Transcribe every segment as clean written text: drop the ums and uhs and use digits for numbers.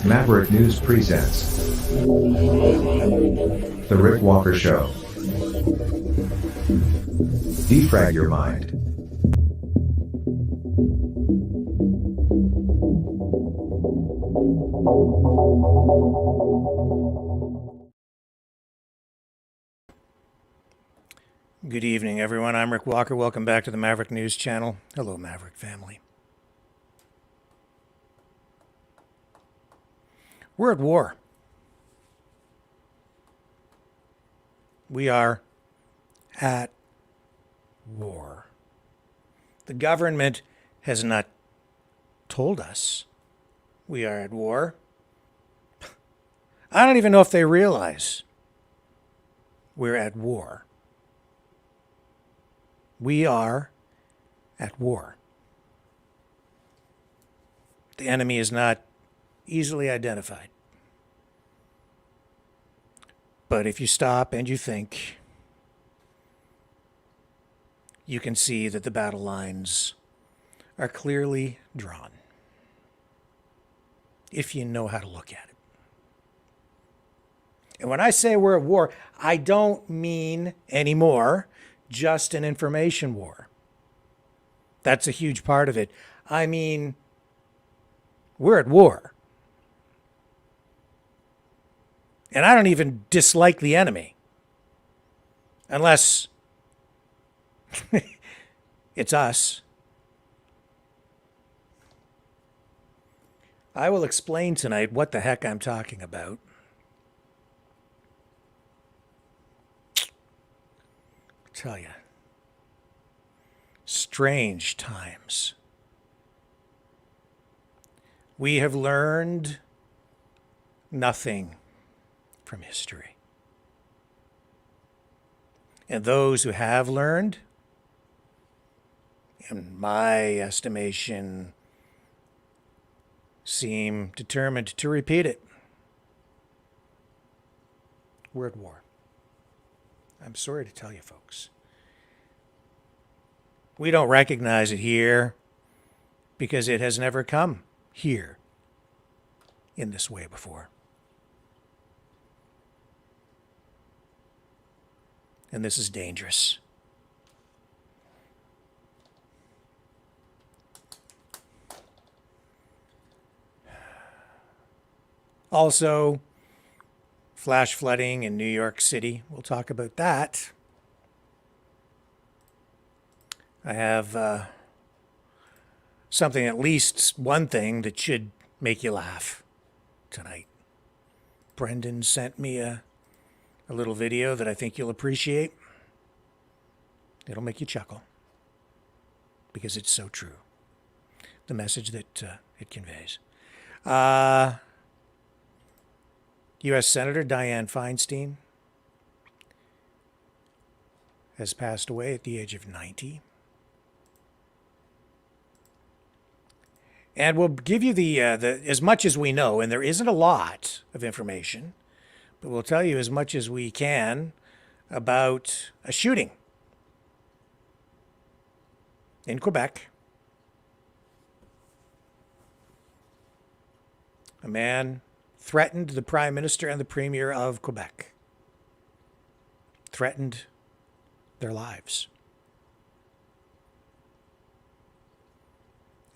Maverick News presents The Rick Walker Show. Defrag your mind. Good evening, everyone. I'm Rick Walker. Welcome back to the Maverick News Channel. Hello, Maverick family. We're at war. We are at war. The government has not told us we are at war. I don't even know if they realize we're at war. We are at war. The enemy is not easily identified. But if you stop and you think, you can see that the battle lines are clearly drawn, if you know how to look at it. And when I say we're at war, I don't mean anymore just an information war. That's a huge part of it. I mean, we're at war. And I don't even dislike the enemy. Unless it's us. I will explain tonight what the heck I'm talking about. Tell you, strange times. We have learned nothing from history. And those who have learned, in my estimation, seem determined to repeat it. We're at war. I'm sorry to tell you, folks. We don't recognize it here because it has never come here in this way before. And this is dangerous. Also, flash flooding in New York City. We'll talk about that. I have something, at least one thing that should make you laugh tonight. Brendan sent me a little video that I think you'll appreciate. It'll make you chuckle because it's so true. The message that it conveys. U.S. Senator Dianne Feinstein has passed away at the age of 90. And we'll give you the as much as we know, and there isn't a lot of information, but we'll tell you as much as we can about a shooting in Quebec. A man threatened the Prime Minister and the Premier of Quebec. Threatened their lives.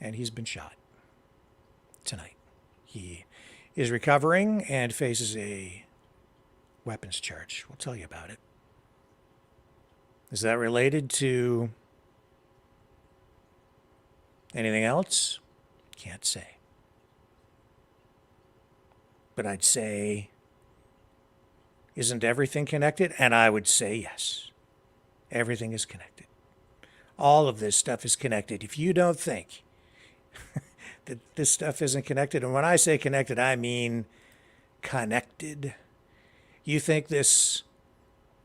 And he's been shot tonight. He is recovering and faces a weapons charge. We'll tell you about it. Is that related to anything else? Can't say. But I'd say, isn't everything connected? And I would say yes. Everything is connected. All of this stuff is connected. If you don't think that this stuff isn't connected, and when I say connected, I mean connected. You think this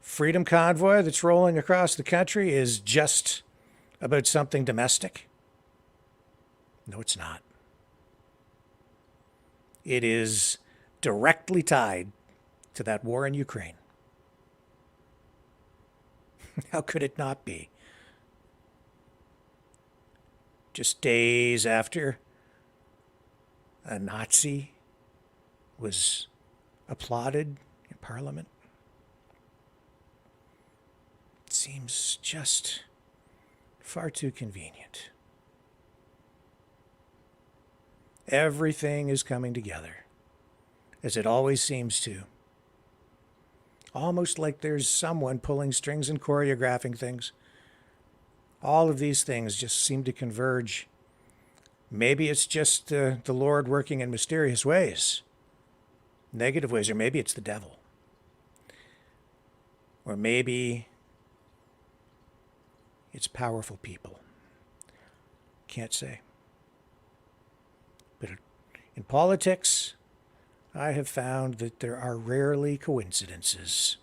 freedom convoy that's rolling across the country is just about something domestic? No, it's not. It is directly tied to that war in Ukraine. How could it not be? Just days after a Nazi was applauded in Parliament. It seems just far too convenient. Everything is coming together, as it always seems to. Almost like there's someone pulling strings and choreographing things. All of these things just seem to converge. Maybe it's just the Lord working in mysterious ways, negative ways, or maybe it's the devil. Or maybe it's powerful people. Can't say. But in politics, I have found that there are rarely coincidences.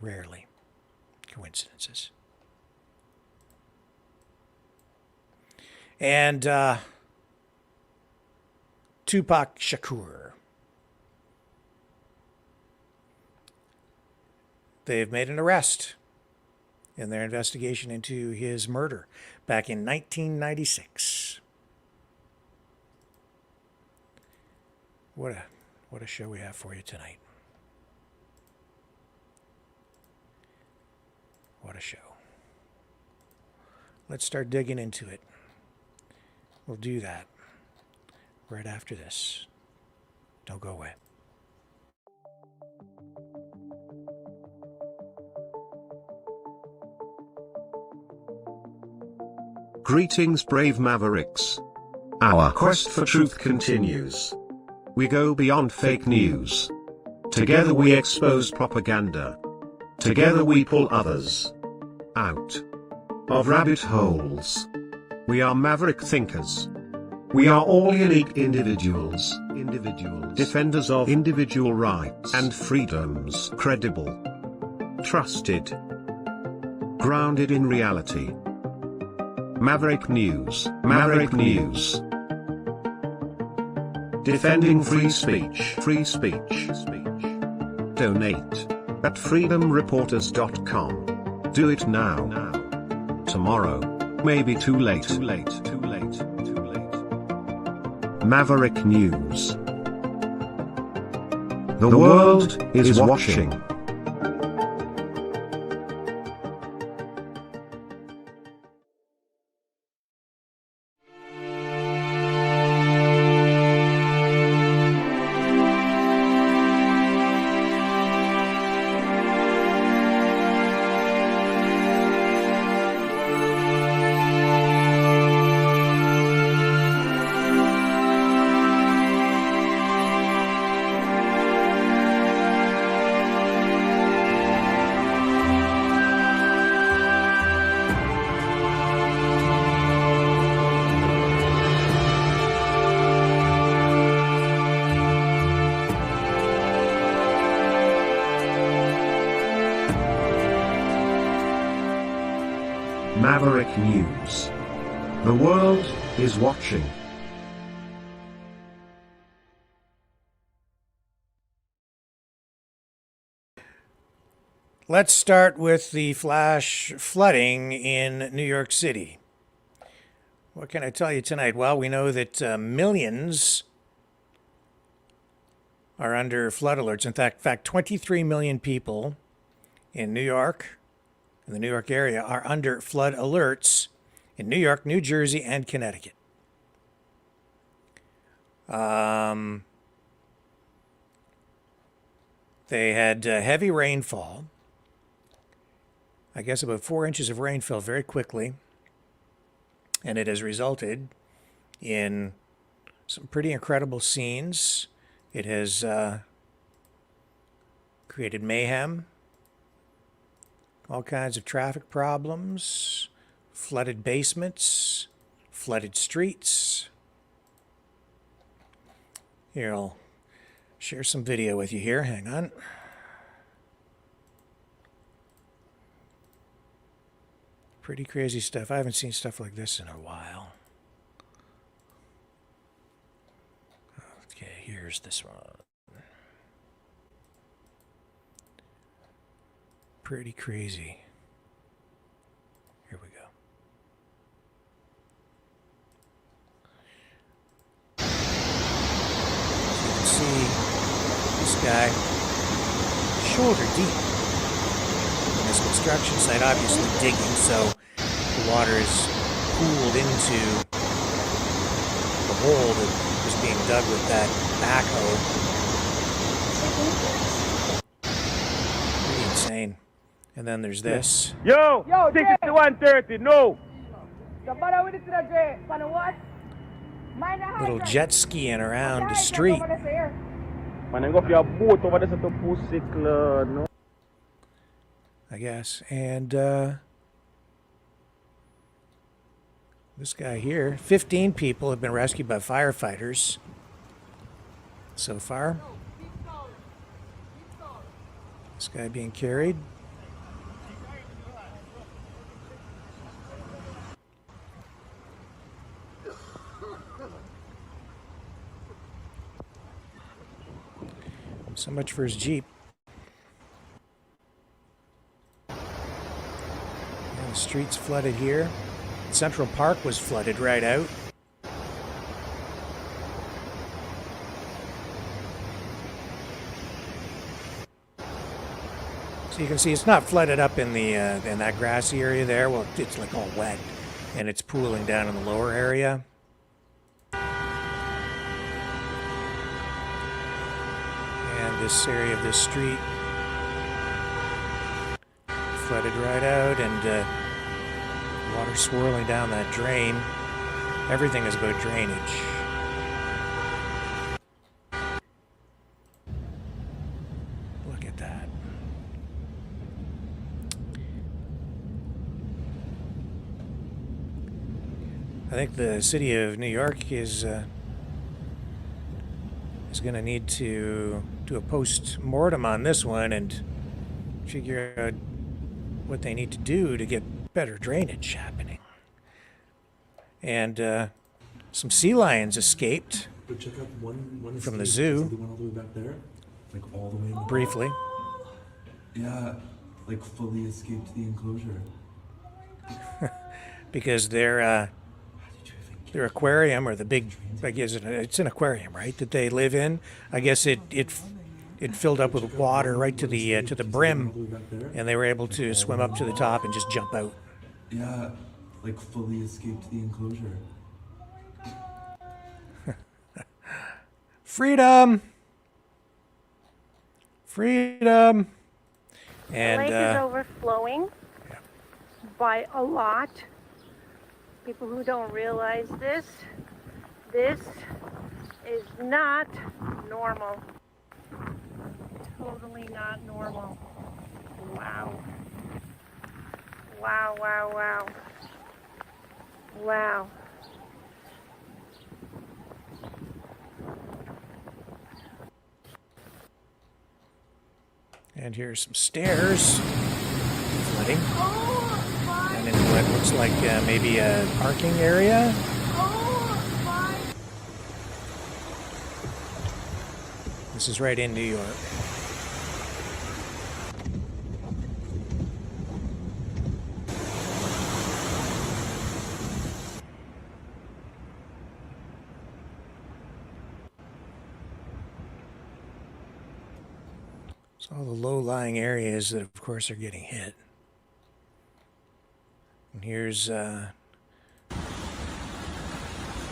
Rarely coincidences. And Tupac Shakur. They've made an arrest in their investigation into his murder back in 1996. What a show we have for you tonight. What a show. Let's start digging into it. We'll do that right after this. Don't go away. Greetings, brave Mavericks. Our quest for truth continues. We go beyond fake news. Together we expose propaganda. Together we pull others out of rabbit holes. We are maverick thinkers. We are all unique individuals, defenders of individual rights and freedoms, credible, trusted, grounded in reality. Maverick News, Maverick News. Defending free speech, free speech. Donate at freedomreporters.com. Do it now. Tomorrow may be too late. Maverick News. The world is watching. Maverick News. The world is watching. Let's start with the flash flooding in New York City. What can I tell you tonight? Well, we know that millions are under flood alerts. In fact, 23 million people in New York, in the New York area, are under flood alerts in New York, New Jersey, and Connecticut. They had heavy rainfall. I guess about 4 inches of rain fell very quickly, and it has resulted in some pretty incredible scenes. It has created mayhem, all kinds of traffic problems, flooded basements, flooded streets. Here, I'll share some video with you here. Hang on. Pretty crazy stuff. I haven't seen stuff like this in a while. Okay, here's this one. Pretty crazy. Here we go. shoulder deep. And this construction site, obviously digging, so the water is pooled into the hole that was being dug with that backhoe. Pretty insane. And then there's this. Yo, 60 to 130, no. Little jet skiing around the street. Man, I go for your boat over there to push it, no. I guess. And this guy here, 15 people have been rescued by firefighters so far. This guy being carried. So much for his Jeep. And the street's flooded here. Central Park was flooded right out. So you can see it's not flooded up in the in that grassy area there. Well, it's like all wet, and it's pooling down in the lower area. And this area of this street flooded right out, and water swirling down that drain. Everything is about drainage. Look at that. I think the city of New York is going to need to do a post-mortem on this one and figure out what they need to do to get better drainage happening. And some sea lions escaped check out one from the escape. zoo. The one all the way back there, like all the way. Briefly. Yeah, like fully escaped the enclosure. Because their aquarium, or the big, I guess it's an aquarium, right, that they live in. I guess it filled up with water right to the brim, and they were able to swim up to the top and just jump out. Yeah, like fully escaped the enclosure. Freedom! Freedom! And the lake is overflowing by a lot. People who don't realize this is not normal. Totally not normal. Wow. Wow, wow, wow. Wow. And here's some stairs flooding. And in what looks like maybe a parking area. This is right in New York. So all the low-lying areas that, of course, are getting hit. And here's an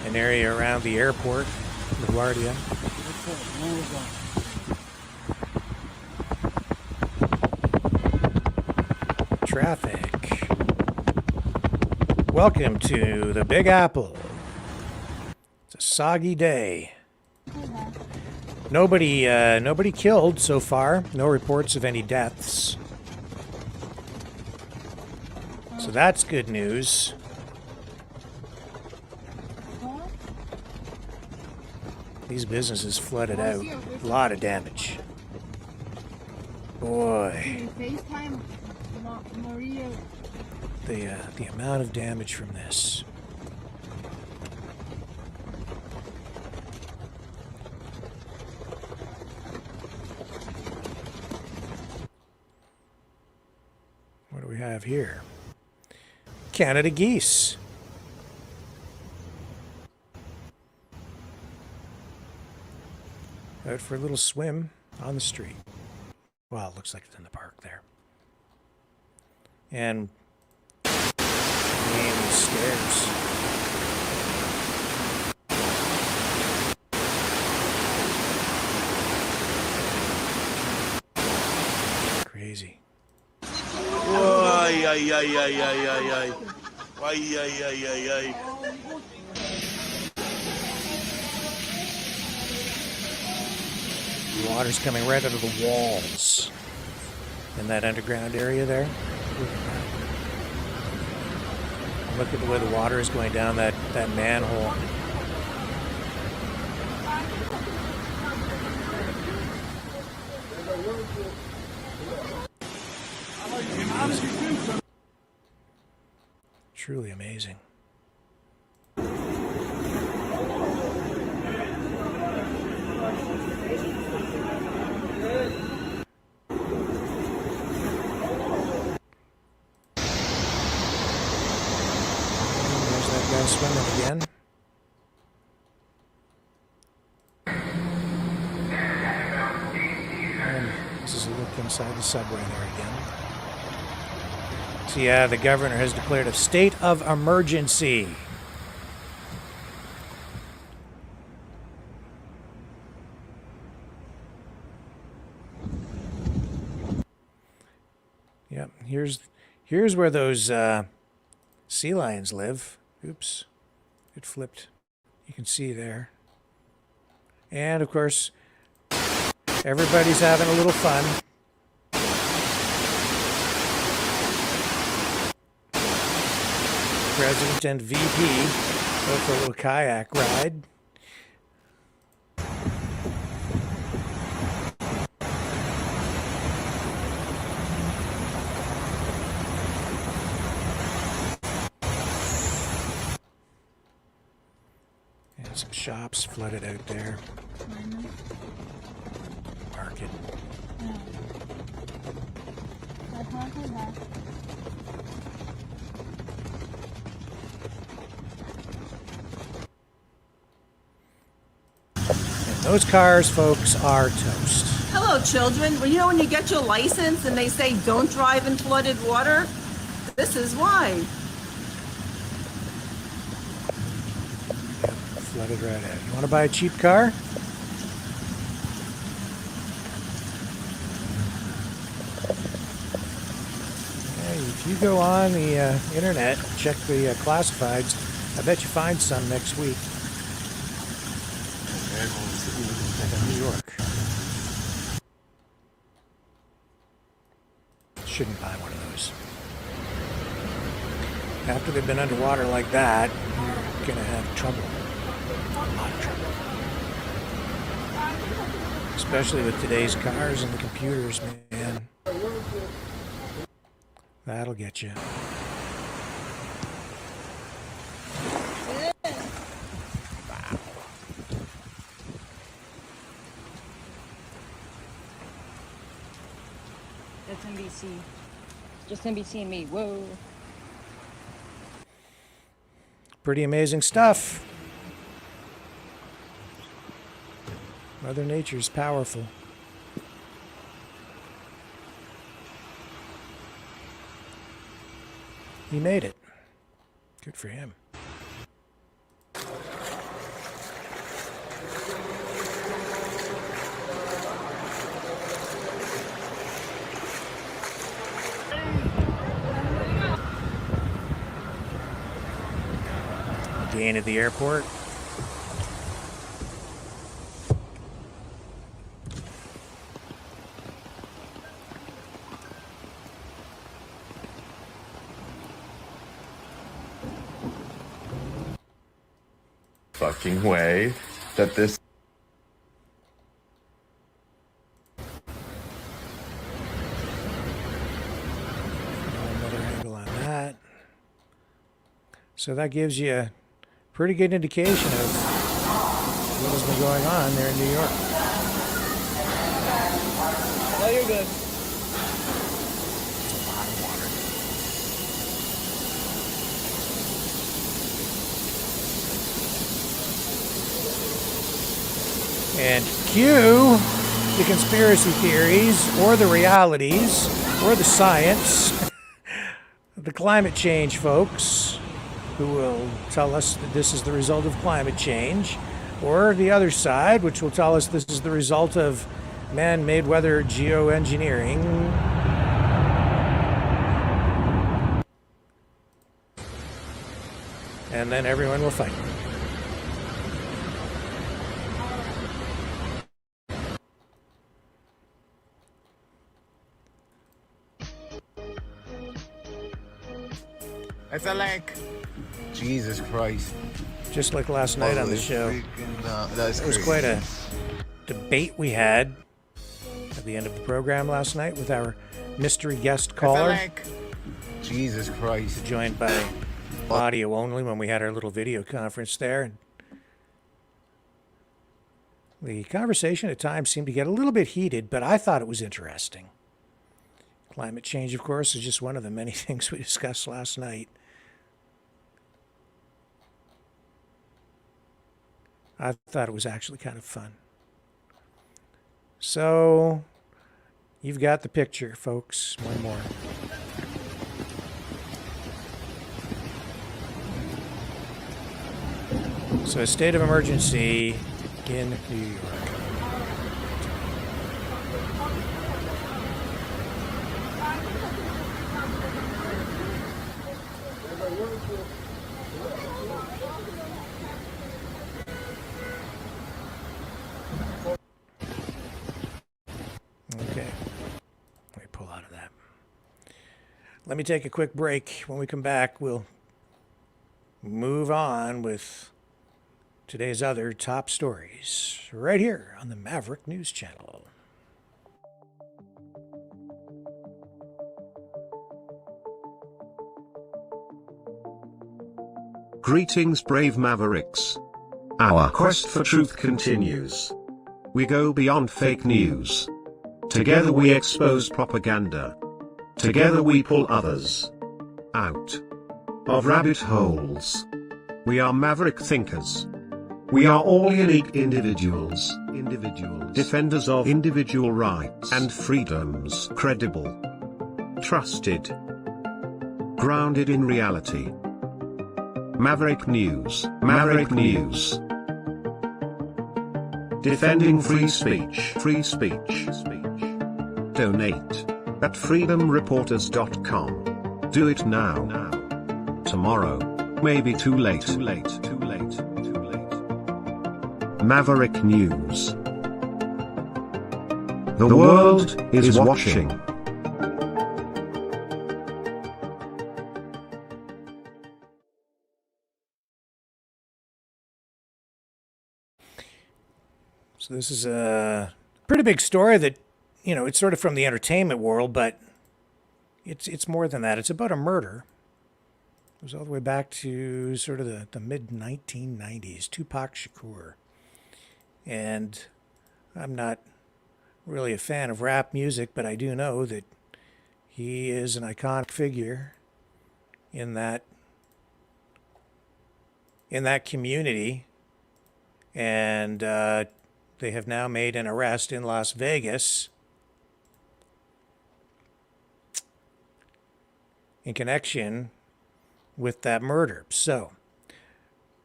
area around the airport, LaGuardia. Traffic. Welcome to the Big Apple. It's a soggy day. Nobody killed so far. No reports of any deaths. So that's good news. These businesses flooded out. A lot of damage. Boy. The amount of damage from this. What do we have here? Canada geese. Out for a little swim on the street. Well, it looks like it's in the park there. And these stairs. Crazy. Ay, ay, ay, ay, ay, ay, ay. Ay, ay, ay, ay, ay. The water's coming right out of the walls in that underground area there. Look at the way the water is going down that manhole. Truly amazing. Guy swimming again. And this is a look inside the subway there again. So yeah, the governor has declared a state of emergency. Yep, here's where those sea lions live. Oops, it flipped. You can see there. And of course, everybody's having a little fun. President and VP go for a little kayak ride. Some shops flooded out there. Market. And those cars, folks, are toast. Hello, children. Well, you know when you get your license and they say don't drive in flooded water? This is why. Flooded right out. You want to buy a cheap car? Hey, if you go on the internet, check the classifieds, I bet you find some next week. Like in New York. Shouldn't buy one of those. After they've been underwater like that, you're going to have trouble. A lot of trouble. Especially with today's cars and the computers, man. That'll get you. Wow. That's NBC. Just NBC and me. Whoa. Pretty amazing stuff. Mother Nature's powerful. He made it. Good for him. Again at the airport. Fucking way that this another angle on that. So that gives you a pretty good indication of what has been going on there in New York. No, you're good. It's a lot of water. And Q the conspiracy theories or the realities or the science, the climate change folks who will tell us that this is the result of climate change, or the other side, which will tell us this is the result of man-made weather geoengineering. And then everyone will fight. It's a lake. Jesus Christ. Just like last night on the show. That's It was quite a debate we had at the end of the program last night with our mystery guest caller, Jesus Christ. joined by audio only when we had our little video conference there. And the conversation at times seemed to get a little bit heated, but I thought it was interesting. Climate change, of course, is just one of the many things we discussed last night. I thought it was actually kind of fun. So, you've got the picture, folks. One more. So, a state of emergency in New York. Okay, let me pull out of that. Let me take a quick break. When we come back, we'll move on with today's other top stories right here on the Maverick News Channel. Greetings, brave Mavericks. Our quest for truth continues. We go beyond fake news. Together we expose propaganda. Together we pull others out of rabbit holes. We are maverick thinkers. We are all unique individuals, defenders of individual rights and freedoms, credible, trusted, grounded in reality. Maverick News, Maverick News. Defending free speech, free speech. Donate at freedomreporters.com. Do it now. Tomorrow may be too late. Maverick News. The world is watching. So this is a pretty big story that, you know, it's sort of from the entertainment world, but it's more than that. It's about a murder. It was all the way back to sort of the mid-1990s, Tupac Shakur. And I'm not really a fan of rap music, but I do know that he is an iconic figure in that community. And they have now made an arrest in Las Vegas in connection with that murder. So,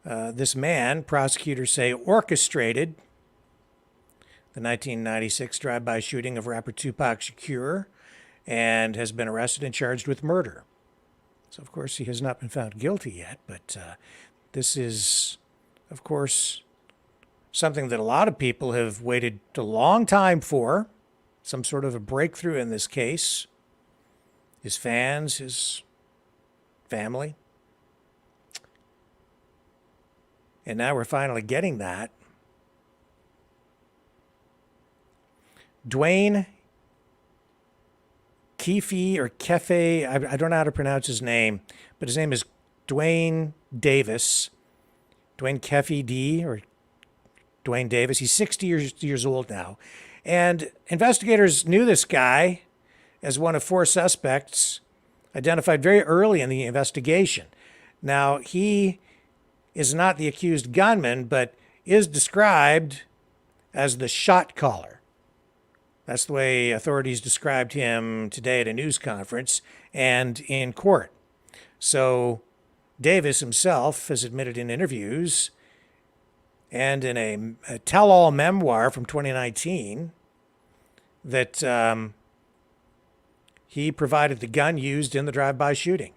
this man, prosecutors say, orchestrated the 1996 drive-by shooting of rapper Tupac Shakur and has been arrested and charged with murder. So, of course, he has not been found guilty yet, but this is, of course, something that a lot of people have waited a long time for, some sort of a breakthrough in this case. His fans, his family. And now we're finally getting that. Dwayne Keefe or Kefe, I don't know how to pronounce his name, but his name is Dwayne Davis. Dwayne Kefe D, or Dwayne Davis. He's 60 years old now. And investigators knew this guy as one of 4 suspects identified very early in the investigation. Now, he is not the accused gunman, but is described as the shot caller. That's the way authorities described him today at a news conference and in court. So Davis himself has admitted in interviews and in a tell-all memoir from 2019 that he provided the gun used in the drive-by shooting.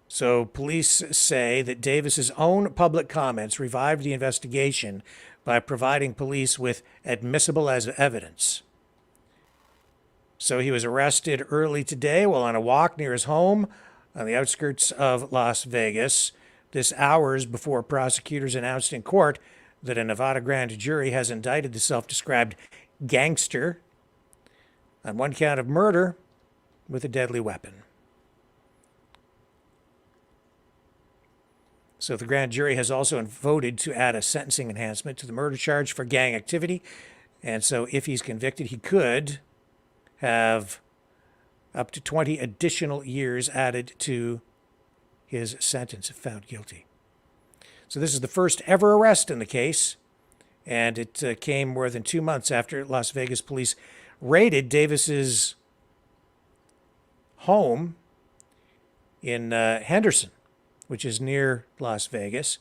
So police say that Davis's own public comments revived the investigation by providing police with admissible as evidence. So he was arrested early today while on a walk near his home on the outskirts of Las Vegas. This hours before prosecutors announced in court that a Nevada grand jury has indicted the self-described gangster on one count of murder with a deadly weapon. So the grand jury has also voted to add a sentencing enhancement to the murder charge for gang activity. And so if he's convicted, he could have up to 20 additional years added to his sentence if found guilty. So this is the first ever arrest in the case, and it came more than 2 months after Las Vegas police raided Davis's home in Henderson, which is near Las Vegas,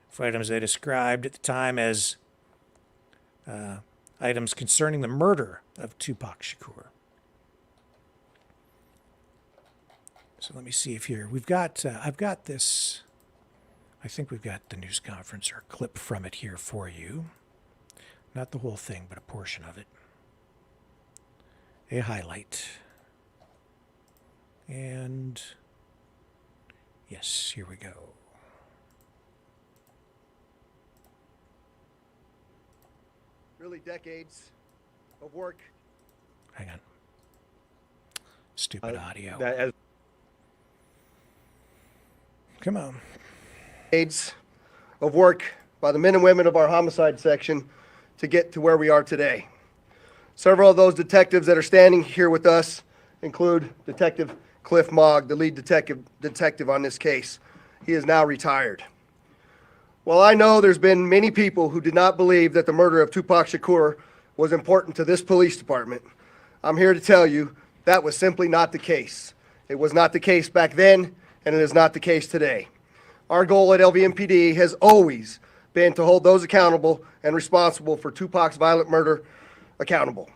for items they described at the time as items concerning the murder of Tupac Shakur. So let me see if here we've got, I've got this, I think we've got the news conference or a clip from it here for you. Not the whole thing, but a portion of it. A highlight. And yes, here we go. Really decades of work. Hang on. Stupid audio. Come on. Decades of work by the men and women of our homicide section to get to where we are today. Several of those detectives that are standing here with us include Detective Cliff Mogg, the lead detective on this case. He is now retired. Well, I know there's been many people who did not believe that the murder of Tupac Shakur was important to this police department. I'm here to tell you that was simply not the case. It was not the case back then, and it is not the case today. Our goal at LVMPD has always been to hold those accountable and responsible for Tupac's violent murder accountable.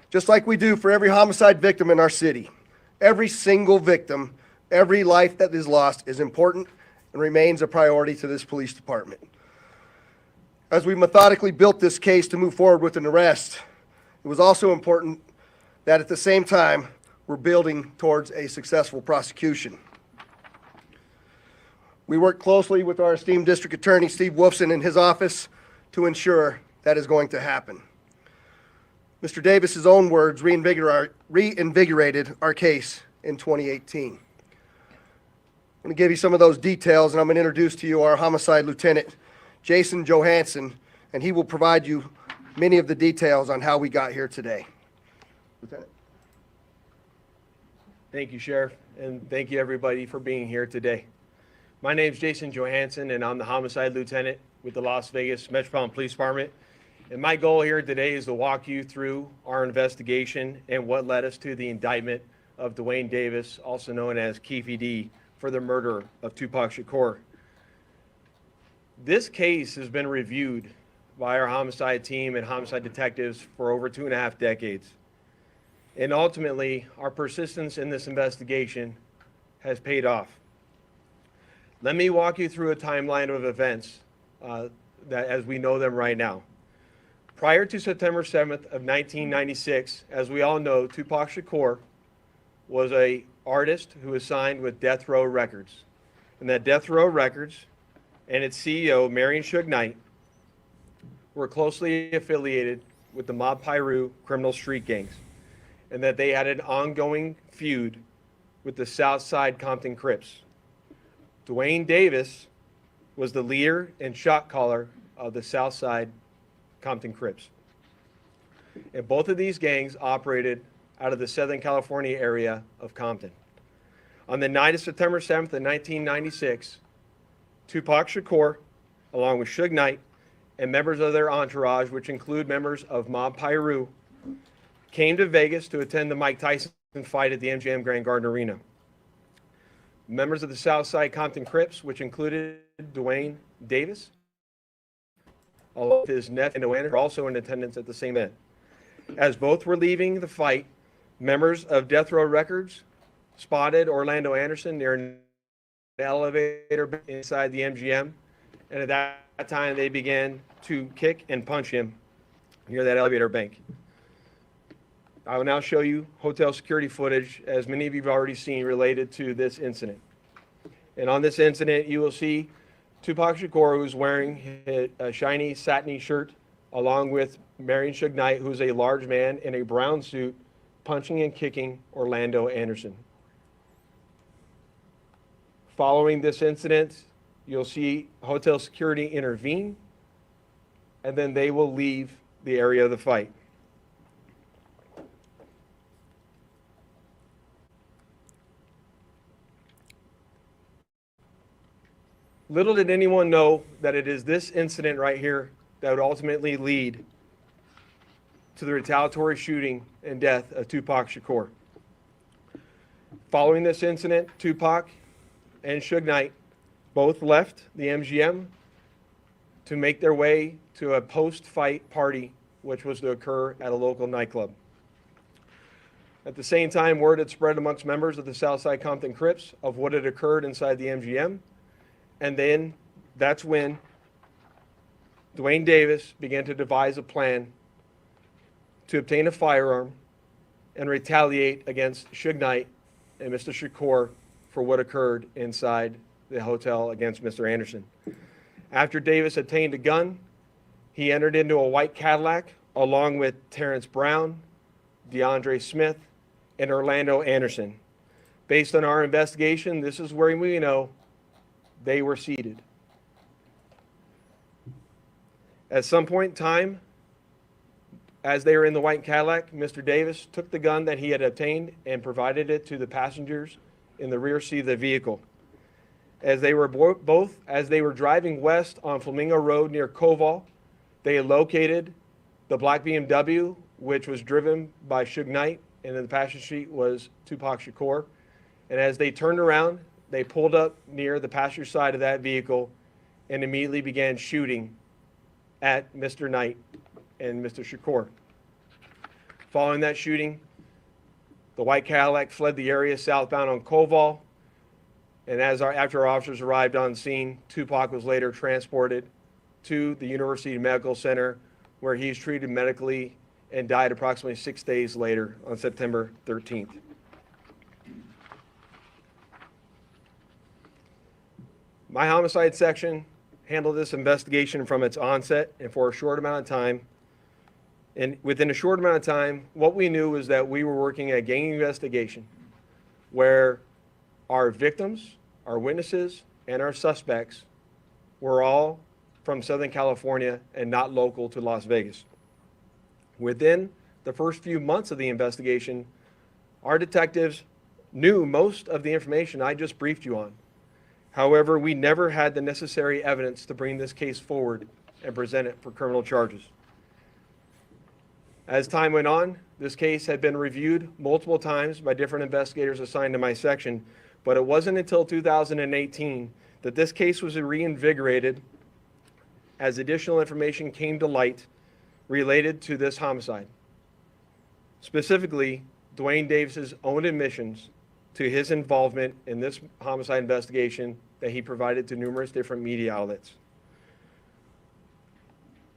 Just like we do for every homicide victim in our city. Every single victim, every life that is lost is important and remains a priority to this police department. As we methodically built this case to move forward with an arrest, it was also important that at the same time, we're building towards a successful prosecution. We work closely with our esteemed district attorney, Steve Wolfson, in his office to ensure that is going to happen. Mr. Davis's own words reinvigorated our case in 2018. I'm going to give you some of those details, and I'm going to introduce to you our homicide lieutenant, Jason Johansson, and he will provide you many of the details on how we got here today. Lieutenant. Thank you, Sheriff, and thank you everybody for being here today. My name is Jason Johansson, and I'm the homicide lieutenant with the Las Vegas Metropolitan Police Department. And my goal here today is to walk you through our investigation and what led us to the indictment of Dwayne Davis, also known as Keefe D, for the murder of Tupac Shakur. This case has been reviewed by our homicide team and homicide detectives for over 2.5 decades. And ultimately, our persistence in this investigation has paid off. Let me walk you through a timeline of events that as we know them right now. Prior to September 7th of 1996, as we all know, Tupac Shakur was an artist who was signed with Death Row Records. And that Death Row Records and its CEO, Marion Suge Knight, were closely affiliated with the Mob Piru criminal street gangs, and that they had an ongoing feud with the Southside Compton Crips. Dwayne Davis was the leader and shot caller of the Southside Compton Crips. And both of these gangs operated out of the Southern California area of Compton. On the night of September 7th of 1996, Tupac Shakur along with Suge Knight and members of their entourage, which include members of Mob Piru, came to Vegas to attend the Mike Tyson fight at the MGM Grand Garden Arena. Members of the Southside Compton Crips, which included Dwayne Davis, along with his nephew, were also in attendance at the same event. As both were leaving the fight, members of Death Row Records spotted Orlando Anderson near an elevator inside the MGM, and at that time they began to kick and punch him near that elevator bank. I will now show you hotel security footage, as many of you have already seen, related to this incident. And on this incident, you will see Tupac Shakur, who's wearing a shiny satiny shirt, along with Marion Suge Knight, who's a large man in a brown suit, punching and kicking Orlando Anderson. Following this incident, you'll see hotel security intervene, and then they will leave the area of the fight. Little did anyone know that it is this incident right here that would ultimately lead to the retaliatory shooting and death of Tupac Shakur. Following this incident, Tupac and Suge Knight both left the MGM to make their way to a post-fight party, which was to occur at a local nightclub. At the same time, word had spread amongst members of the Southside Compton Crips of what had occurred inside the MGM. And then that's when Dwayne Davis began to devise a plan to obtain a firearm and retaliate against Suge Knight and Mr. Shakur for what occurred inside the hotel against Mr. Anderson. After Davis obtained a gun, he entered into a white Cadillac along with Terrence Brown, DeAndre Smith, and Orlando Anderson. Based on our investigation, this is where we know they were seated. At some point in time, as they were in the white Cadillac, Mr. Davis took the gun that he had obtained and provided it to the passengers in the rear seat of the vehicle. As they were as they were driving west on Flamingo Road near Convoy, they located the black BMW, which was driven by Suge Knight, and in the passenger seat was Tupac Shakur. And as they turned around, they pulled up near the passenger side of that vehicle and immediately began shooting at Mr. Knight and Mr. Shakur. Following that shooting, the white Cadillac fled the area southbound on Koval, and after our officers arrived on scene, Tupac was later transported to the University Medical Center, where he's treated medically and died approximately 6 days later on September 13th. My homicide section handled this investigation from its onset and for a short amount of time. And within a short amount of time, what we knew was that we were working a gang investigation where our victims, our witnesses, and our suspects were all from Southern California and not local to Las Vegas. Within the first few months of the investigation, our detectives knew most of the information I just briefed you on. However, we never had the necessary evidence to bring this case forward and present it for criminal charges. As time went on, this case had been reviewed multiple times by different investigators assigned to my section, but it wasn't until 2018 that this case was reinvigorated as additional information came to light related to this homicide. Specifically, Dwayne Davis's own admissions to his involvement in this homicide investigation that he provided to numerous different media outlets.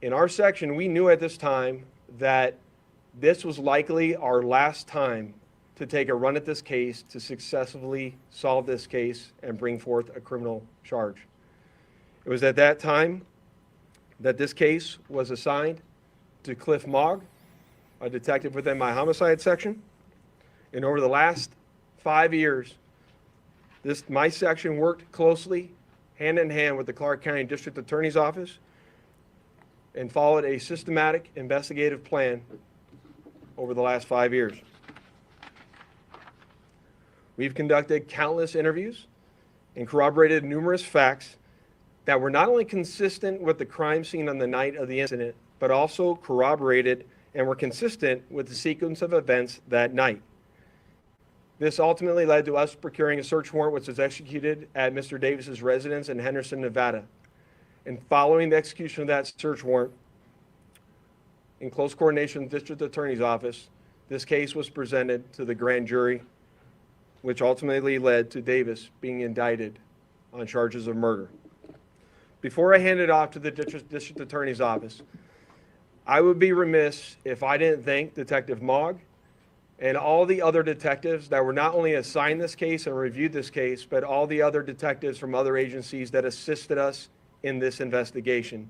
In our section, we knew at this time that this was likely our last time to take a run at this case to successfully solve this case and bring forth a criminal charge. It was at that time that this case was assigned to Cliff Mogg, a detective within my homicide section. And over the last 5 years, my section worked closely, hand in hand with the Clark County District Attorney's Office, and followed a systematic investigative plan over the last 5 years. We've conducted countless interviews and corroborated numerous facts that were not only consistent with the crime scene on the night of the incident, but also corroborated and were consistent with the sequence of events that night. This ultimately led to us procuring a search warrant which was executed at Mr. Davis's residence in Henderson, Nevada. And following the execution of that search warrant, in close coordination with the District Attorney's Office, this case was presented to the grand jury, which ultimately led to Davis being indicted on charges of murder. Before I hand it off to the District Attorney's Office, I would be remiss if I didn't thank Detective Mogg and all the other detectives that were not only assigned this case and reviewed this case, but all the other detectives from other agencies that assisted us in this investigation.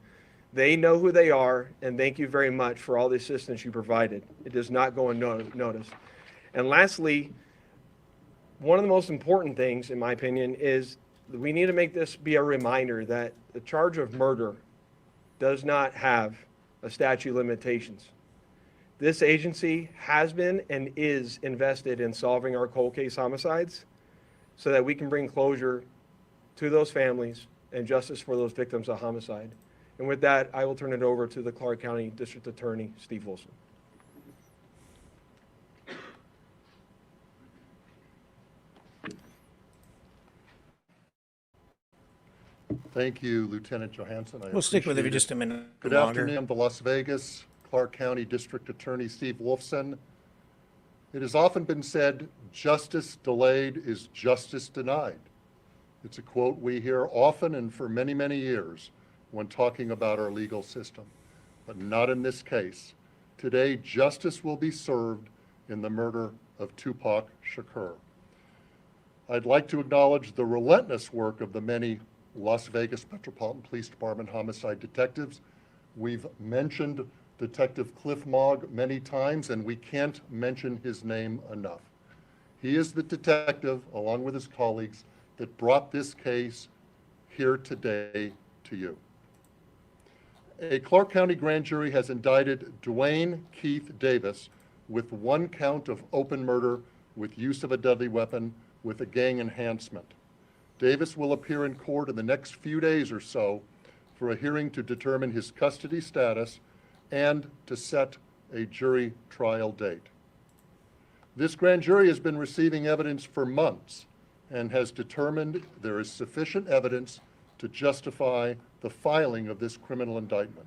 They know who they are, and thank you very much for all the assistance you provided. It does not go unnoticed. And lastly, one of the most important things, in my opinion, is that we need to make this be a reminder that the charge of murder does not have a statute of limitations. This agency has been and is invested in solving our cold case homicides so that we can bring closure to those families and justice for those victims of homicide. And with that, I will turn it over to the Clark County District Attorney, Steve Wilson. Thank you, Lieutenant Johansson. We'll stick with it for just a minute Good longer. afternoon to Las Vegas, Clark County District Attorney Steve Wolfson. It has often been said, justice delayed is justice denied. It's a quote we hear often and for many, many years when talking about our legal system, but not in this case. Today, justice will be served in the murder of Tupac Shakur. I'd like to acknowledge the relentless work of the many Las Vegas Metropolitan Police Department homicide detectives. We've mentioned Detective Cliff Mogg many times, and we can't mention his name enough. He is the detective, along with his colleagues, that brought this case here today to you. A Clark County grand jury has indicted Dwayne Keith Davis with 1 count of open murder with use of a deadly weapon with a gang enhancement. Davis will appear in court in the next few days or so for a hearing to determine his custody status and to set a jury trial date. This grand jury has been receiving evidence for months and has determined there is sufficient evidence to justify the filing of this criminal indictment.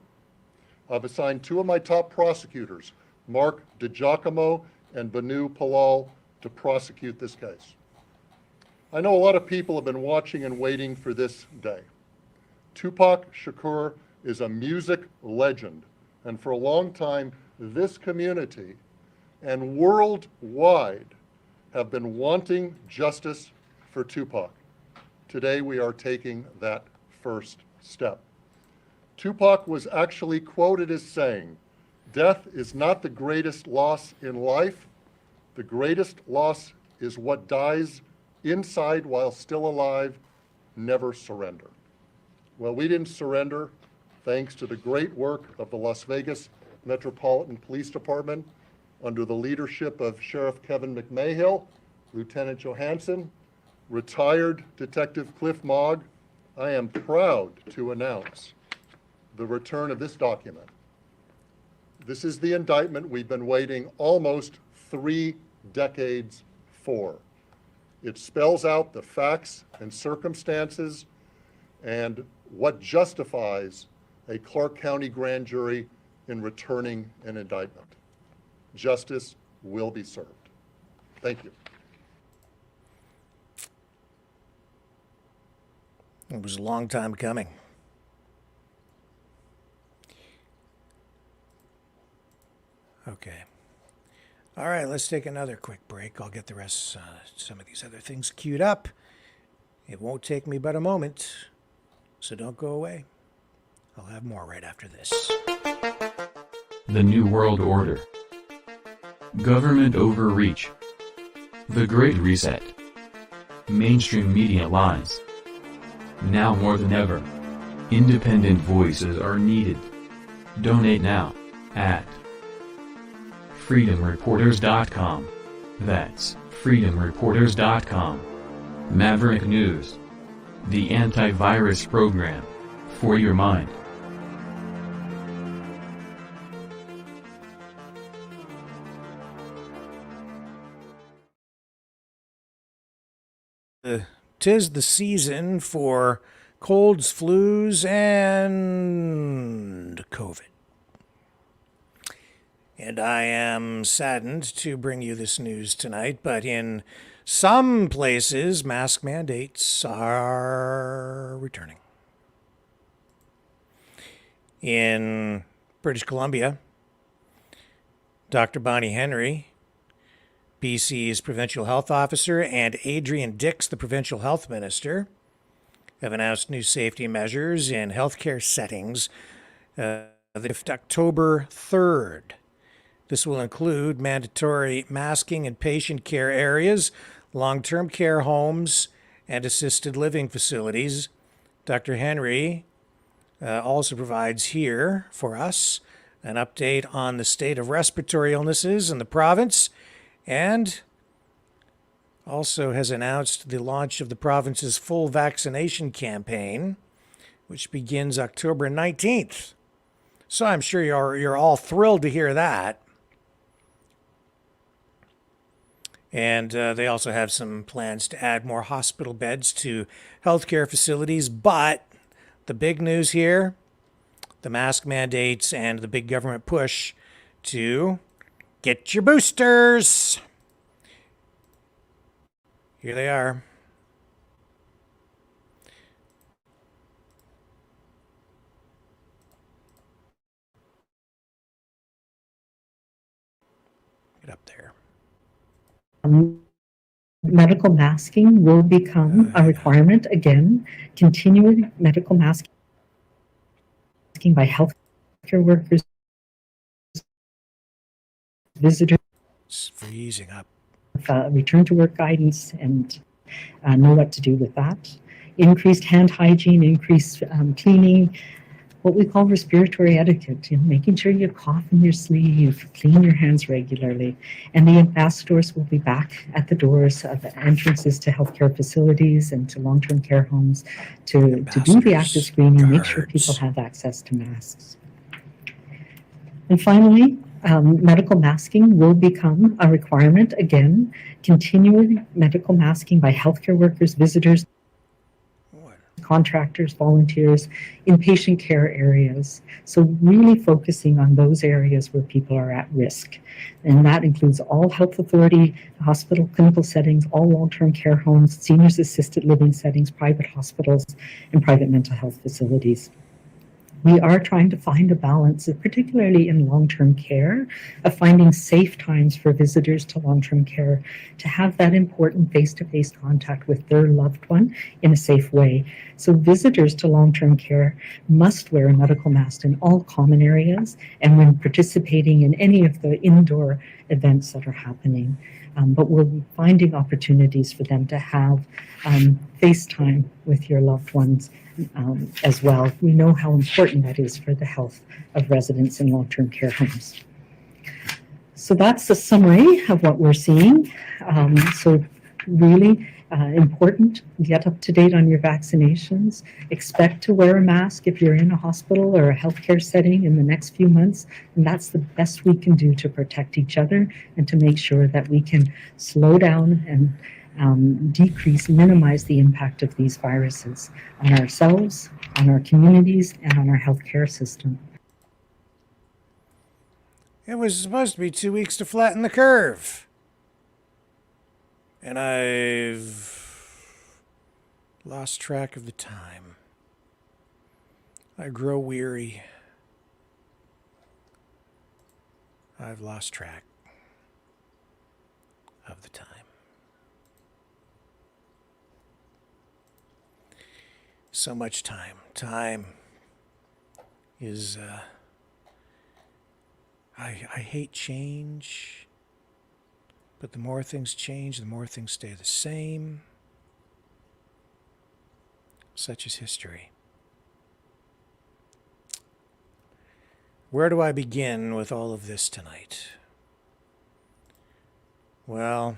I've assigned 2 of my top prosecutors, Mark DiGiacomo and Banu Palal, to prosecute this case. I know a lot of people have been watching and waiting for this day. Tupac Shakur is a music legend, and for a long time, this community and worldwide have been wanting justice for Tupac. Today, we are taking that first step. Tupac was actually quoted as saying, "Death is not the greatest loss in life. The greatest loss is what dies inside while still alive. Never surrender." Well, we didn't surrender thanks to the great work of the Las Vegas Metropolitan Police Department under the leadership of Sheriff Kevin McMahill, Lieutenant Johansson, retired Detective Cliff Mogg. I am proud to announce the return of this document. This is the indictment we've been waiting almost 3 decades for. It spells out the facts and circumstances and what justifies a Clark County grand jury in returning an indictment. Justice will be served. Thank you. It was a long time coming. Okay. All right, let's take another quick break. I'll get the rest, some of these other things queued up. It won't take me but a moment, so don't go away. I'll have more right after this. The New World Order. Government overreach. The Great Reset. Mainstream media lies. Now more than ever, independent voices are needed. Donate now at freedomreporters.com. That's freedomreporters.com. Maverick News. The antivirus program. for your mind. Tis the season for colds, flus, and COVID. And I am saddened to bring you this news tonight, but in some places, mask mandates are returning. In British Columbia, Dr. Bonnie Henry, BC's provincial health officer, and Adrian Dix, the provincial health minister, have announced new safety measures in healthcare settings October 3rd. This will include mandatory masking in patient care areas, long-term care homes, and assisted living facilities. Dr. Henry also provides here for us an update on the state of respiratory illnesses in the province, and also has announced the launch of the province's full vaccination campaign, which begins October 19th. So I'm sure you're all thrilled to hear that. And they also have some plans to add more hospital beds to healthcare facilities. But the big news here, the mask mandates and the big government push to get your boosters. Here they are. Get up there. Medical masking will become a requirement again. Continuing medical masking by healthcare workers, visitors. It's freezing up. Return to work guidance and know what to do with that. Increased hand hygiene, increased cleaning, what we call respiratory etiquette, making sure you cough in your sleeve, clean your hands regularly. And the ambassadors will be back at the doors of the entrances to healthcare facilities and to long-term care homes to do the active screening and make sure people have access to masks. And finally, medical masking will become a requirement again. Continuing medical masking by healthcare workers, visitors, contractors, volunteers in patient care areas. So really focusing on those areas where people are at risk. And that includes all health authority, hospital, clinical settings, all long-term care homes, seniors assisted living settings, private hospitals, and private mental health facilities. We are trying to find a balance, particularly in long-term care, of finding safe times for visitors to long-term care to have that important face-to-face contact with their loved one in a safe way. So visitors to long-term care must wear a medical mask in all common areas and when participating in any of the indoor events that are happening. But we're finding opportunities for them to have FaceTime with your loved ones as well. We know how important that is for the health of residents in long-term care homes. So that's a summary of what we're seeing. So really important, get up to date on your vaccinations. Expect to wear a mask if you're in a hospital or a healthcare setting in the next few months. And that's the best we can do to protect each other and to make sure that we can slow down and decrease, minimize the impact of these viruses on ourselves, on our communities, and on our healthcare system. It was supposed to be 2 weeks to flatten the curve. And I've lost track of the time. I grow weary. I've lost track of the time. So much time. Time is, I hate change, but the more things change, the more things stay the same. Such is history. Where do I begin with all of this tonight? Well,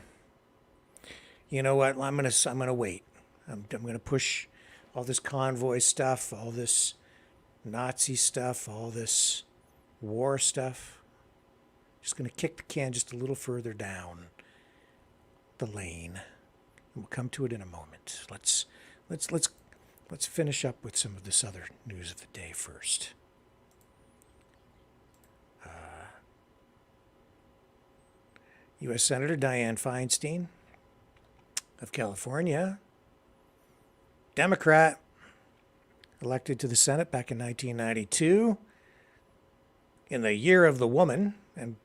you know what? I'm gonna wait. I'm gonna push all this convoy stuff, all this Nazi stuff, all this war stuff. Just going to kick the can just a little further down the lane. And we'll come to it in a moment. Let's finish up with some of this other news of the day first. U.S. Senator Dianne Feinstein of California, Democrat, elected to the Senate back in 1992 in the year of the woman, and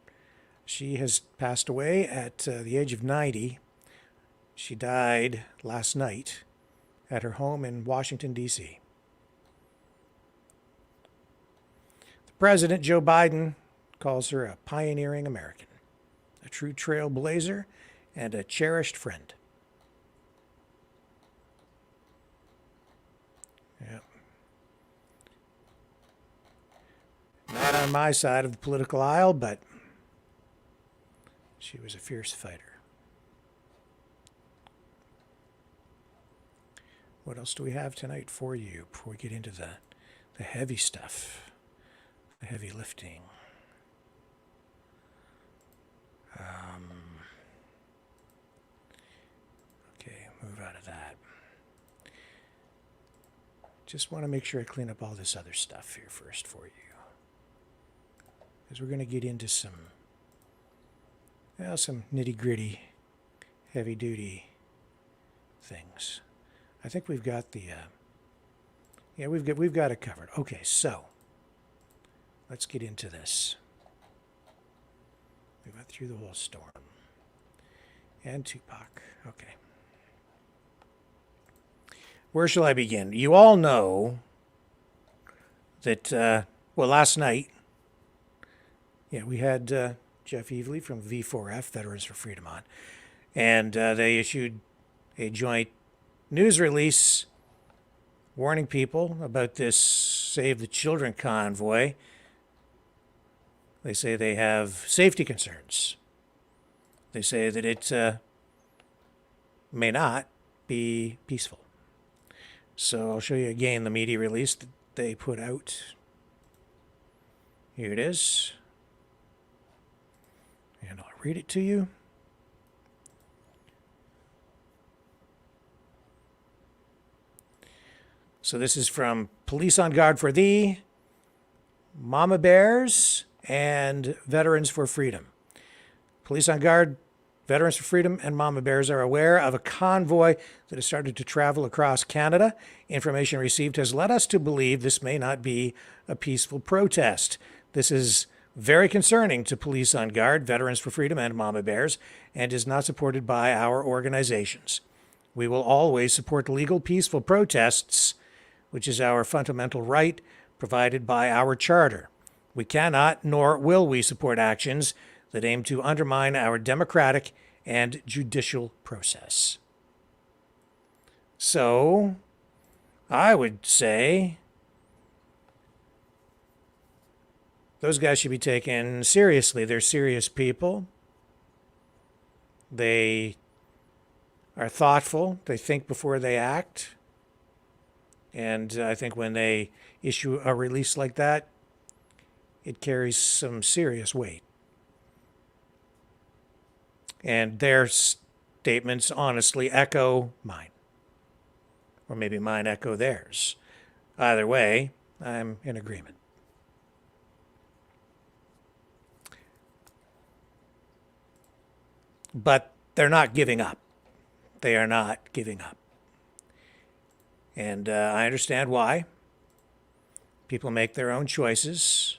she has passed away at the age of 90. She died last night at her home in Washington, D.C. The President, Joe Biden, calls her a pioneering American, a true trailblazer, and a cherished friend. Yeah. Not on my side of the political aisle, but she was a fierce fighter. What else do we have tonight for you before we get into the heavy stuff, the heavy lifting? Okay, move out of that. Just want to make sure I clean up all this other stuff here first for you. Because we're going to get into some nitty-gritty, heavy-duty things. I think we've got we've got it covered. Okay, so let's get into this. We went through the whole storm. And Tupac. Okay. Where shall I begin? You all know that, last night, we had Jeff Evely from V4F, Veterans for Freedom, on. And they issued a joint news release warning people about this Save the Children convoy. They say they have safety concerns. They say that it may not be peaceful. So I'll show you again the media release that they put out. Here it is. And I'll read it to you. So this is from Police on Guard for Thee, Mama Bears, and Veterans for Freedom. Police on Guard, Veterans for Freedom, and Mama Bears are aware of a convoy that has started to travel across Canada. Information received has led us to believe this may not be a peaceful protest. This is very concerning to Police on Guard, Veterans for Freedom, and Mama Bears, and is not supported by our organizations. We will always support legal, peaceful protests, which is our fundamental right provided by our charter. We cannot, nor will we support actions that aim to undermine our democratic and judicial process. So, I would say those guys should be taken seriously. They're serious people. They are thoughtful. They think before they act. And I think when they issue a release like that, it carries some serious weight. And their statements honestly echo mine. Or maybe mine echo theirs. Either way, I'm in agreement. But they're not giving up. They are not giving up. And I understand why. People make their own choices.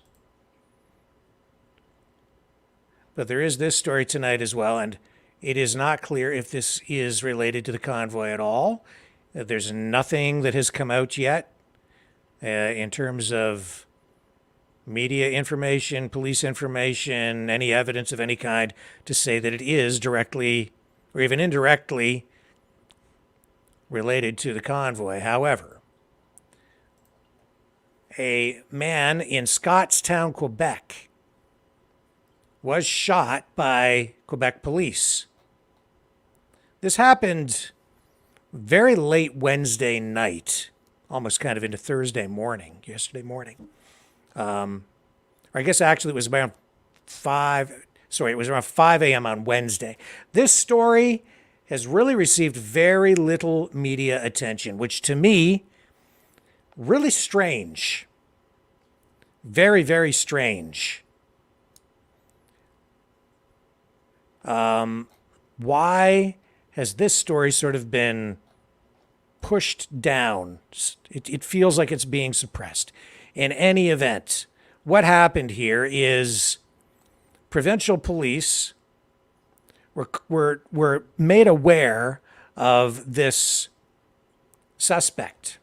But there is this story tonight as well, and it is not clear if this is related to the convoy at all. There's nothing that has come out yet in terms of media information, police information, any evidence of any kind to say that it is directly or even indirectly related to the convoy. However, a man in Scottstown, Quebec, was shot by Quebec police. This happened very late Wednesday night almost kind of into Thursday morning, yesterday morning. Or I guess actually it was around 5 a.m. on Wednesday. This story has really received very little media attention, which to me, really strange. Very, very strange. Why has this story sort of been pushed down? It feels like it's being suppressed. In any event, what happened here is provincial police were made aware of this suspect.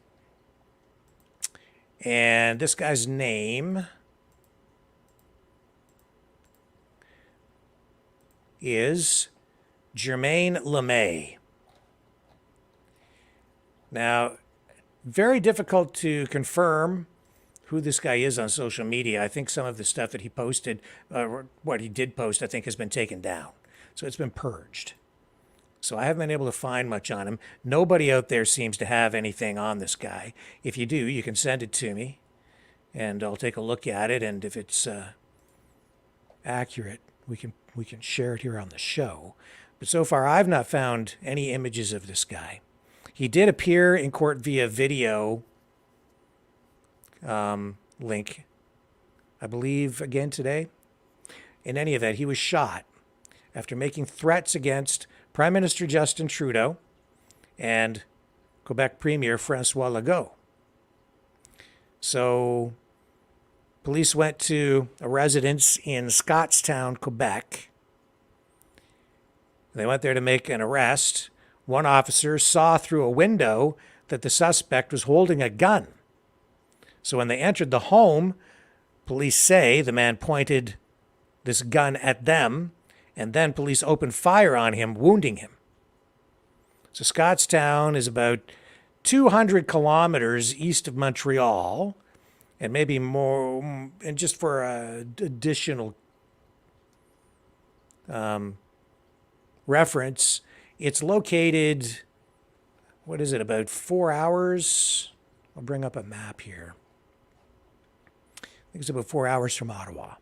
And this guy's name is Jermaine LeMay. Now, very difficult to confirm who this guy is on social media. I think some of the stuff that he posted, what he did post, I think has been taken down. So it's been purged. So I haven't been able to find much on him. Nobody out there seems to have anything on this guy. If you do, you can send it to me, and I'll take a look at it. And if it's accurate, we can share it here on the show. But so far, I've not found any images of this guy. He did appear in court via video link, I believe, again today. In any event, he was shot after making threats against Prime Minister Justin Trudeau and Quebec Premier François Legault. So police went to a residence in Scottstown, Quebec. They went there to make an arrest. One officer saw through a window that the suspect was holding a gun. So when they entered the home, police say the man pointed this gun at them, and then police opened fire on him, wounding him. So Scottstown is about 200 kilometers east of Montreal, and maybe more, and just for additional reference, it's located, what is it, about 4 hours? I'll bring up a map here. I think it's about 4 hours from Ottawa.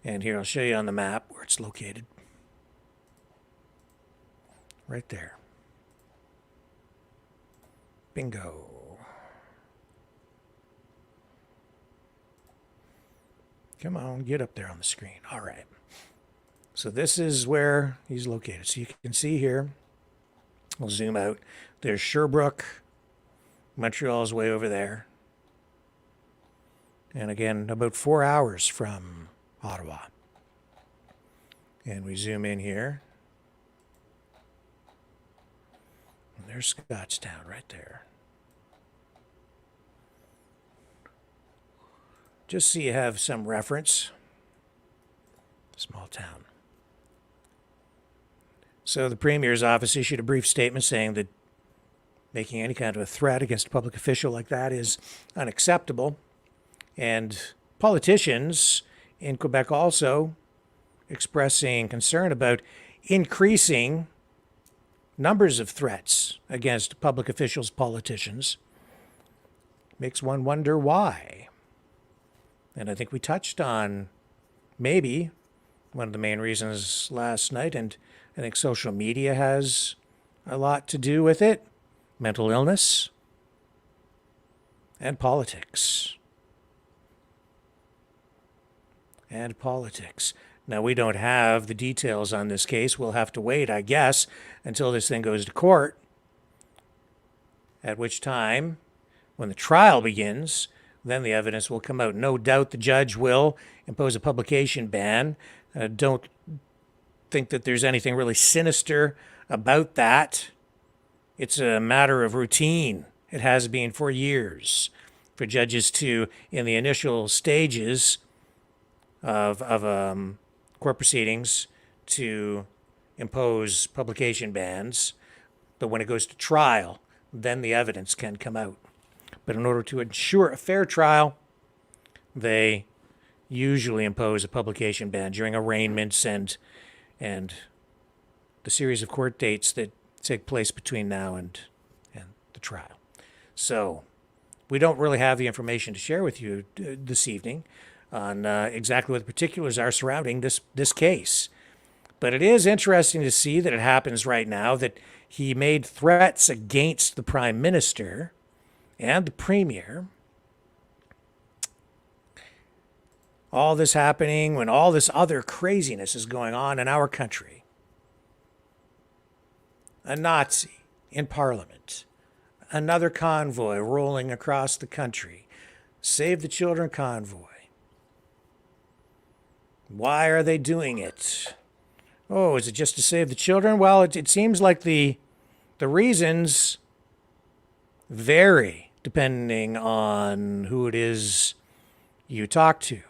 And here, I'll show you on the map where it's located. Right there. Bingo. Come on, get up there on the screen. All right. So this is where he's located. So you can see here, we'll zoom out. There's Sherbrooke. Montreal's way over there. And again, about 4 hours from Ottawa. And we zoom in here. And there's Scottstown right there. Just so you have some reference. Small town. So the Premier's office issued a brief statement saying that making any kind of a threat against a public official like that is unacceptable. And politicians in Quebec also expressing concern about increasing numbers of threats against public officials, politicians. Makes one wonder why. And I think we touched on maybe one of the main reasons last night, and I think social media has a lot to do with it. Mental illness and politics. And politics. Now, we don't have the details on this case. We'll have to wait, I guess, until this thing goes to court, at which time, when the trial begins, then the evidence will come out. No doubt the judge will impose a publication ban. Don't think that there's anything really sinister about that. It's a matter of routine. It has been for years for judges to, in the initial stages of court proceedings, to impose publication bans. But when it goes to trial, then the evidence can come out. But in order to ensure a fair trial, they usually impose a publication ban during arraignments and the series of court dates that take place between now and the the trial. So we don't really have the information to share with you this evening on exactly what the particulars are surrounding this case. But it is interesting to see that it happens right now, that he made threats against the Prime Minister and the Premier. All this happening when all this other craziness is going on in our country. A Nazi in Parliament. Another convoy rolling across the country. Save the Children convoy. Why are they doing it? Oh, is it just to save the children? Well, it seems like the reasons vary depending on who it is you talk to.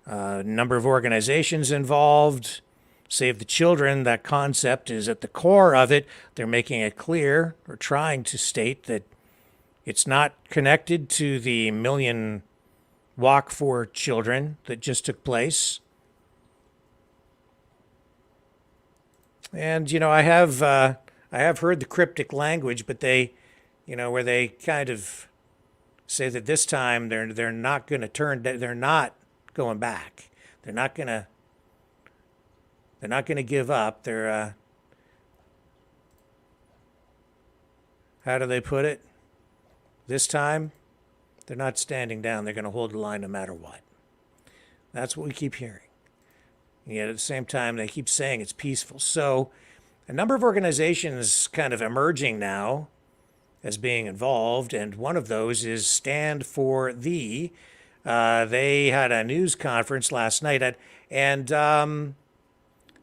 Number of organizations involved. Save the Children, that concept is at the core of it. They're making it clear, or trying to state, that it's not connected to the Million Walk for Children that just took place. And, I have heard the cryptic language, but they, where they kind of say that this time they're not going to they're not going back. They're not going to give up. They're, how do they put it? This time, they're not standing down. They're going to hold the line no matter what. That's what we keep hearing. And yet at the same time, they keep saying it's peaceful. So a number of organizations kind of emerging now as being involved, and one of those is Stand for Thee. They had a news conference last night, and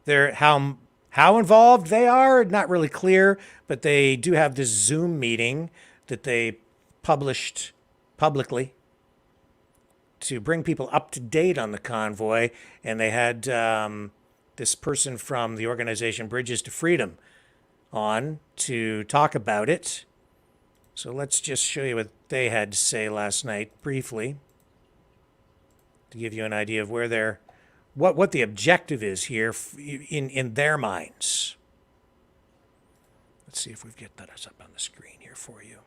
they're how involved they are, not really clear, but they do have this Zoom meeting that they published publicly to bring people up to date on the convoy, and they had this person from the organization Bridges to Freedom on to talk about it. So let's just show you what they had to say last night briefly to give you an idea of where they're, what the objective is here in their minds. Let's see if we get that up on the screen here for you.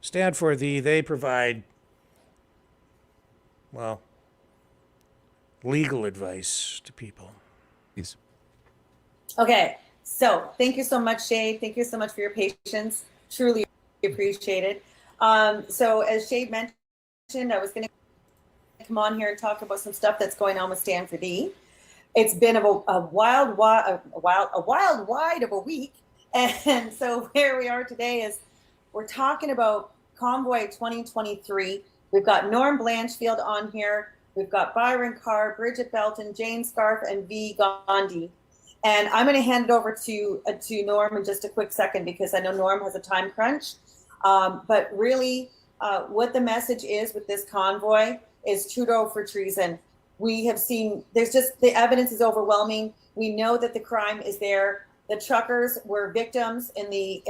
Stand for Thee, they provide, well, legal advice to people. Please. Okay, so thank you so much, Shay. Thank you so much for your patience. Truly appreciate it. So as Shay mentioned, I was going to come on here and talk about some stuff that's going on with Stand for Thee. It's been a wild wide of a week, and so where we are today is we're talking about Convoy 2023. We've got Norm Blanchfield on here. We've got Byron Carr, Bridget Belton, Jane Scarf, and V. Gandhi. And I'm going to hand it over to Norm in just a quick second because I know Norm has a time crunch. But really, what the message is with this convoy is Trudeau for treason. We have seen, the evidence is overwhelming. We know that the crime is there. The truckers were victims in the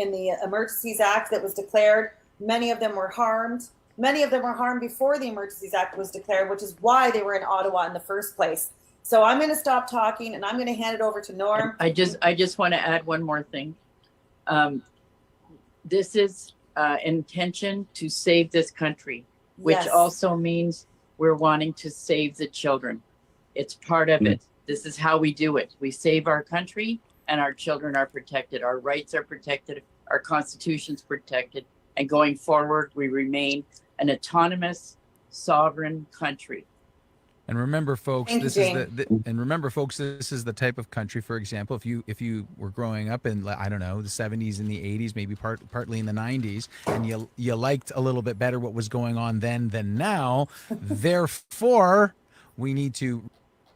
Emergencies Act that was declared. Many of them were harmed. Many of them were harmed before the Emergencies Act was declared, which is why they were in Ottawa in the first place. So I'm going to stop talking and I'm going to hand it over to Norm. I just want to add one more thing. This is intention to save this country, which Yes. also means we're wanting to save the children. It's part of it. This is how we do it. We save our country and our children are protected. Our rights are protected. Our constitution's protected. And going forward, we remain an autonomous, sovereign country. And remember, folks, Thank you, this is Jane. this is the type of country, for example, if you were growing up in, I don't know, the 70s and the 80s, maybe partly in the 90s, and you liked a little bit better what was going on then than now. Therefore, we need to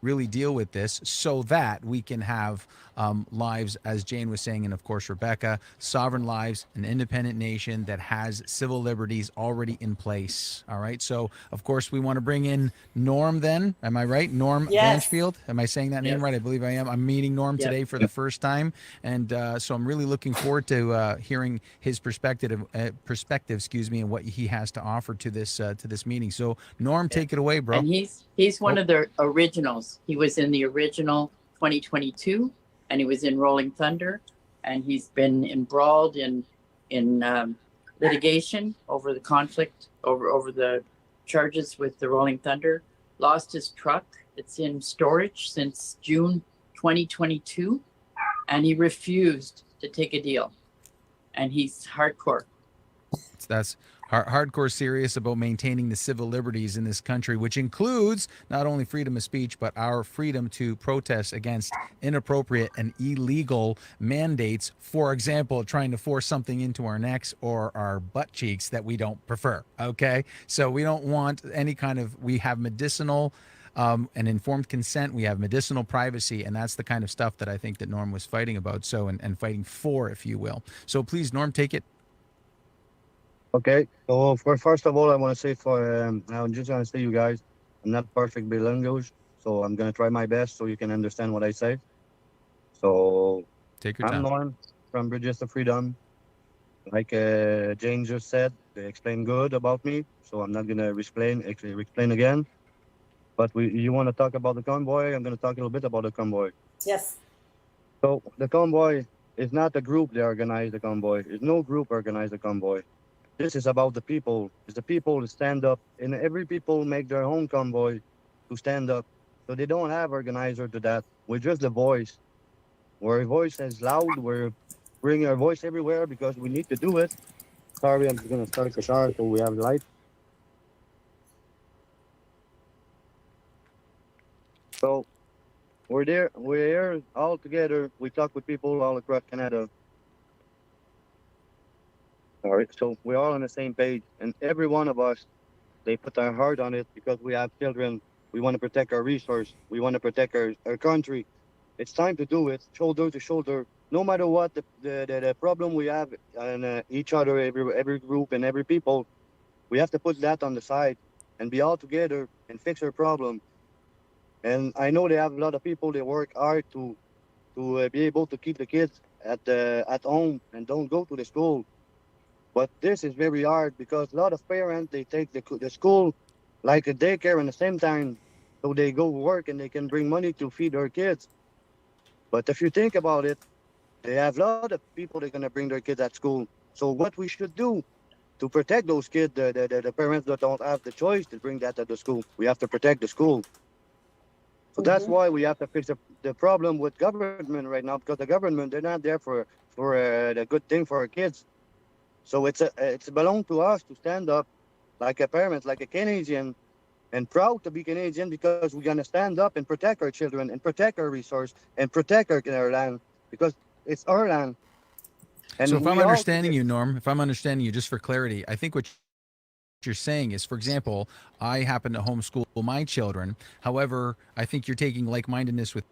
really deal with this so that we can have lives, as Jane was saying, and of course Rebecca, sovereign lives, an independent nation that has civil liberties already in place. All right. So of course we want to bring in Norm then. Am I right? Norm Yes. Blanchfield. Am I saying that name right? I believe I am. I'm meeting Norm today for the first time. And so I'm really looking forward to hearing his perspective, and what he has to offer to this meeting. So Norm, take it away, bro. And he's one of the originals. He was in the original 2022 and he was in Rolling Thunder, and he's been embroiled in litigation over the conflict over the charges with the Rolling Thunder. Lost his truck. It's in storage since June 2022, and he refused to take a deal. And he's hardcore. That's hardcore serious about maintaining the civil liberties in this country, which includes not only freedom of speech, but our freedom to protest against inappropriate and illegal mandates. For example, trying to force something into our necks or our butt cheeks that we don't prefer. Okay. So we don't want any kind of, we have medicinal and informed consent. We have medicinal privacy. And that's the kind of stuff that I think that Norm was fighting about. So, and fighting for, if you will. So please, Norm, take it. Okay, so first of all, I want to say I'm just going to say, you guys, I'm not perfect bilingual, so I'm going to try my best so you can understand what I say. So, take your I'm time. Norm from Bridges to Freedom. Like Jane just said, they explained good about me, so I'm not going to explain again. But you want to talk about the convoy, I'm going to talk a little bit about the convoy. Yes. So, the convoy is not a group that organized the convoy. There's no group organized the convoy. This is about the people. It's the people that stand up, and every people make their own convoy to stand up. So they don't have organizer to that. We're just the voice. Our voice is loud. We're bringing our voice everywhere because we need to do it. Sorry, I'm just gonna start the shower so we have light. So we're here all together. We talk with people all across Canada. All right, so we're all on the same page, and every one of us, they put their heart on it because we have children. We want to protect our resource. We want to protect our country. It's time to do it, shoulder to shoulder. No matter what the problem we have and each other, every group and every people, we have to put that on the side and be all together and fix our problem. And I know they have a lot of people. They work hard to be able to keep the kids at home and don't go to the school. But this is very hard because a lot of parents, they take the school like a daycare in the same time. So they go work and they can bring money to feed their kids. But if you think about it, they have a lot of people that are going to bring their kids at school. So what we should do to protect those kids, the parents that don't have the choice to bring that to the school, we have to protect the school. So that's why we have to fix the problem with government right now, because the government, they're not there for the good thing for our kids. So it's belong to us to stand up like a parent, like a Canadian, and proud to be Canadian because we're going to stand up and protect our children and protect our resource and protect our land because it's our land. And so if I'm understanding you, Norm, if I'm understanding you, just for clarity, I think what you're saying is, for example, I happen to homeschool my children. However, I think you're taking like-mindedness with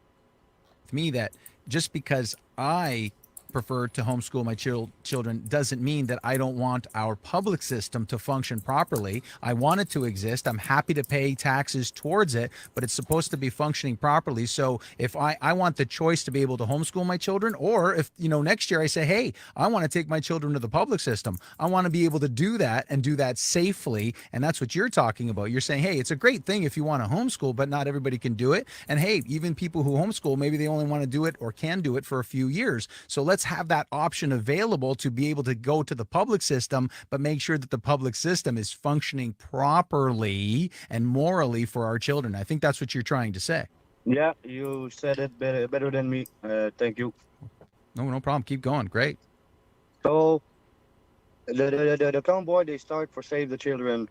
me that just because I prefer to homeschool my children doesn't mean that I don't want our public system to function properly. I want it to exist. I'm happy to pay taxes towards it, but it's supposed to be functioning properly. So if I want the choice to be able to homeschool my children, or if, next year I say, hey, I want to take my children to the public system, I want to be able to do that and do that safely. And that's what you're talking about. You're saying, hey, it's a great thing if you want to homeschool, but not everybody can do it. And hey, even people who homeschool, maybe they only want to do it or can do it for a few years. So let's have that option available to be able to go to the public system, but make sure that the public system is functioning properly and morally for our children. I think that's what you're trying to say. Yeah, you said it better than me. Thank you. No problem. Keep going. Great. So the convoy, they start for Save the Children.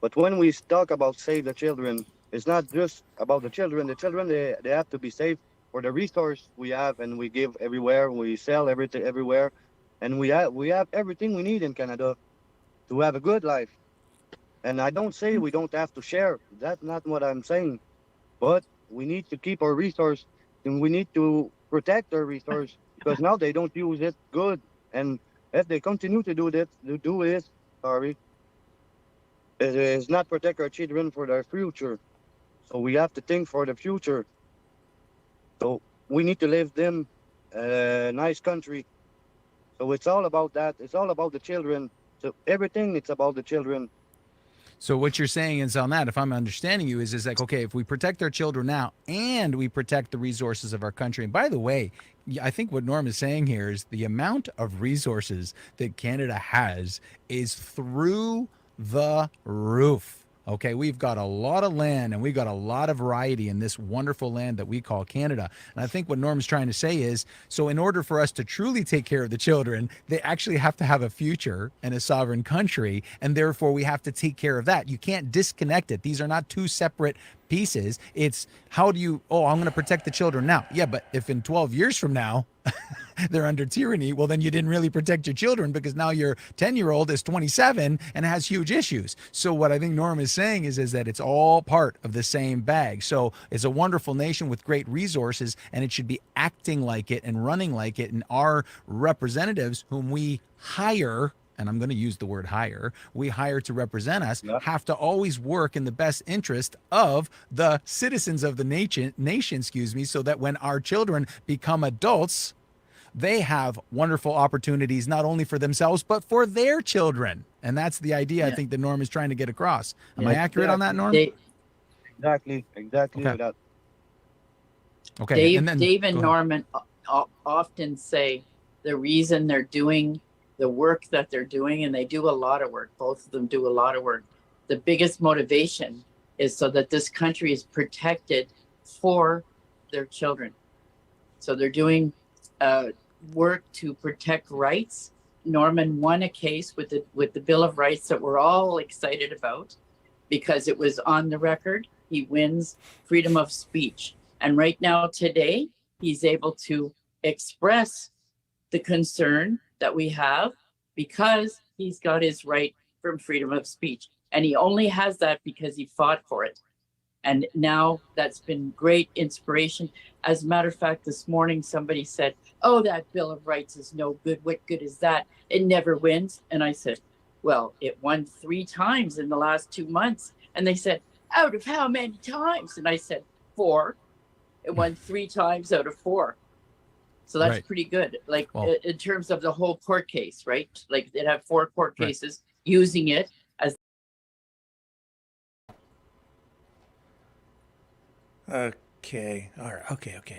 But when we talk about Save the Children, it's not just about the children. The children, they have to be safe for the resource we have and we give everywhere. We sell everything everywhere. And we have everything we need in Canada to have a good life. And I don't say we don't have to share. That's not what I'm saying. But we need to keep our resource and we need to protect our resource because now they don't use it good. And if they continue to do this, it is not protect our children for their future. So we have to think for the future. So we need to live them a nice country. So it's all about that. It's all about the children. So everything, it's about the children. So what you're saying is on that, if I'm understanding you, is like, okay, if we protect our children now and we protect the resources of our country. And by the way, I think what Norm is saying here is the amount of resources that Canada has is through the roof. Okay, we've got a lot of land and we've got a lot of variety in this wonderful land that we call Canada. And I think what Norm's trying to say is, so in order for us to truly take care of the children, they actually have to have a future and a sovereign country. And therefore, we have to take care of that. You can't disconnect it. These are not two separate pieces. It's how do you, oh, I'm going to protect the children now. Yeah, but if in 12 years from now, they're under tyranny, well, then you didn't really protect your children because now your 10-year-old is 27 and has huge issues. So what I think Norm is saying is that it's all part of the same bag. So it's a wonderful nation with great resources, and it should be acting like it and running like it. And our representatives, whom we hire, and I'm going to use the word hire, we hire to represent us, have to always work in the best interest of the citizens of the nation, so that when our children become adults, they have wonderful opportunities, not only for themselves, but for their children. And that's the idea I think that Norm is trying to get across. Am I accurate on that, Norm? Exactly. Okay. Okay. Dave and Norman often say the reason they're doing the work that they're doing, and they do a lot of work, both of them do a lot of work. The biggest motivation is so that this country is protected for their children. So they're doing work to protect rights. Norman won a case with the Bill of Rights that we're all excited about because it was on the record. He wins freedom of speech. And right now, today, he's able to express the concern that we have because he's got his right from freedom of speech. And he only has that because he fought for it. And now that's been great inspiration. As a matter of fact, this morning, somebody said, oh, that Bill of Rights is no good. What good is that? It never wins. And I said, well, it won 3 times in the last 2 months. And they said, out of how many times? And I said, 4. It won 3 times out of 4. So that's pretty good. Like in terms of the whole court case, right? Like they'd have 4 court cases using it as. Okay. All right. Okay.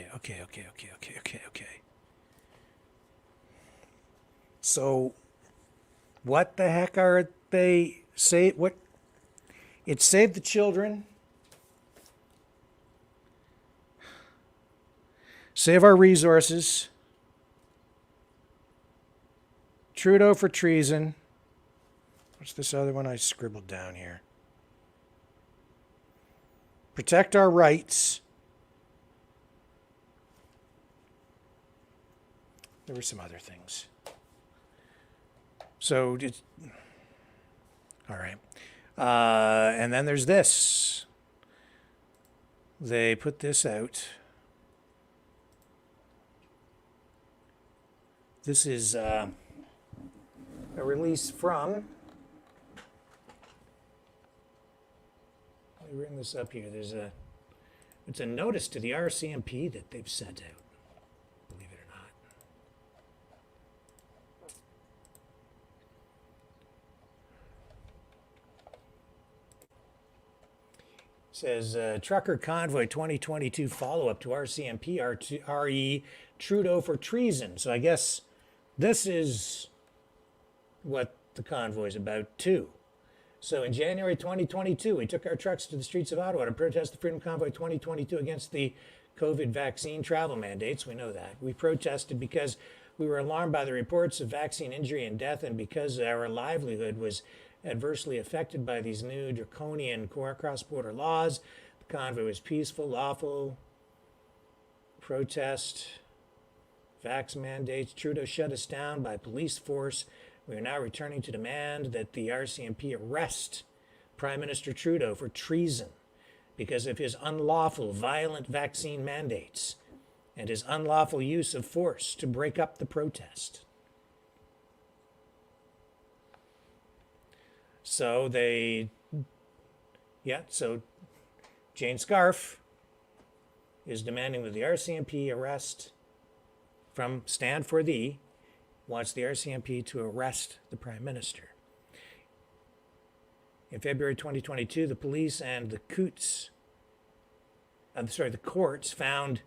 So, what the heck are they say? What? It saved the children. Save our resources. Trudeau for treason. What's this other one I scribbled down here? Protect our rights. There were some other things. So, all right. And then there's this. They put this out. This is a release from. Let me bring this up here. It's a notice to the RCMP that they've sent out. Believe it or not. It says Trucker Convoy 2022 follow-up to RCMP RE Trudeau for treason. So I guess this is what the convoy is about too. So in January 2022, we took our trucks to the streets of Ottawa to protest the Freedom Convoy 2022 against the COVID vaccine travel mandates. We know that. We protested because we were alarmed by the reports of vaccine injury and death, and because our livelihood was adversely affected by these new draconian cross-border laws. The convoy was peaceful, lawful protest. Vax mandates. Trudeau shut us down by police force. We are now returning to demand that the RCMP arrest Prime Minister Trudeau for treason because of his unlawful, violent vaccine mandates and his unlawful use of force to break up the protest. So so Jane Scarf is demanding that the RCMP arrest from Stand for Thee, wants the RCMP to arrest the Prime Minister. In February 2022, the police and the courts found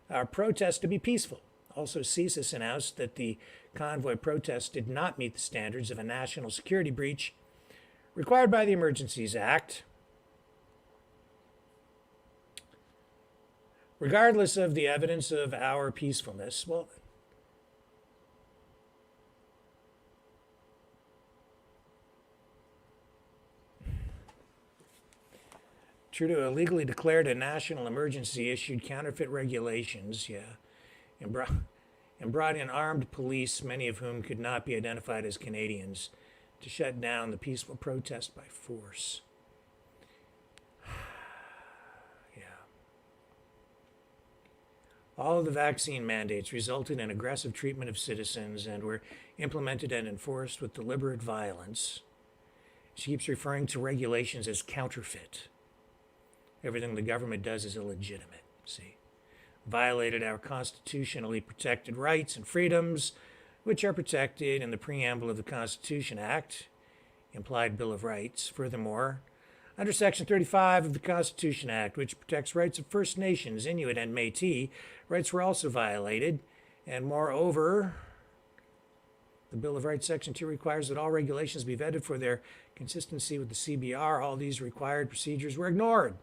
our protest to be peaceful. Also, CSIS announced that the convoy protest did not meet the standards of a national security breach required by the Emergencies Act. Regardless of the evidence of our peacefulness, well, Trudeau illegally declared a national emergency, issued counterfeit regulations, and brought in armed police, many of whom could not be identified as Canadians, to shut down the peaceful protest by force. All of the vaccine mandates resulted in aggressive treatment of citizens and were implemented and enforced with deliberate violence. She keeps referring to regulations as counterfeit. Everything the government does is illegitimate, see. Violated our constitutionally protected rights and freedoms, which are protected in the preamble of the Constitution Act, implied Bill of Rights. Furthermore, under Section 35 of the Constitution Act, which protects rights of First Nations, Inuit, and Métis, rights were also violated. And moreover, the Bill of Rights Section 2 requires that all regulations be vetted for their consistency with the CBR. All these required procedures were ignored.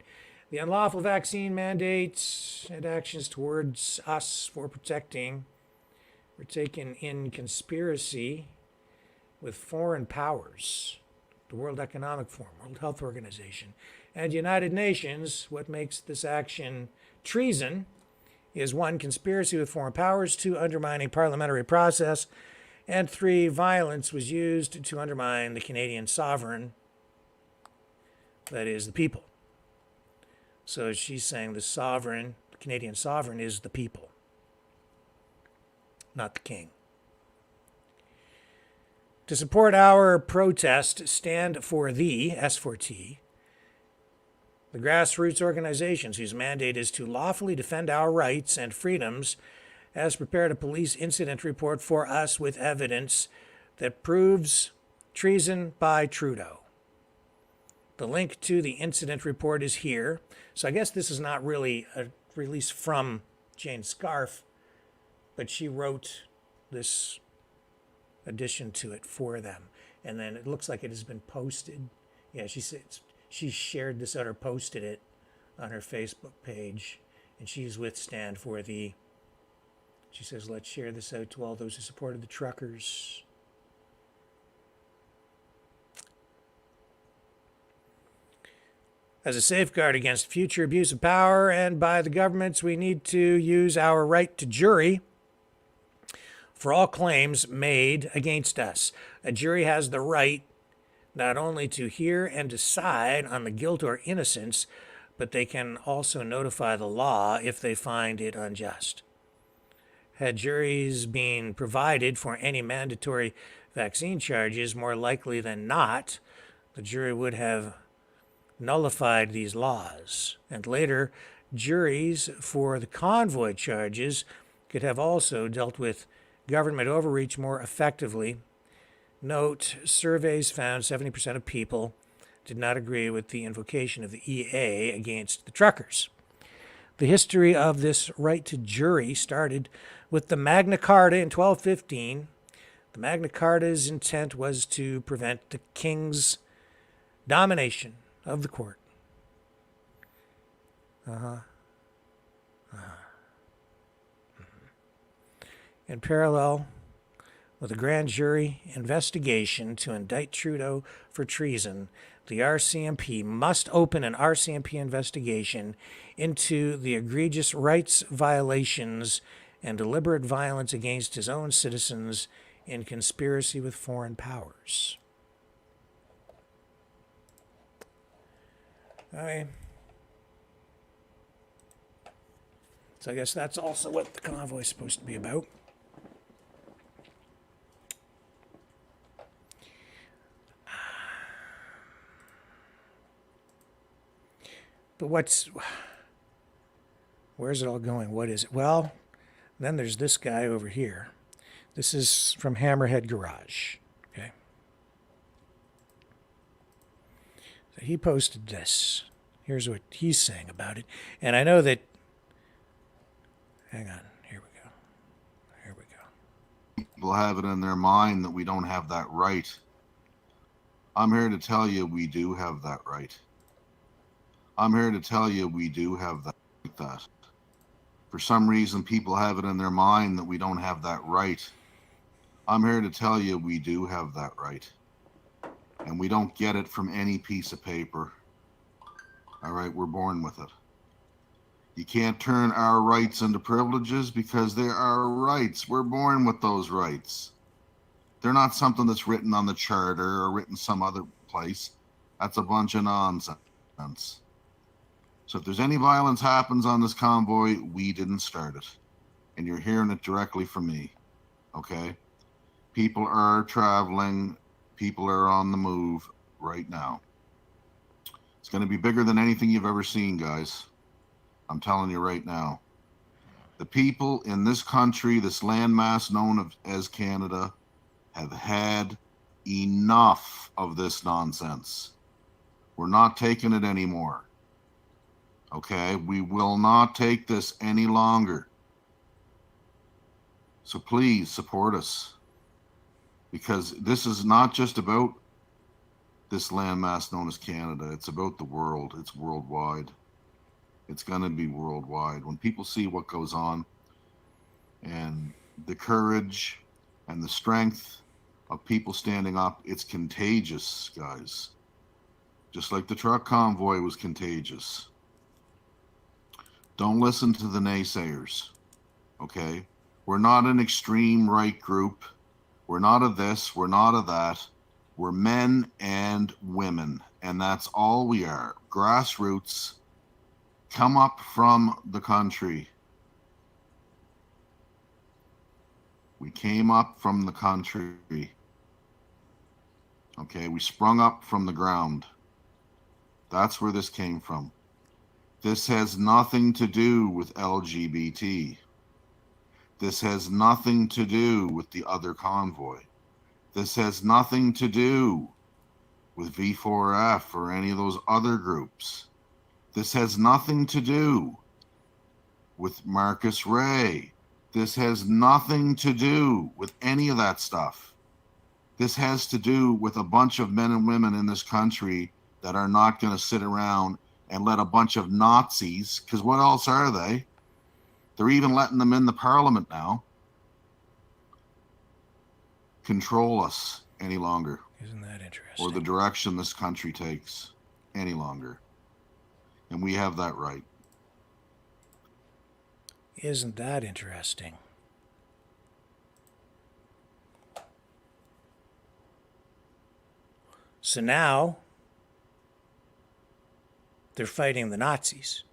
The unlawful vaccine mandates and actions towards us for protecting were taken in conspiracy with foreign powers, the World Economic Forum, World Health Organization, and United Nations. What makes this action treason is 1, conspiracy with foreign powers, 2, undermining parliamentary process, and 3, violence was used to undermine the Canadian sovereign, that is, the people. So she's saying the Canadian sovereign is the people, not the king. To support our protest, Stand for the, S4T, the grassroots organizations whose mandate is to lawfully defend our rights and freedoms, has prepared a police incident report for us with evidence that proves treason by Trudeau. The link to the incident report is here. So I guess this is not really a release from Jane Scarf, but she wrote this addition to it for them. And then it looks like it has been posted. Yeah, she shared this out or posted it on her Facebook page. And she's with Stand for the. She says, let's share this out to all those who supported the truckers. As a safeguard against future abuse of power and by the governments, we need to use our right to jury for all claims made against us. A jury has the right not only to hear and decide on the guilt or innocence, but they can also notify the law if they find it unjust. Had juries been provided for any mandatory vaccine charges, more likely than not, the jury would have nullified these laws. And later, juries for the convoy charges could have also dealt with government overreach more effectively. Note, surveys found 70% of people did not agree with the invocation of the EA against the truckers. The history of this right to jury started with the Magna Carta in 1215. The Magna Carta's intent was to prevent the king's domination of the court. In parallel with a grand jury investigation to indict Trudeau for treason, the RCMP must open an RCMP investigation into the egregious rights violations and deliberate violence against his own citizens in conspiracy with foreign powers. Okay. So I guess that's also what the convoy is supposed to be about. But where's it all going? What is it? Well, then there's this guy over here. This is from Hammerhead Garage. Okay. So he posted this. Here's what he's saying about it. And I know that, hang on, here we go. Here we go. People have it in their mind that we don't have that right. I'm here to tell you we do have that right. I'm here to tell you we do have that. For some reason, people have it in their mind that we don't have that right. I'm here to tell you we do have that right. And we don't get it from any piece of paper. All right, we're born with it. You can't turn our rights into privileges because they are rights. We're born with those rights. They're not something that's written on the charter or written some other place. That's a bunch of nonsense. So if there's any violence happens on this convoy, we didn't start it. And you're hearing it directly from me, okay? People are traveling. People are on the move right now. It's going to be bigger than anything you've ever seen, guys. I'm telling you right now. The people in this country, this landmass known as Canada, have had enough of this nonsense. We're not taking it anymore. Okay? We will not take this any longer. So please support us. Because this is not just about this landmass known as Canada. It's about the world. It's worldwide. It's going to be worldwide. When people see what goes on and the courage and the strength of people standing up, it's contagious, guys. Just like the truck convoy was contagious. Don't listen to the naysayers, okay? We're not an extreme right group. We're not of this. We're not of that. We're men and women, and that's all we are. Grassroots. Come up from the country. We came up from the country. Okay, we sprung up from the ground. That's where this came from. This has nothing to do with LGBT. This has nothing to do with the other convoy. This has nothing to do with V4F or any of those other groups. This has nothing to do with Marcus Ray. This has nothing to do with any of that stuff. This has to do with a bunch of men and women in this country that are not going to sit around and let a bunch of Nazis, because what else are they? They're even letting them in the parliament now, control us any longer. Isn't that interesting? Or the direction this country takes any longer. And we have that right. Isn't that interesting? So now they're fighting the Nazis.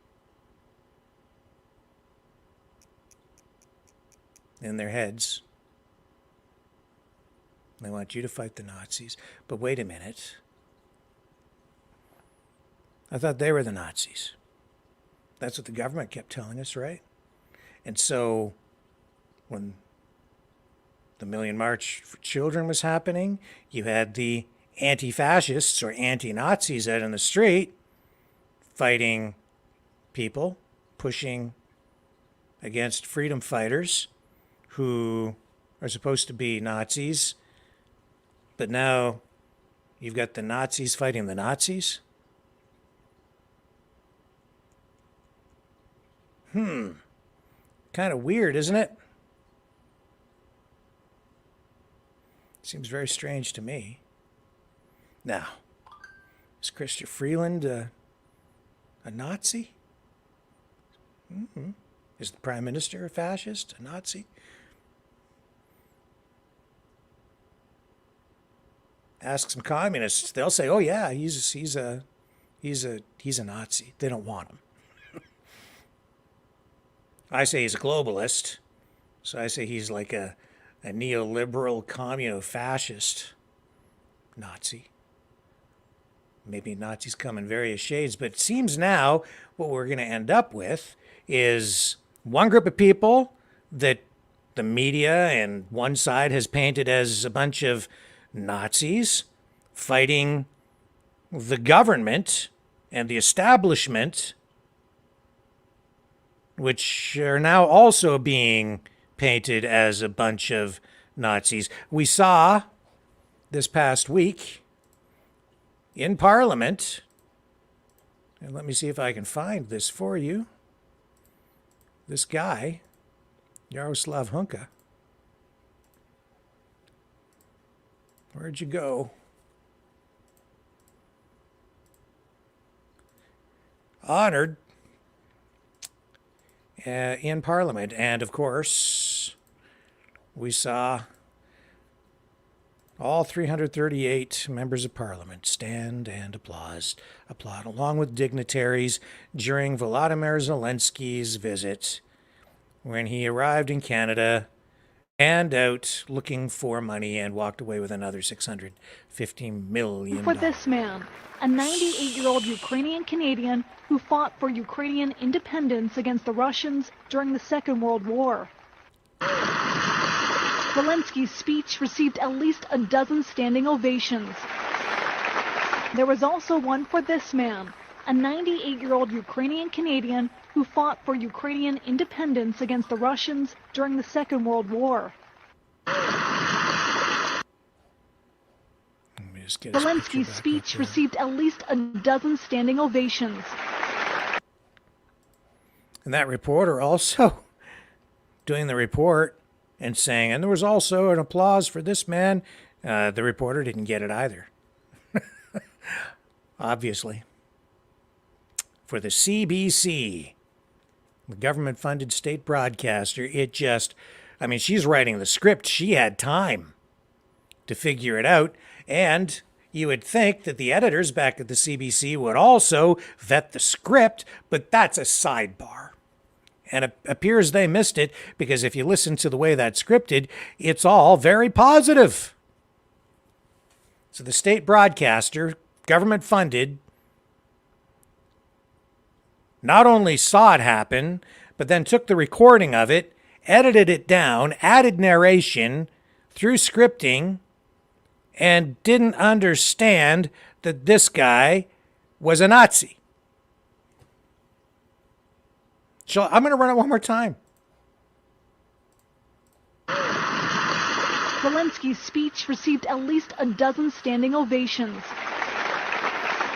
In their heads. They want you to fight the Nazis. But wait a minute. I thought they were the Nazis. That's what the government kept telling us, right? And so when the Million March for Children was happening, you had the anti-fascists or anti-Nazis out in the street fighting people, pushing against freedom fighters who are supposed to be Nazis. But now you've got the Nazis fighting the Nazis. Kind of weird, isn't it? Seems very strange to me. Now, is Chrystia Freeland a Nazi? Is the Prime Minister a fascist, a Nazi? Ask some communists, they'll say, "Oh yeah, he's a Nazi." They don't want him. I say he's a globalist, so I say he's like a neoliberal, communo-fascist Nazi. Maybe Nazis come in various shades, but it seems now what we're going to end up with is one group of people that the media and one side has painted as a bunch of Nazis fighting the government and the establishment, which are now also being painted as a bunch of Nazis. We saw this past week in Parliament, and let me see if I can find this for you, this guy, Yaroslav Hunka. Where'd you go? Honored in Parliament. And of course, we saw all 338 members of Parliament stand and applaud along with dignitaries during Volodymyr Zelensky's visit when he arrived in Canada and out looking for money and walked away with another $650 million. For this man, a 98-year-old Ukrainian Canadian who fought for Ukrainian independence against the Russians during the Second World War. Zelensky's speech received at least a dozen standing ovations. There was also one for this man, a 98-year-old Ukrainian Canadian who fought for Ukrainian independence against the Russians during the Second World War. Zelensky's speech received at least a dozen standing ovations. And that reporter also doing the report and saying, and there was also an applause for this man. The reporter didn't get it either. Obviously. For the CBC, the government-funded state broadcaster, she's writing the script. She had time to figure it out. And you would think that the editors back at the CBC would also vet the script, but that's a sidebar. And it appears they missed it, because if you listen to the way that's scripted, it's all very positive. So the state broadcaster, government-funded, not only saw it happen, but then took the recording of it, edited it down, added narration through scripting, and didn't understand that this guy was a Nazi. So I'm going to run it one more time. Zelensky's speech received at least a dozen standing ovations.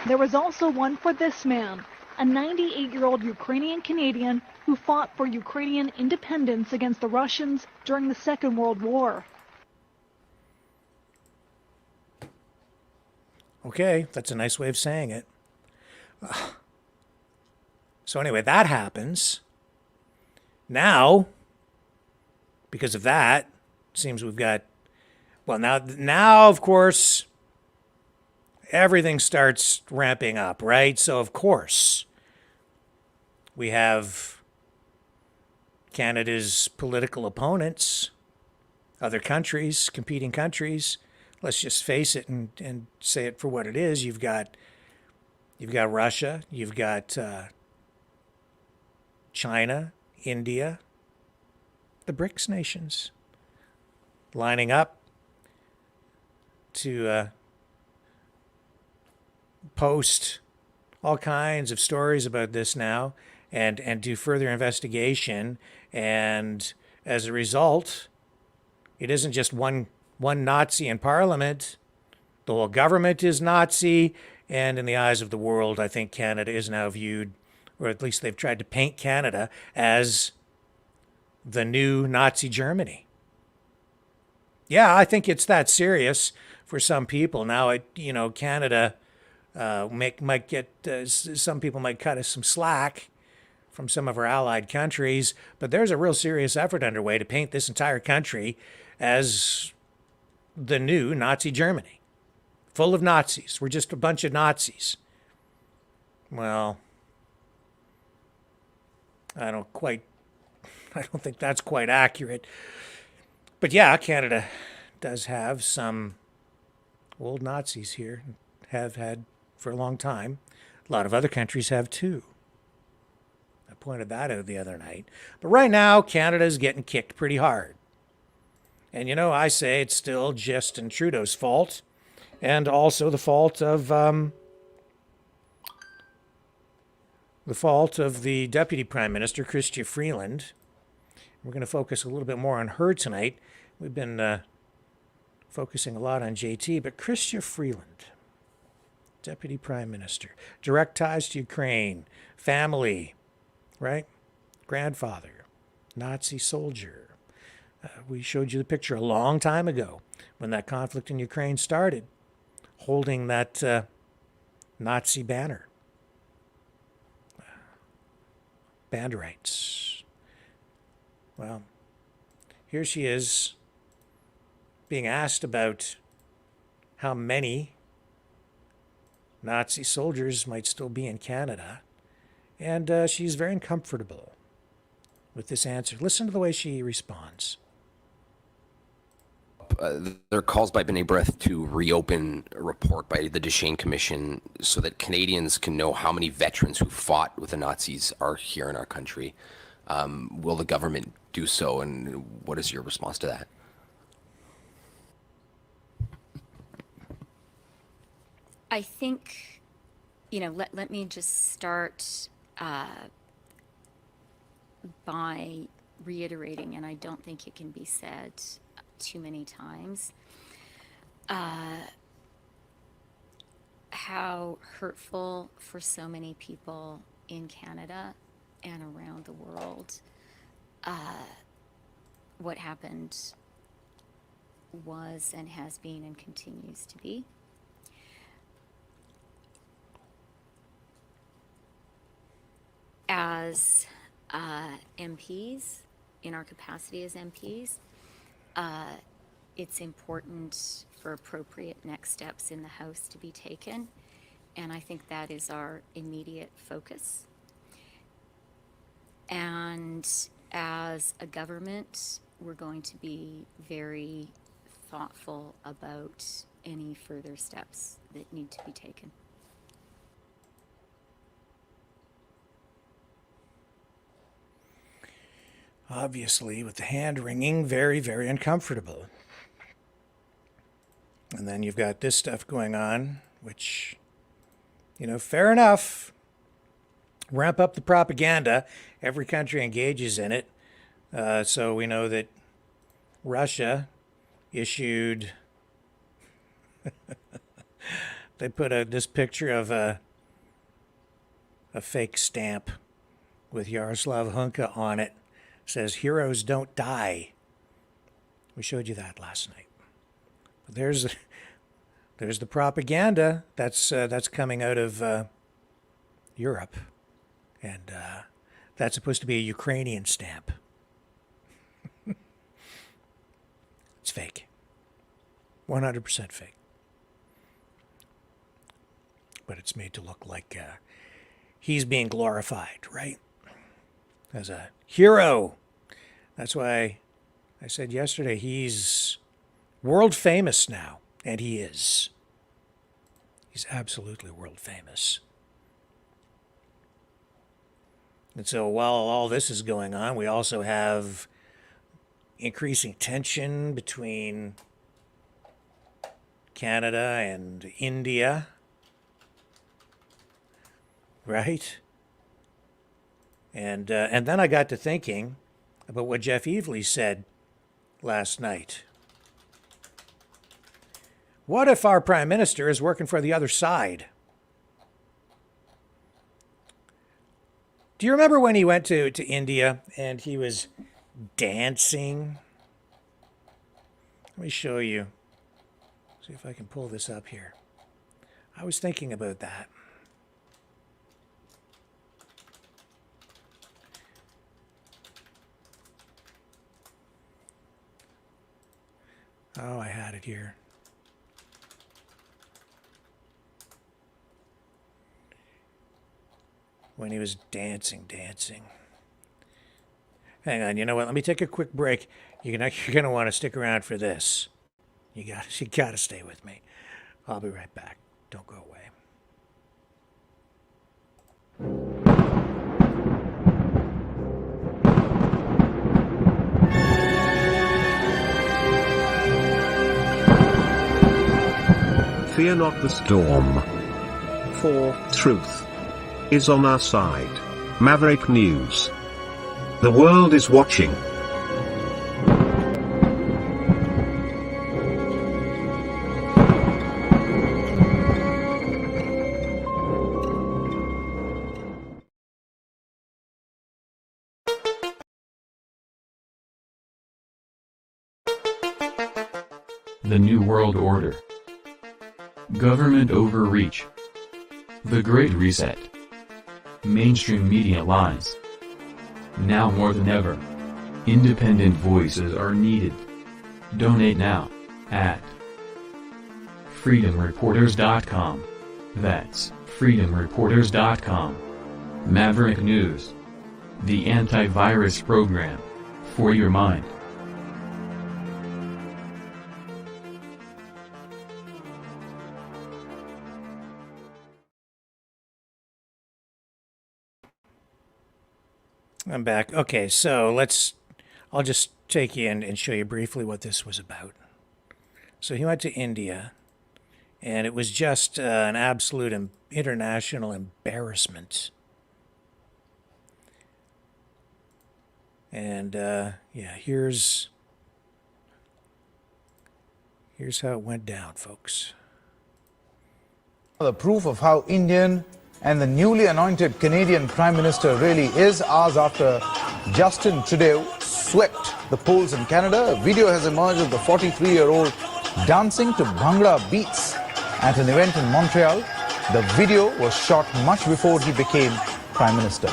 There was also one for this man, a 98-year-old Ukrainian Canadian who fought for Ukrainian independence against the Russians during the Second World War. Okay, that's a nice way of saying it. So anyway, that happens. Now, because of that, it seems we've got, well, now of course, everything starts ramping up, right? So of course, we have Canada's political opponents, other countries, competing countries. Let's just face it and say it for what it is. You've got Russia, you've got China, India, the BRICS nations lining up to post all kinds of stories about this now and do further investigation. And as a result, it isn't just one Nazi in Parliament. The whole government is Nazi. And in the eyes of the world, I think Canada is now viewed, or at least they've tried to paint Canada as the new Nazi Germany. Yeah, I think it's that serious for some people. Now, Canada might get, some people might cut us some slack from some of our allied countries, but there's a real serious effort underway to paint this entire country as the new Nazi Germany, full of Nazis. We're just a bunch of Nazis. Well, I don't think that's quite accurate. But yeah, Canada does have some old Nazis here, have had for a long time. A lot of other countries have too. I pointed that out the other night. But right now, Canada is getting kicked pretty hard. And I say it's still Justin Trudeau's fault, and also the fault of the fault of the Deputy Prime Minister, Chrystia Freeland. We're going to focus a little bit more on her tonight. We've been focusing a lot on JT, but Chrystia Freeland, Deputy Prime Minister, direct ties to Ukraine, family, right? Grandfather, Nazi soldier. We showed you the picture a long time ago when that conflict in Ukraine started, holding that Nazi banner. Banderites. Well, here she is being asked about how many Nazi soldiers might still be in Canada, and she's very uncomfortable with this answer. Listen to the way she responds. There are calls by B'nai B'rith to reopen a report by the Duchesne Commission so that Canadians can know how many veterans who fought with the Nazis are here in our country. Will the government do so, and what is your response to that? I think, let me just start by reiterating, and I don't think it can be said too many times, how hurtful for so many people in Canada and around the world what happened was and has been and continues to be. As MPs, in our capacity as MPs, it's important for appropriate next steps in the House to be taken, and I think that is our immediate focus. And as a government, we're going to be very thoughtful about any further steps that need to be taken. Obviously, with the hand wringing, very, very uncomfortable. And then you've got this stuff going on, which, fair enough. Ramp up the propaganda. Every country engages in it. So we know that Russia issued, they put this picture of a fake stamp with Yaroslav Hunka on it. Says, "Heroes don't die." We showed you that last night. But there's the propaganda that's coming out of Europe, and that's supposed to be a Ukrainian stamp. It's fake, 100% fake. But it's made to look like he's being glorified, right? As a hero. That's why I said yesterday he's world famous now, and he is. He's absolutely world famous. And so while all this is going on, we also have increasing tension between Canada and India, right? And then I got to thinking about what Jeff Evely said last night. What if our Prime Minister is working for the other side? Do you remember when he went to India and he was dancing? Let me show you. See if I can pull this up here. I was thinking about that. Oh, I had it here. When he was dancing. Hang on, you know what? Let me take a quick break. You're gonna want to stick around for this. You gotta stay with me. I'll be right back. Don't go away. Fear not the storm. For truth is on our side. Maverick News. The world is watching. The New World Order. Government overreach. The Great Reset. Mainstream media lies. Now more than ever, independent voices are needed. Donate now at freedomreporters.com. That's freedomreporters.com. Maverick News. The antivirus program for your mind. I'm back. Okay, so I'll just take you in and show you briefly what this was about. So he went to India, and it was just an absolute international embarrassment. And yeah, here's how it went down, folks. The proof of how Indian and the newly anointed Canadian Prime Minister really is hours after Justin Trudeau swept the polls in Canada. A video has emerged of the 43-year-old dancing to Bhangra beats at an event in Montreal. The video was shot much before he became Prime Minister.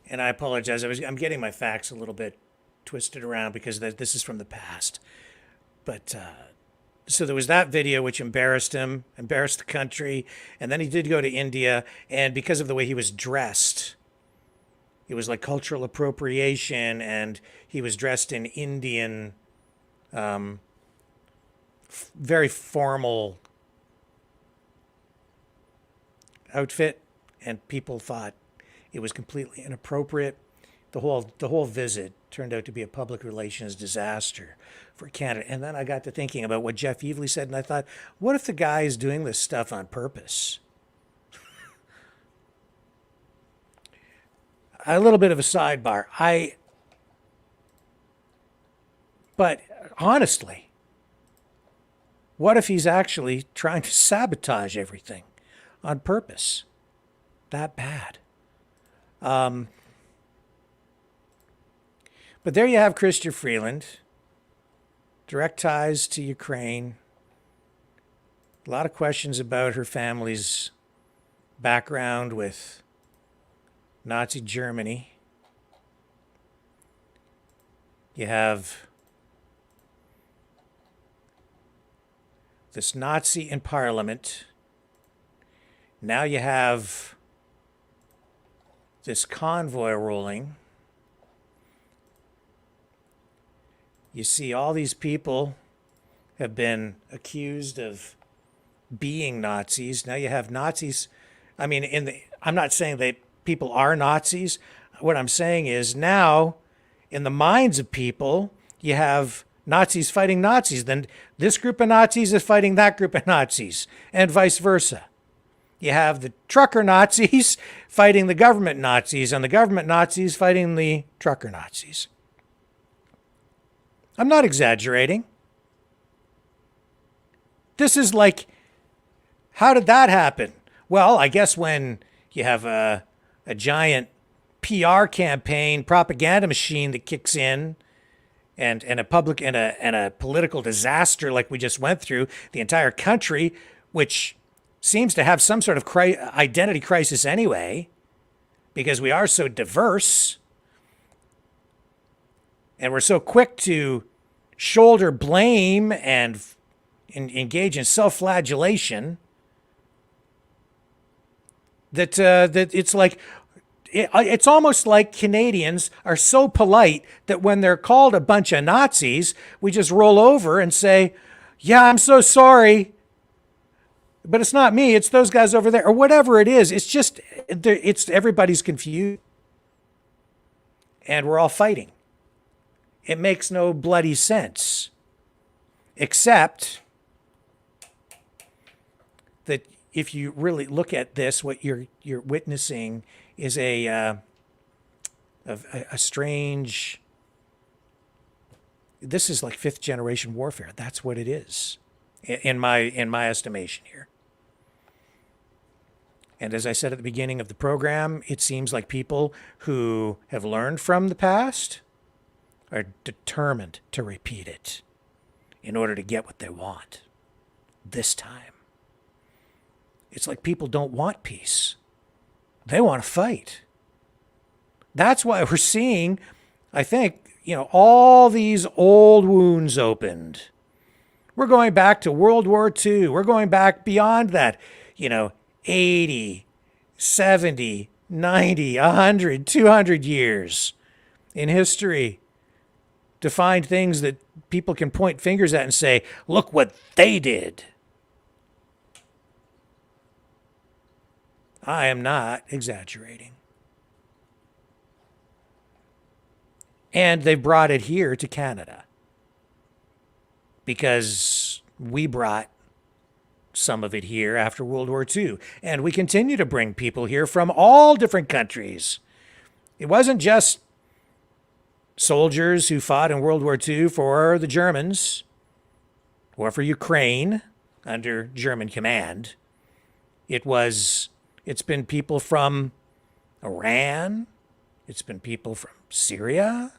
And I apologize. I'm getting my facts a little bit twisted around because this is from the past. But so there was that video which embarrassed him, embarrassed the country, and then he did go to India, and because of the way he was dressed, it was like cultural appropriation, and he was dressed in Indian, very formal outfit, and people thought it was completely inappropriate. The whole visit turned out to be a public relations disaster for Canada. And then I got to thinking about what Jeff Evely said, and I thought, what if the guy is doing this stuff on purpose? A little bit of a sidebar. But honestly, what if he's actually trying to sabotage everything on purpose? That bad. But there you have Chrystia Freeland, direct ties to Ukraine. A lot of questions about her family's background with Nazi Germany. You have this Nazi in Parliament. Now you have this convoy rolling. You see all these people have been accused of being Nazis. Now you have Nazis. I mean, I'm not saying that people are Nazis. What I'm saying is now, in the minds of people, you have Nazis fighting Nazis. Then this group of Nazis is fighting that group of Nazis, and vice versa. You have the trucker Nazis fighting the government Nazis, and the government Nazis fighting the trucker Nazis. I'm not exaggerating. This is like, how did that happen? Well, I guess when you have a giant PR campaign, propaganda machine that kicks in, and a public and a political disaster like we just went through, the entire country, which seems to have some sort of identity crisis anyway, because we are so diverse, and we're so quick to shoulder blame and engage in self-flagellation that it's like it's almost like Canadians are so polite that when they're called a bunch of Nazis, we just roll over and say, yeah, I'm so sorry. But it's not me, it's those guys over there, or whatever it is. It's just, it's everybody's confused. And we're all fighting. It makes no bloody sense. Except that if you really look at this, what you're witnessing is a strange. This is like fifth generation warfare. That's what it is, in my estimation here. And as I said at the beginning of the program, it seems like people who have learned from the past are determined to repeat it in order to get what they want this time. It's like people don't want peace. They want to fight. That's why we're seeing, I think, all these old wounds opened. We're going back to World War II. We're going back beyond that, 80, 70, 90, 100, 200 years in history to find things that people can point fingers at and say, look what they did. I am not exaggerating. And they brought it here to Canada because we brought some of it here after World War II. And we continue to bring people here from all different countries. It wasn't just soldiers who fought in World War II for the Germans or for Ukraine under German command. It's been people from Iran. It's been people from Syria,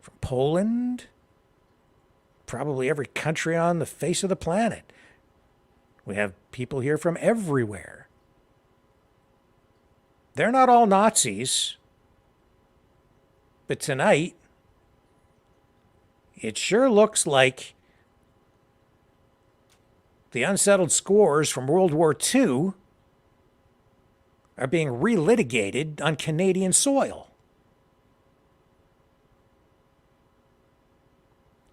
from Poland, probably every country on the face of the planet. We have people here from everywhere. They're not all Nazis. But tonight, it sure looks like the unsettled scores from World War II are being relitigated on Canadian soil.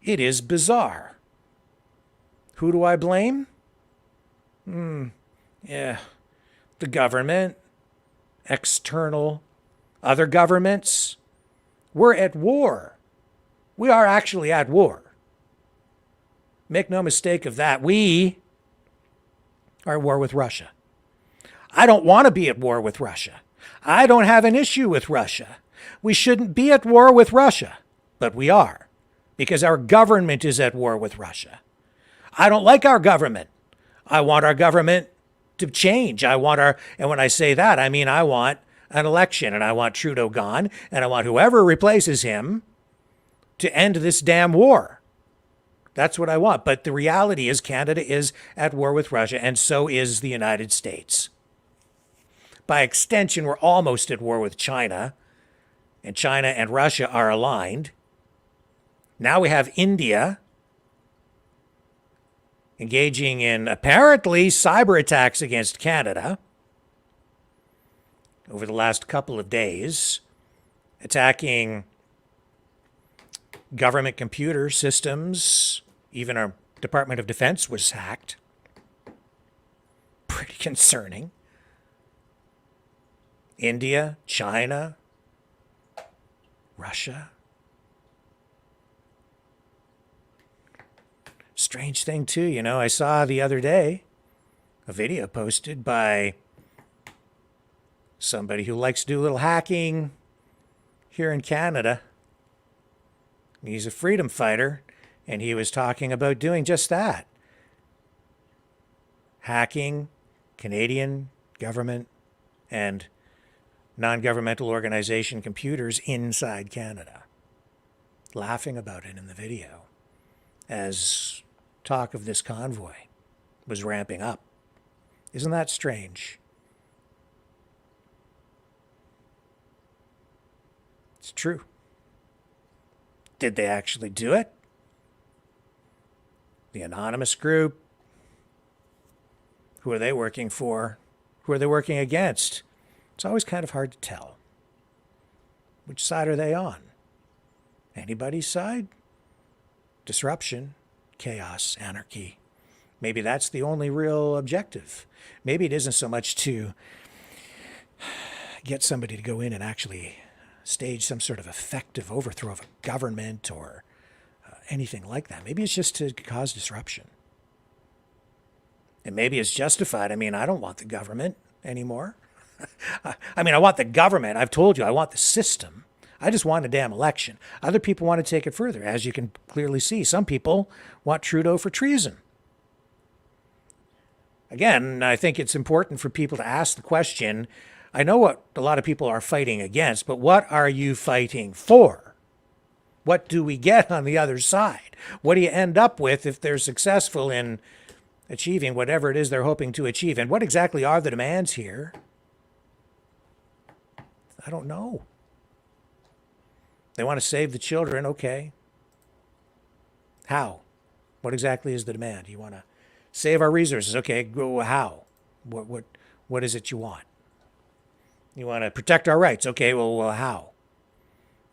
It is bizarre. Who do I blame? The government, external, other governments. We're at war. We are actually at war. Make no mistake of that. We are at war with Russia. I don't want to be at war with Russia. I don't have an issue with Russia. We shouldn't be at war with Russia, but we are, because our government is at war with Russia. I don't like our government. I want our government to change. And when I say that, I mean I want an election, and I want Trudeau gone, and I want whoever replaces him to end this damn war. That's what I want. But the reality is Canada is at war with Russia, and so is the United States. By extension, we're almost at war with China, and China and Russia are aligned. Now we have India engaging in apparently cyber attacks against Canada over the last couple of days, attacking government computer systems. Even our Department of Defense was hacked. Pretty concerning. India, China, Russia. Strange thing too, I saw the other day a video posted by somebody who likes to do a little hacking here in Canada. He's a freedom fighter, and he was talking about doing just that. Hacking Canadian government and non-governmental organization computers inside Canada. Laughing about it in the video as talk of this convoy was ramping up. Isn't that strange? It's true. Did they actually do it? The anonymous group? Who are they working for? Who are they working against? It's always kind of hard to tell. Which side are they on? Anybody's side? Disruption, chaos, anarchy. Maybe that's the only real objective. Maybe it isn't so much to get somebody to go in and actually stage some sort of effective overthrow of a government or anything like that. Maybe it's just to cause disruption. And maybe it's justified. I mean, I don't want the government anymore. I mean, I want the government. I've told you, I want the system. I just want a damn election. Other people want to take it further, as you can clearly see. Some people want Trudeau for treason. Again, I think it's important for people to ask the question, I know what a lot of people are fighting against, but what are you fighting for? What do we get on the other side? What do you end up with if they're successful in achieving whatever it is they're hoping to achieve? And what exactly are the demands here? I don't know. They want to save the children, okay. How? What exactly is the demand? You want to save our resources, okay, go how? What is it you want? You want to protect our rights, okay, well how?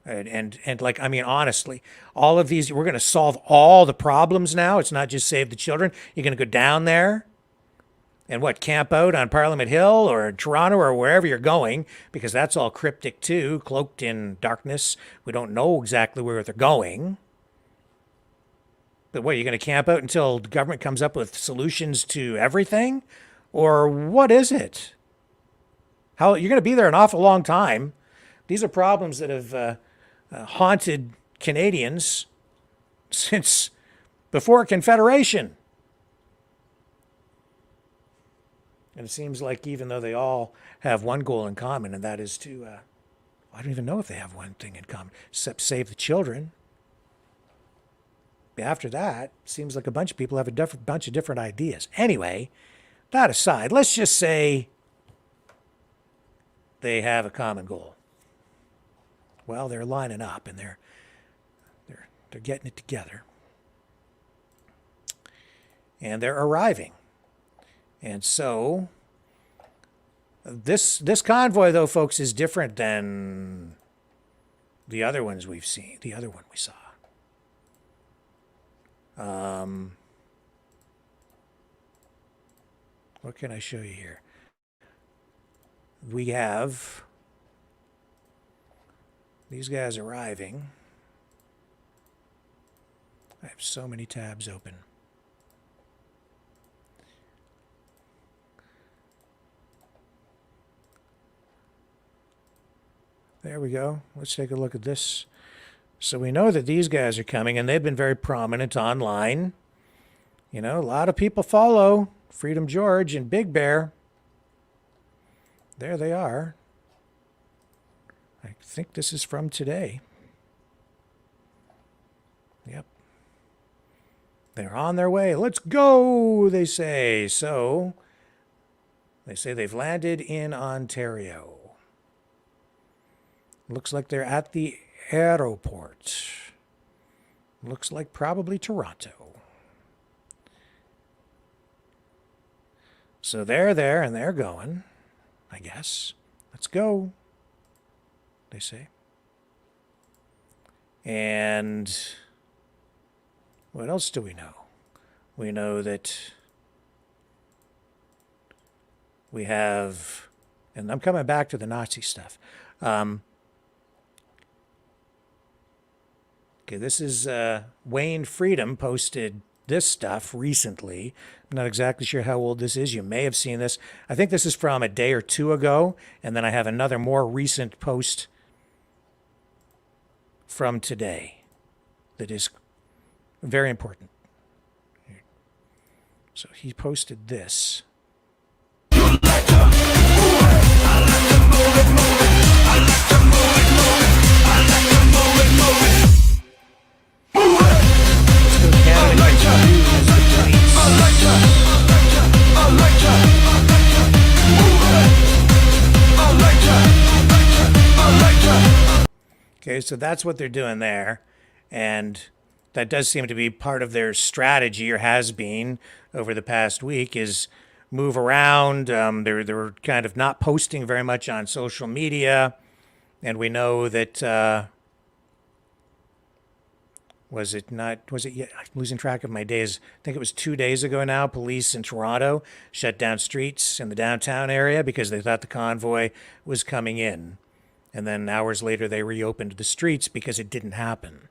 And like, I mean, honestly, all of these, we're going to solve all the problems now. It's not just save the children. You're going to go down there and camp out on Parliament Hill or Toronto or wherever you're going, because that's all cryptic too, cloaked in darkness. We don't know exactly where they're going. But what, are you going to camp out until the government comes up with solutions to everything? Or what is it? How, you're going to be there an awful long time. These are problems that have haunted Canadians since before Confederation. And it seems like even though they all have one goal in common, and that is to, I don't even know if they have one thing in common, except save the children. After that, it seems like a bunch of people have a bunch of different ideas. Anyway, that aside, let's just say they have a common goal. Well, they're lining up and they're getting it together. And they're arriving. And so this convoy, though, folks, is different than the other ones we've seen, the other one we saw. What can I show you here? We have these guys arriving. I have so many tabs open. There we go. Let's take a look at this. So we know that these guys are coming, and they've been very prominent online. You know, a lot of people follow Freedom George and Big Bear. There they are. I think this is from today. Yep. They're on their way. Let's go, they say. So they say they've landed in Ontario. Looks like they're at the airport. Looks like probably Toronto. So they're there and they're going, I guess. Let's go, they say. And what else do we know? We know that we have, and I'm coming back to the Nazi stuff. Okay, this is Wayne Freedom posted this stuff recently. I'm not exactly sure how old this is. You may have seen this. I think this is from a day or two ago, and then I have another more recent post from today that is very important. So he posted this. Okay, so that's what they're doing there, and that does seem to be part of their strategy, or has been over the past week, is move around. They're kind of not posting very much on social media, And we know that, was it, yeah, I'm losing track of my days. I think it was 2 days ago now, police in Toronto shut down streets in the downtown area because they thought the convoy was coming in. And then hours later, they reopened the streets because it didn't happen.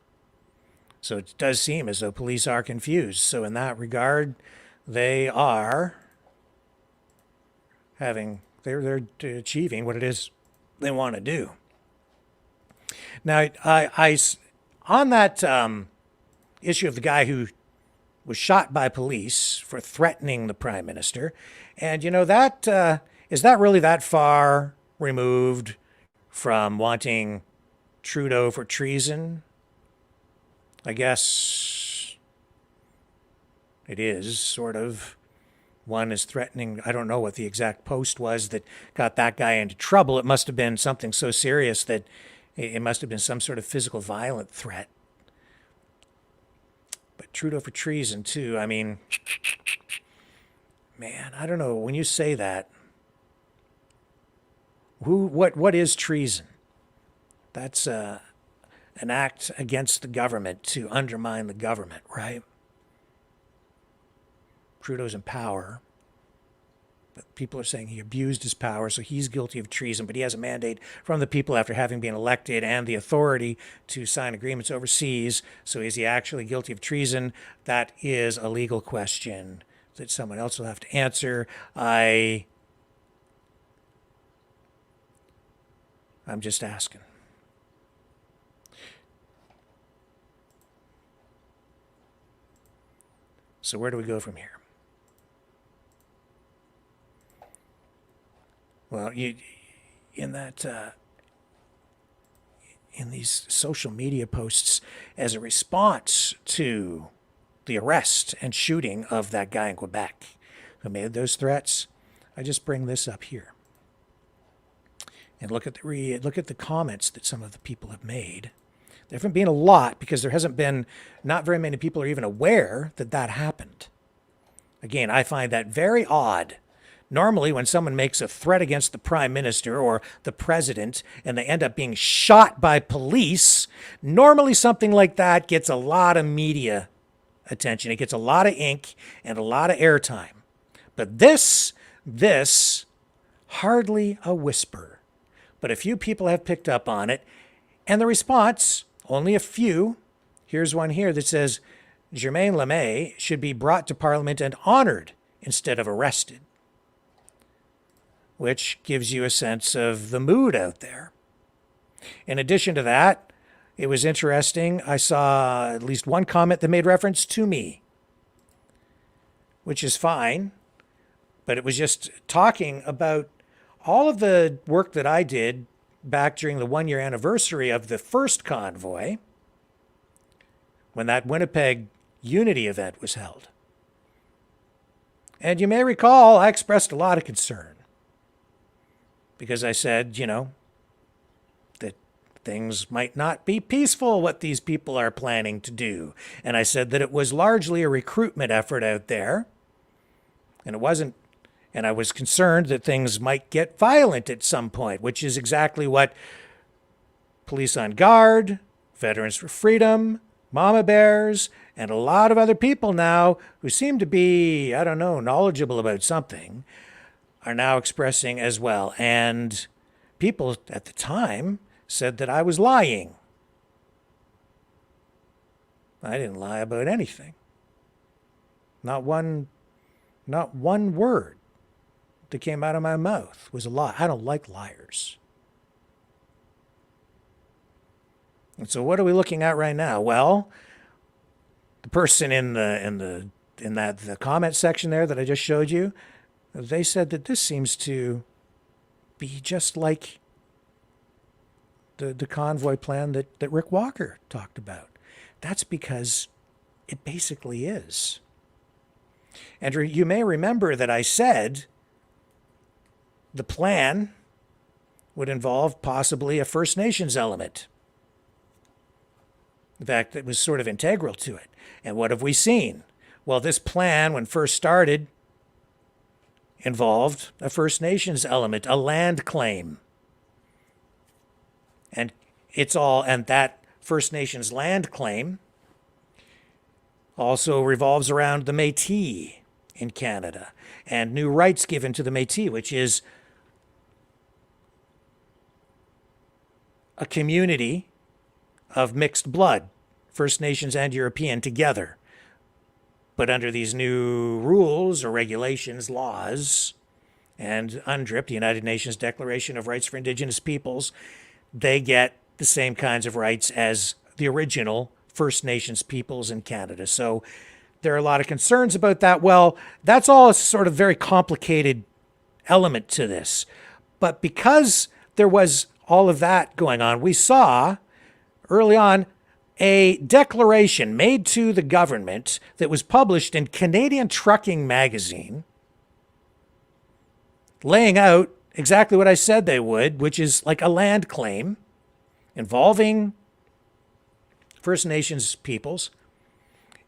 So it does seem as though police are confused. So in that regard, they are they're achieving what it is they want to do. Now, I on that issue of the guy who was shot by police for threatening the prime minister, and that is that really that far removed from wanting Trudeau for treason? I guess it is, sort of. One is threatening, I don't know what the exact post was that got that guy into trouble. It must have been something so serious that it must have been some sort of physical violent threat. But Trudeau for treason, too. I mean, man, I don't know. When you say that, what is treason? That's an act against the government to undermine the government, right? Trudeau's in power, but people are saying he abused his power, so he's guilty of treason, but he has a mandate from the people after having been elected and the authority to sign agreements overseas. So is he actually guilty of treason? That is a legal question that someone else will have to answer. I'm just asking. So where do we go from here? Well, in these social media posts as a response to the arrest and shooting of that guy in Quebec who made those threats, I just bring this up here and look at the comments that some of the people have made. There haven't been a lot because there hasn't been, not very many people are even aware that that happened. Again, I find that very odd. Normally, when someone makes a threat against the prime minister or the president and they end up being shot by police, normally something like that gets a lot of media attention. It gets a lot of ink and a lot of airtime. But this, hardly a whisper. But a few people have picked up on it. And the response, only a few. Here's one here that says, Germain Lemay should be brought to Parliament and honored instead of arrested. Which gives you a sense of the mood out there. In addition to that, it was interesting. I saw at least one comment that made reference to me, which is fine, but it was just talking about all of the work that I did back during the 1-year anniversary of the first convoy, when that Winnipeg Unity event was held. And you may recall, I expressed a lot of concern. Because I said, that things might not be peaceful, what these people are planning to do. And I said that it was largely a recruitment effort out there. And it wasn't, and I was concerned that things might get violent at some point, which is exactly what Police on Guard, Veterans for Freedom, Mama Bears, and a lot of other people now who seem to be, I don't know, knowledgeable about something, are now expressing as well. And people at the time said that I was lying. I didn't lie about anything. Not one word that came out of my mouth was a lie. I don't like liars. And so what are we looking at right now? Well, the person in the comment section there that I just showed you, they said that this seems to be just like the convoy plan that Rick Walker talked about. That's because it basically is. And you may remember that I said the plan would involve possibly a First Nations element. In fact, it was sort of integral to it. And what have we seen? Well, this plan, when first started, involved a First Nations element, a land claim. And it's all, and that First Nations land claim also revolves around the Métis in Canada and new rights given to the Métis, which is a community of mixed blood, First Nations and European together. But under these new rules or regulations, laws, and UNDRIP, the United Nations Declaration of Rights for Indigenous Peoples, they get the same kinds of rights as the original First Nations peoples in Canada. So there are a lot of concerns about that. Well, that's all a sort of very complicated element to this. But because there was all of that going on, we saw early on a declaration made to the government that was published in Canadian Trucking Magazine, laying out exactly what I said they would, which is like a land claim involving First Nations peoples.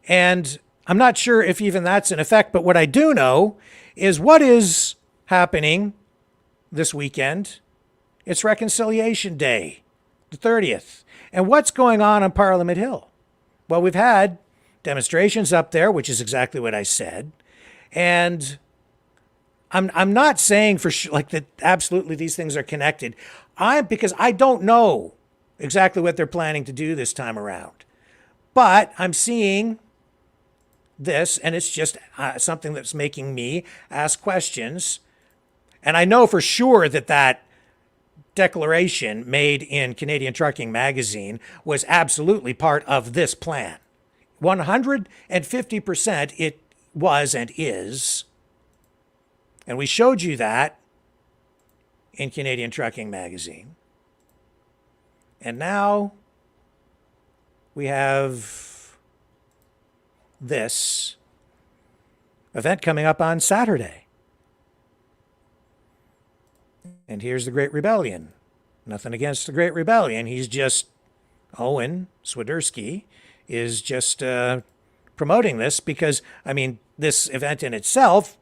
And I'm not sure if even that's in effect, but what I do know is what is happening this weekend. It's Reconciliation Day, the 30th. And what's going on Parliament Hill? Well, we've had demonstrations up there, which is exactly what I said. And I'm not saying for sure, like, that absolutely these things are connected. Because I don't know exactly what they're planning to do this time around. But I'm seeing this, and it's just something that's making me ask questions. And I know for sure that that declaration made in Canadian Trucking Magazine was absolutely part of this plan. 150% it was and is. And we showed you that in Canadian Trucking Magazine. And now we have this event coming up on Saturday. And here's the Great Rebellion. Nothing against the Great Rebellion. He's just, Owen Swiderski is just promoting this because, I mean, this event in itself,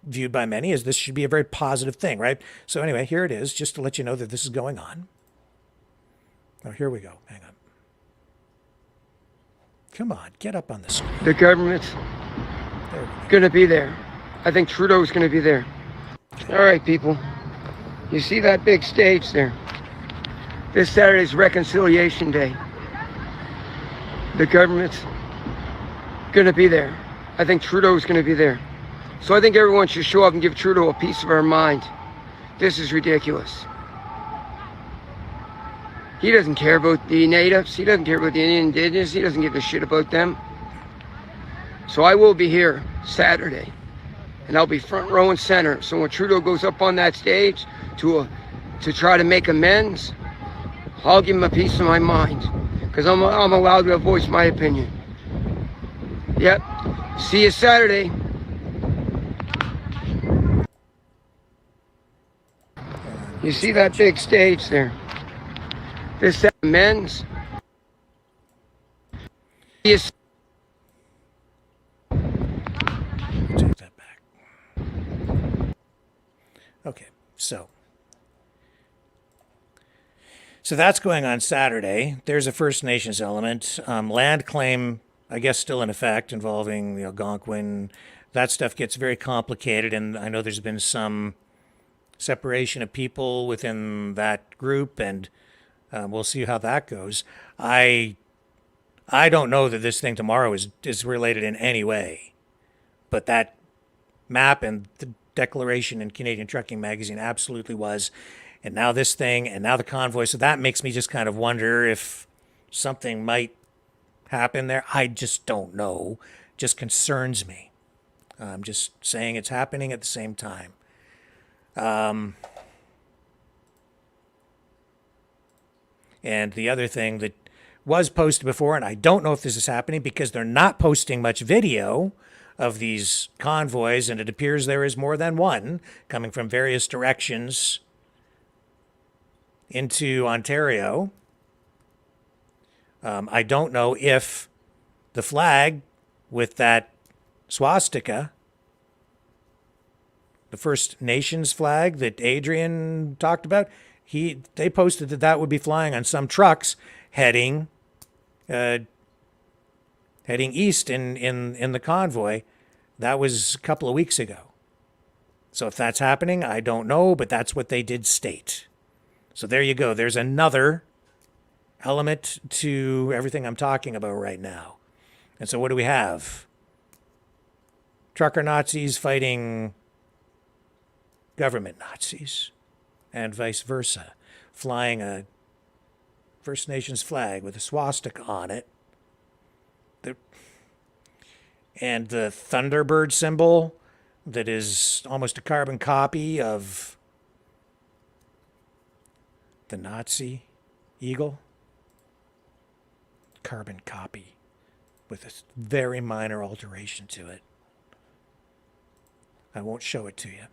viewed by many as this should be a very positive thing, right? So anyway, here it is, just to let you know that this is going on. Oh, here we go. Hang on. Come on, get up on the screen. The government's going to be there. I think Trudeau's going to be there. All right, people. You see that big stage there? This Saturday's Reconciliation Day. The government's going to be there. I think Trudeau's going to be there. So I think everyone should show up and give Trudeau a piece of our mind. This is ridiculous. He doesn't care about the natives. He doesn't care about the indigenous. He doesn't give a shit about them. So I will be here Saturday. And I'll be front row and center. So when Trudeau goes up on that stage to try to make amends, I'll give him a piece of my mind. Because I'm allowed to voice my opinion. Yep. See you Saturday. You see that big stage there? This amends. Take that back. Okay, so that's going on Saturday. There's a First Nations element. Land claim, I guess, still in effect, involving Algonquin. That stuff gets very complicated, and I know there's been some separation of people within that group, and we'll see how that goes. I don't know that this thing tomorrow is related in any way, but that map and the declaration in Canadian Trucking Magazine absolutely was. And now this thing, and now the convoy. So that makes me just kind of wonder if something might happen there. I just don't know. Just concerns me. I'm just saying it's happening at the same time. And the other thing that was posted before, and I don't know if this is happening because they're not posting much video of these convoys, and it appears there is more than one coming from various directions into Ontario. I don't know if the flag with that swastika, the First Nations flag that Adrian talked about, They posted that that would be flying on some trucks heading east in the convoy. That was a couple of weeks ago. So if that's happening, I don't know, but that's what they did state. So there you go. There's another element to everything I'm talking about right now. And so what do we have? Trucker Nazis fighting government Nazis, and vice versa, flying a First Nations flag with a swastika on it. And the Thunderbird symbol that is almost a carbon copy of the Nazi eagle. Carbon copy with a very minor alteration to it. I won't show it to you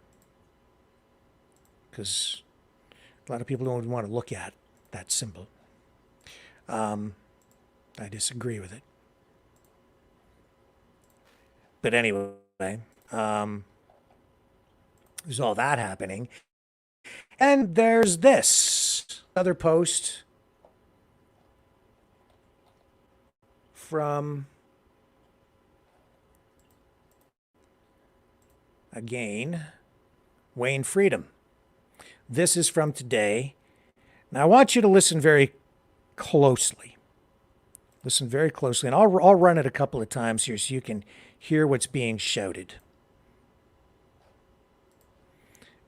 because a lot of people don't want to look at that symbol. I disagree with it. But anyway, there's all that happening. And there's this other post from, again, Wayne Freedom. This is from today. Now, I want you to listen very closely. Listen very closely. And I'll run it a couple of times here so you can hear what's being shouted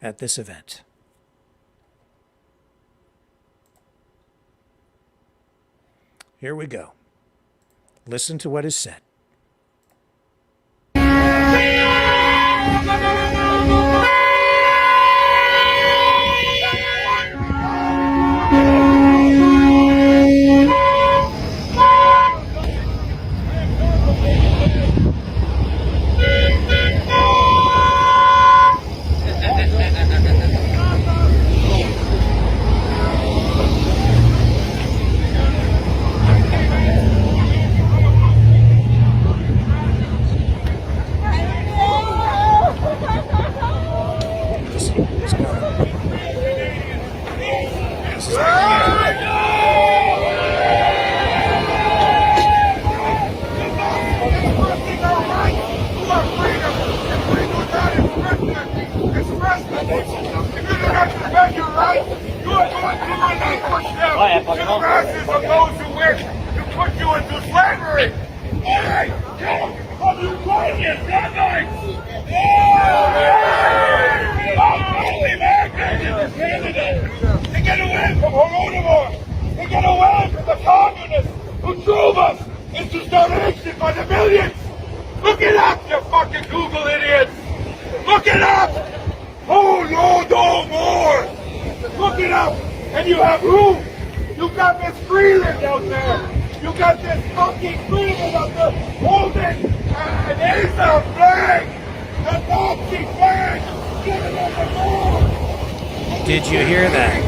at this event. Here we go. Listen to what is said. Did you hear that?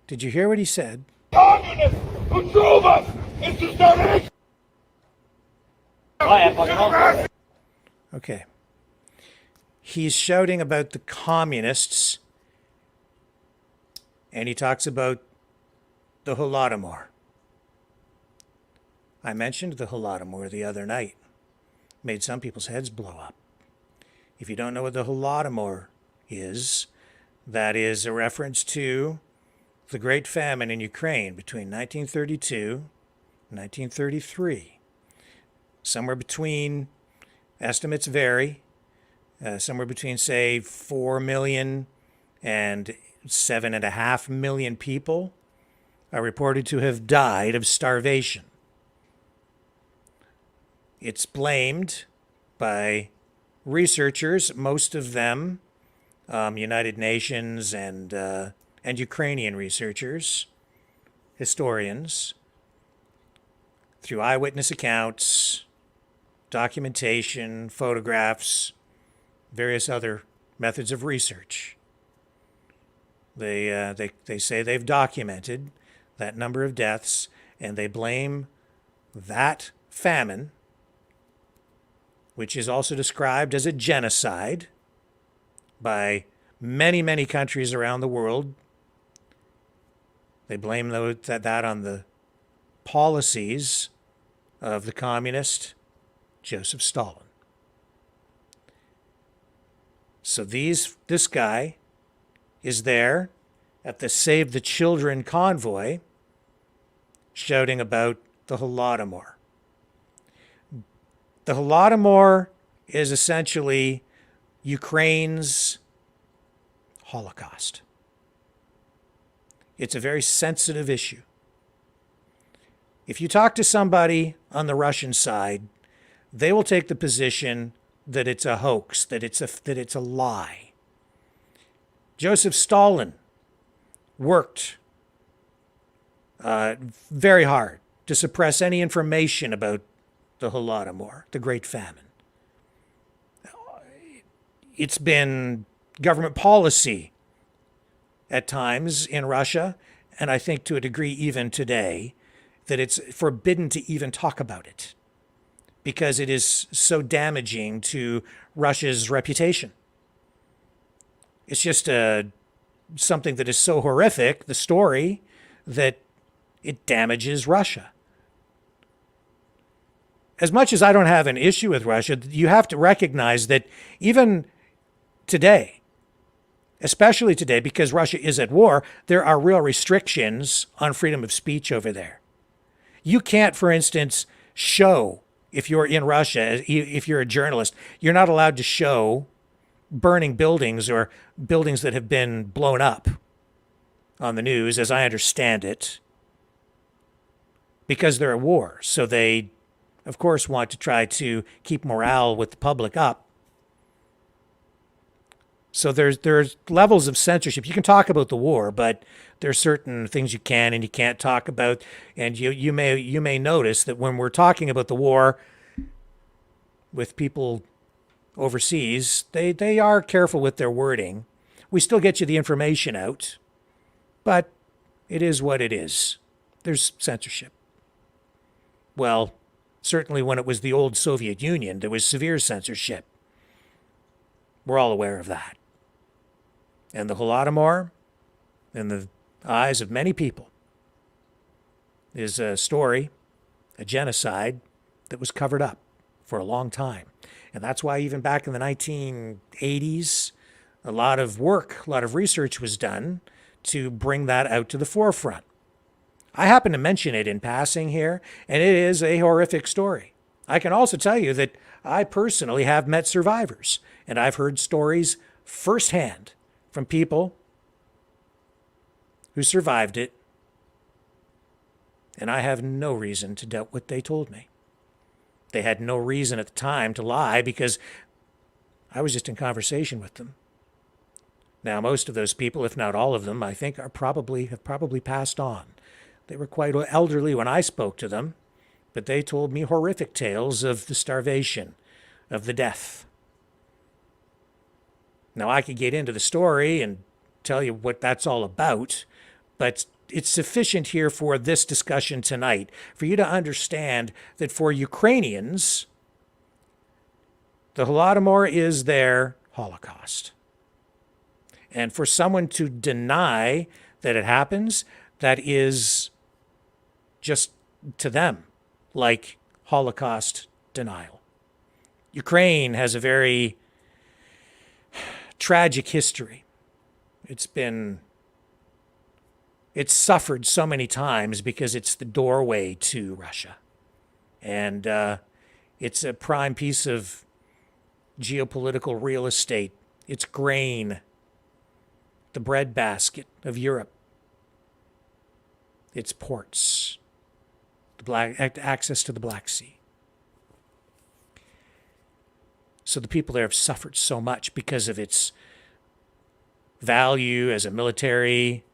Did you hear what he said? Communists who drove us into starvation. Okay. He's shouting about the communists, and he talks about the Holodomor. I mentioned the Holodomor the other night. Made some people's heads blow up. If you don't know what the Holodomor is, that is a reference to the Great Famine in Ukraine between 1932 and 1933. Somewhere between, estimates vary, somewhere between, say, 4 million and 7.5 million people are reported to have died of starvation. It's blamed by researchers, most of them United Nations and Ukrainian researchers, historians, through eyewitness accounts, documentation, photographs, various other methods of research. They say they've documented that number of deaths, and they blame that famine, which is also described as a genocide by many countries around the world, they blame that on the policies of the communist Joseph Stalin. So this guy is there at the Save the Children convoy shouting about the Holodomor. The Holodomor is essentially Ukraine's Holocaust. It's a very sensitive issue. If you talk to somebody on the Russian side, they will take the position that it's a hoax, that it's a lie. Joseph Stalin worked very hard to suppress any information about the Holodomor, the Great Famine. It's been government policy at times in Russia, and I think to a degree even today, that it's forbidden to even talk about it because it is so damaging to Russia's reputation. It's just something that is so horrific, the story, that it damages Russia. As much as I don't have an issue with Russia, you have to recognize that even today, especially today, because Russia is at war, there are real restrictions on freedom of speech over there. You can't, for instance, show, if you're in Russia, if you're a journalist, you're not allowed to show burning buildings or buildings that have been blown up on the news, as I understand it, because they're at war. So they, of course, want to try to keep morale with the public up. So there's levels of censorship. You can talk about the war, but there are certain things you can and you can't talk about. And you may notice that when we're talking about the war with people overseas, they are careful with their wording. We still get you the information out, but it is what it is. There's censorship. Well, certainly when it was the old Soviet Union, there was severe censorship. We're all aware of that. And the Holodomor, in the eyes of many people, is a story, a genocide that was covered up for a long time. And that's why even back in the 1980s, a lot of work, a lot of research was done to bring that out to the forefront. I happen to mention it in passing here, and it is a horrific story. I can also tell you that I personally have met survivors, and I've heard stories firsthand from people who survived it, and I have no reason to doubt what they told me. They had no reason at the time to lie because I was just in conversation with them. Now, most of those people, if not all of them, I think have probably passed on. They were quite elderly when I spoke to them, but they told me horrific tales of the starvation, of the death. Now, I could get into the story and tell you what that's all about, but it's sufficient here for this discussion tonight for you to understand that for Ukrainians, the Holodomor is their Holocaust. And for someone to deny that it happens, that is just to them like Holocaust denial. Ukraine has a very tragic history. It's suffered so many times because it's the doorway to Russia. And it's a prime piece of geopolitical real estate. It's grain, the breadbasket of Europe. It's ports, access to the Black Sea. So the people there have suffered so much because of its value as a military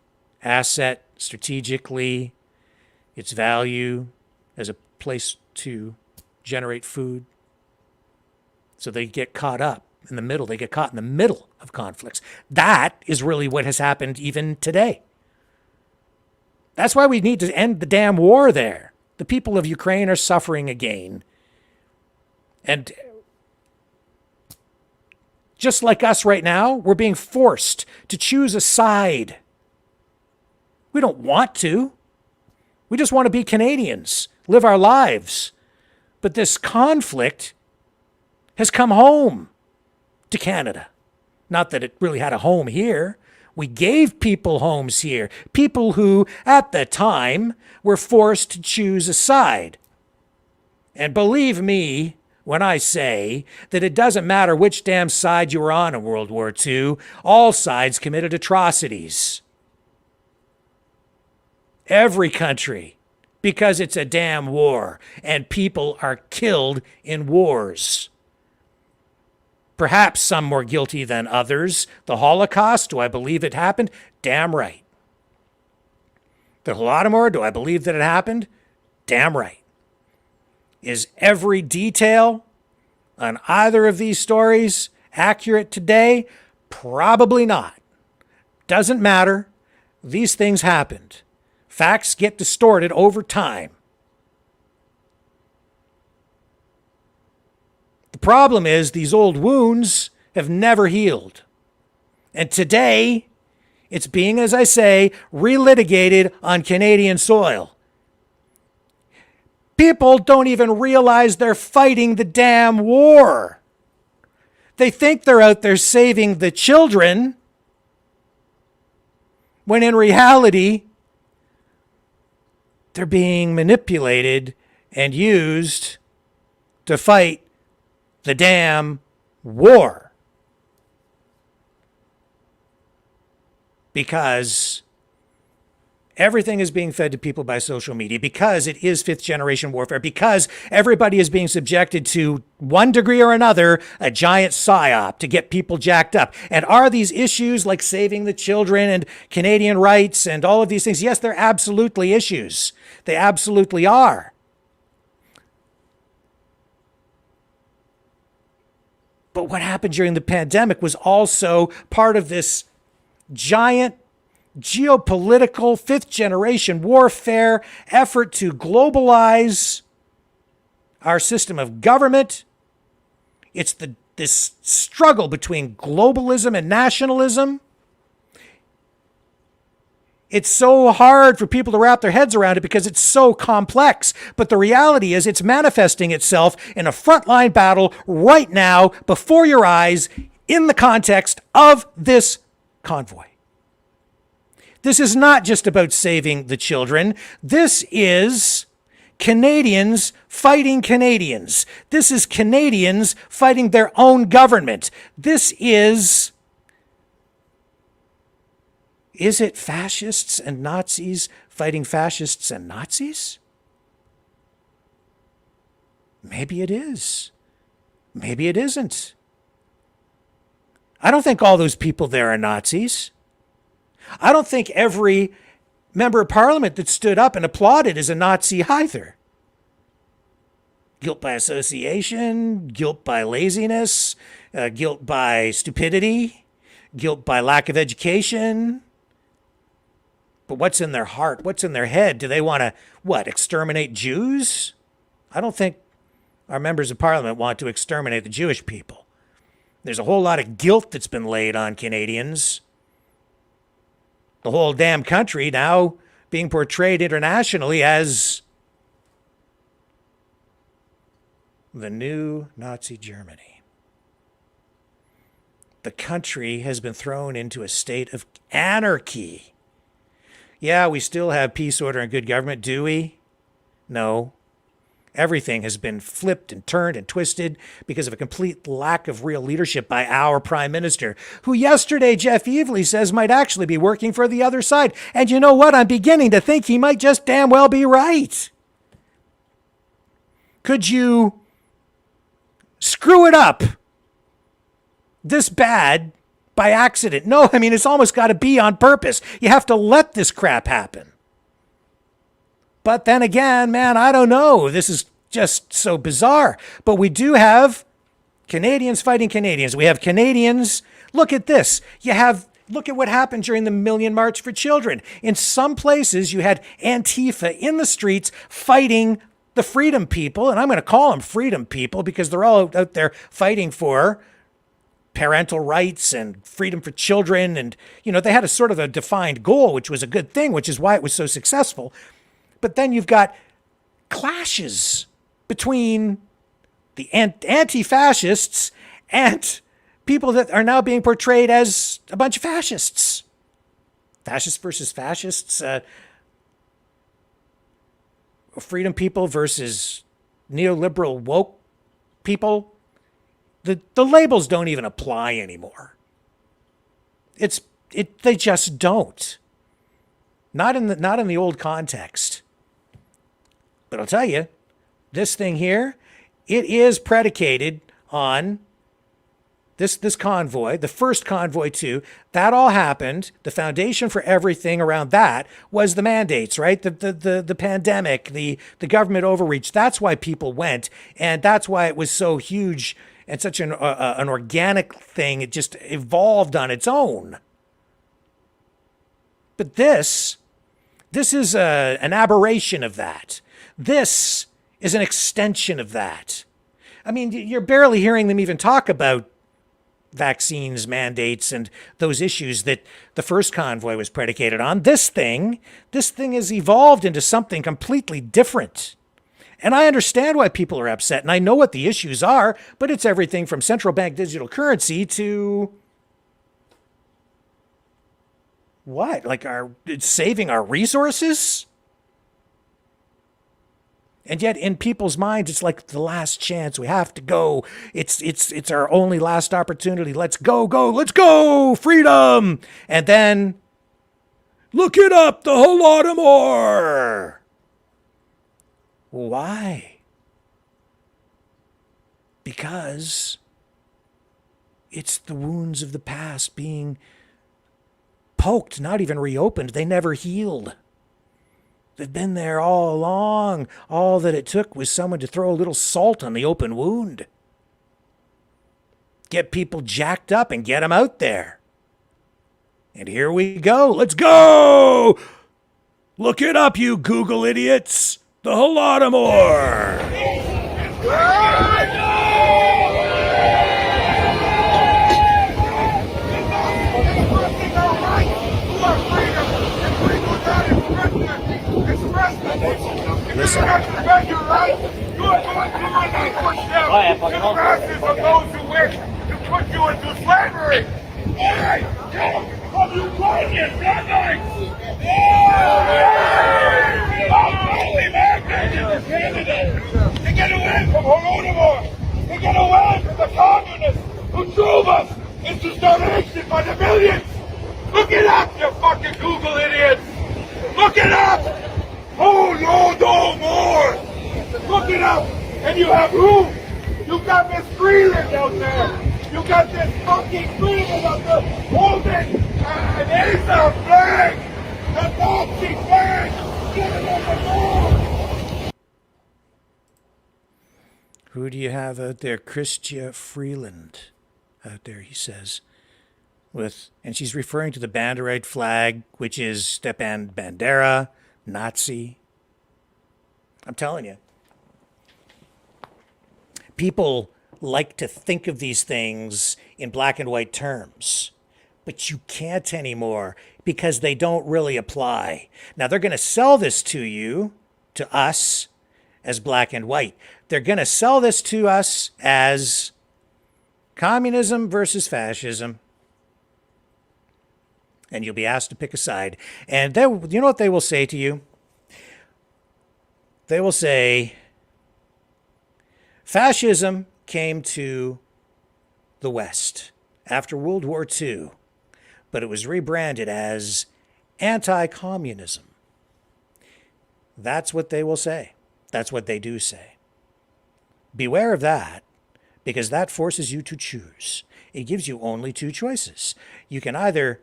asset strategically, its value as a place to generate food. So they get caught up in the middle. They get caught in the middle of conflicts. That is really what has happened even today. That's why we need to end the damn war there. The people of Ukraine are suffering again. And just like us right now, we're being forced to choose a side. We don't want to. We just want to be Canadians, live our lives. But this conflict has come home to Canada. Not that it really had a home here. We gave people homes here. People who, at the time, were forced to choose a side. And believe me when I say that it doesn't matter which damn side you were on in World War II, all sides committed atrocities. Every country, because it's a damn war, and people are killed in wars. Perhaps some more guilty than others. The Holocaust, do I believe it happened? Damn right. The Holodomor, do I believe that it happened? Damn right. Is every detail on either of these stories accurate today? Probably not. Doesn't matter. These things happened. Facts get distorted over time. The problem is these old wounds have never healed. And today, it's being, as I say, relitigated on Canadian soil. People don't even realize they're fighting the damn war. They think they're out there saving the children, when in reality, they're being manipulated and used to fight the damn war. Because everything is being fed to people by social media, because it is fifth generation warfare, because everybody is being subjected to one degree or another, a giant psyop to get people jacked up. And are these issues like saving the children and Canadian rights and all of these things? Yes, they're absolutely issues. They absolutely are. But what happened during the pandemic was also part of this giant geopolitical fifth generation warfare effort to globalize our system of government. It's this struggle between globalism and nationalism. It's so hard for people to wrap their heads around it because it's so complex. But the reality is it's manifesting itself in a frontline battle right now before your eyes in the context of this convoy. This is not just about saving the children. This is Canadians fighting Canadians. This is Canadians fighting their own government. This is it fascists and Nazis fighting fascists and Nazis? Maybe it is. Maybe it isn't. I don't think all those people there are Nazis. I don't think every member of parliament that stood up and applauded is a Nazi either. Guilt by association, guilt by laziness, guilt by stupidity, guilt by lack of education. But what's in their heart? What's in their head? Do they want to, exterminate Jews? I don't think our members of parliament want to exterminate the Jewish people. There's a whole lot of guilt that's been laid on Canadians. The whole damn country now being portrayed internationally as the new Nazi Germany. The country has been thrown into a state of anarchy. Yeah, we still have peace, order, and good government, do we? No. Everything has been flipped and turned and twisted because of a complete lack of real leadership by our Prime Minister, who yesterday, Jeff Evely says, might actually be working for the other side. And you know what? I'm beginning to think he might just damn well be right. Could you screw it up this bad by accident? No, I mean, it's almost got to be on purpose. You have to let this crap happen. But then again, man, I don't know. This is just so bizarre. But we do have Canadians fighting Canadians. We have Canadians. Look at this. Look at what happened during the Million March for Children. In some places, you had Antifa in the streets fighting the freedom people. And I'm going to call them freedom people because they're all out there fighting for parental rights and freedom for children. And, they had a sort of a defined goal, which was a good thing, which is why it was so successful. But then you've got clashes between the anti-fascists and people that are now being portrayed as a bunch of fascists. Fascists versus fascists. Freedom people versus neoliberal woke people. The labels don't even apply anymore. They just don't. Not in the old context. But I'll tell you, this thing here, it is predicated on this convoy, the first convoy too. That all happened. The foundation for everything around that was the mandates, right? The pandemic, the government overreach. That's why people went, and that's why it was so huge and such an organic thing. It just evolved on its own. But this is an aberration of that. This is an extension of that. I mean, you're barely hearing them even talk about vaccines, mandates, and those issues that the first convoy was predicated on. This thing has evolved into something completely different. And I understand why people are upset, and I know what the issues are, but it's everything from central bank digital currency to what? Like saving our resources? And yet in people's minds, it's like the last chance. We have to go. It's our only last opportunity. Let's go. Let's go. Freedom. And then look it up, the Holodomor. Why? Because it's the wounds of the past being poked, not even reopened. They never healed. They've been there all along. All that it took was someone to throw a little salt on the open wound. Get people jacked up and get them out there. And here we go. Let's go! Look it up, you Google idiots. The Holodomor. Listen. For those who wish to put you into slavery. From Ukrainian bloodlines. To get away from Holodomor. To get away from the communists who drove us into starvation by the millions. Look it up, you fucking Google idiots. Look it up. Holodomor! Look it up! And you have who? You got Miss Freeland out there! You got this fucking Freeland out there holding an Azov flag! A Nazi flag! Get it on the board! Who do you have out there? Chrystia Freeland out there, he says. And she's referring to the Banderite flag, which is Stepan Bandera, Nazi. I'm telling you. People like to think of these things in black and white terms, but you can't anymore because they don't really apply. Now, they're going to sell this to you, to us, as black and white. They're going to sell this to us as communism versus fascism. And you'll be asked to pick a side. And you know what they will say to you? They will say, fascism came to the West after World War II, but it was rebranded as anti-communism. That's what they will say. That's what they do say. Beware of that, because that forces you to choose. It gives you only two choices. You can either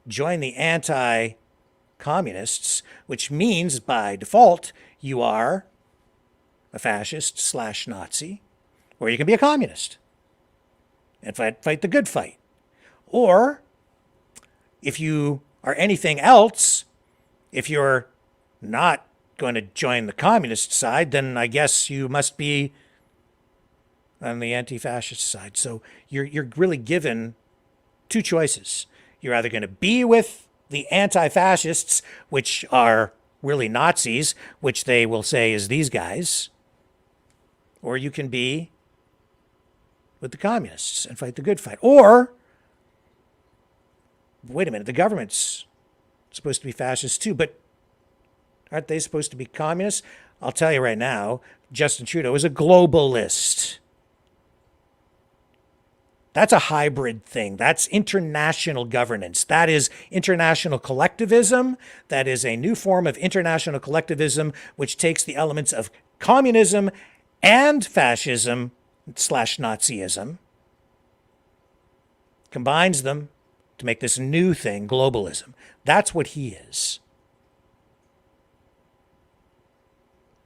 join the anti-communists, which means by default you are a fascist / Nazi, or you can be a communist and fight the good fight. Or if you are anything else, if you're not going to join the communist side, then I guess you must be on the anti-fascist side. So you're really given two choices. You're either going to be with the anti-fascists, which are really Nazis, which they will say is these guys, or you can be with the communists and fight the good fight. Or, wait a minute, the government's supposed to be fascist too, but aren't they supposed to be communists? I'll tell you right now, Justin Trudeau is a globalist. That's a hybrid thing. That's international governance. That is international collectivism. That is a new form of international collectivism, which takes the elements of communism and fascism / Nazism, combines them to make this new thing, globalism. That's what he is.